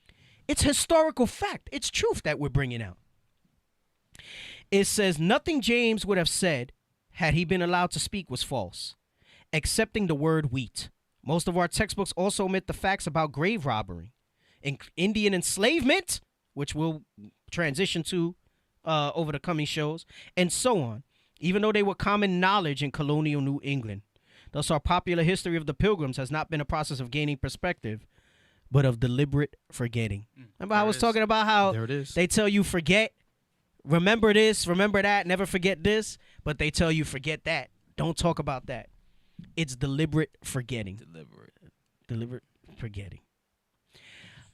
It's historical fact. It's truth that we're bringing out. It says nothing James would have said had he been allowed to speak was false, excepting the word wheat. Most of our textbooks also omit the facts about grave robbery. Indian enslavement, which we'll transition to over the coming shows, and so on, even though they were common knowledge in colonial New England. Thus, our popular history of the Pilgrims has not been a process of gaining perspective, but of deliberate forgetting. Remember, I was talking about how they tell you forget, remember this, remember that, never forget this, but they tell you forget that. Don't talk about that. It's deliberate forgetting. Deliberate forgetting.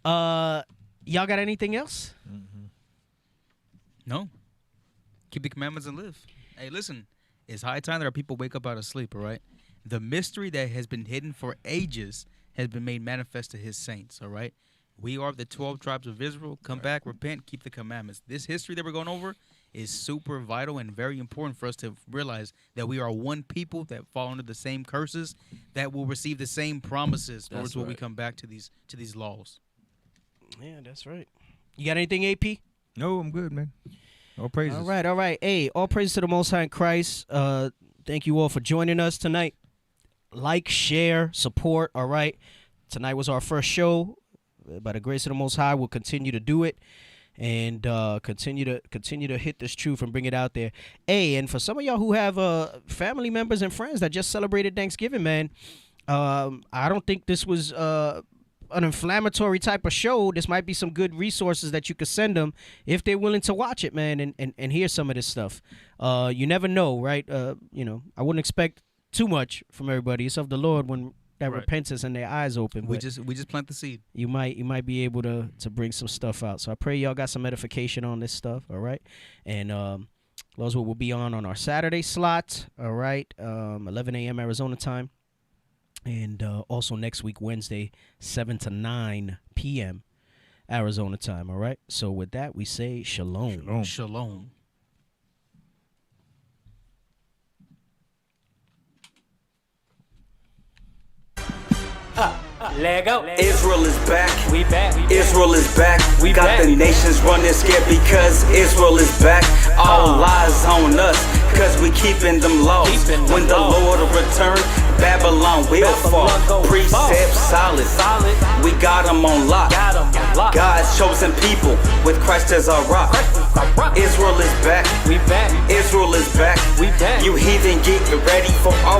Y'all got anything else? No. Keep the commandments and live. Hey, listen, it's high time that our people wake up out of sleep, all right? The mystery that has been hidden for ages has been made manifest to his saints, all right? We are the 12 tribes of Israel. Come back, repent, keep the commandments. This history that we're going over is super vital and very important for us to realize that we are one people that fall under the same curses, that will receive the same promises towards when we come back to these laws. Yeah, that's right. You got anything, AP? No, I'm good, man. All praises. All right. Hey, all praise to the Most High in Christ. Thank you all for joining us tonight. Like, share, support, all right? Tonight was our first show. By the grace of the Most High, we'll continue to do it and continue to hit this truth and bring it out there. Hey, and for some of y'all who have family members and friends that just celebrated Thanksgiving, man, I don't think this was an inflammatory type of show. This might be some good resources that you could send them if they're willing to watch it, man, and hear some of this stuff. You never know, right? I wouldn't expect too much from everybody. It's of the Lord when that repentance and their eyes open. We just plant the seed. You might be able to bring some stuff out. So I pray y'all got some edification on this stuff, all right? And those will be on our Saturday slot, all right? 11 a.m. Arizona time. And also next week, Wednesday, 7 to 9 p.m. Arizona time, all right? So with that, we say shalom. Shalom. Lego. Israel is back. We back. Israel is back. We got back. the nations running scared because Israel is back. All eyes on us, cause we keeping them laws. When the Lord return, Babylon will fall. Precepts solid. We got them on lock. God's chosen people with Christ as our rock. Israel is back. We back. Israel is back. We back. You heathen, get ready for our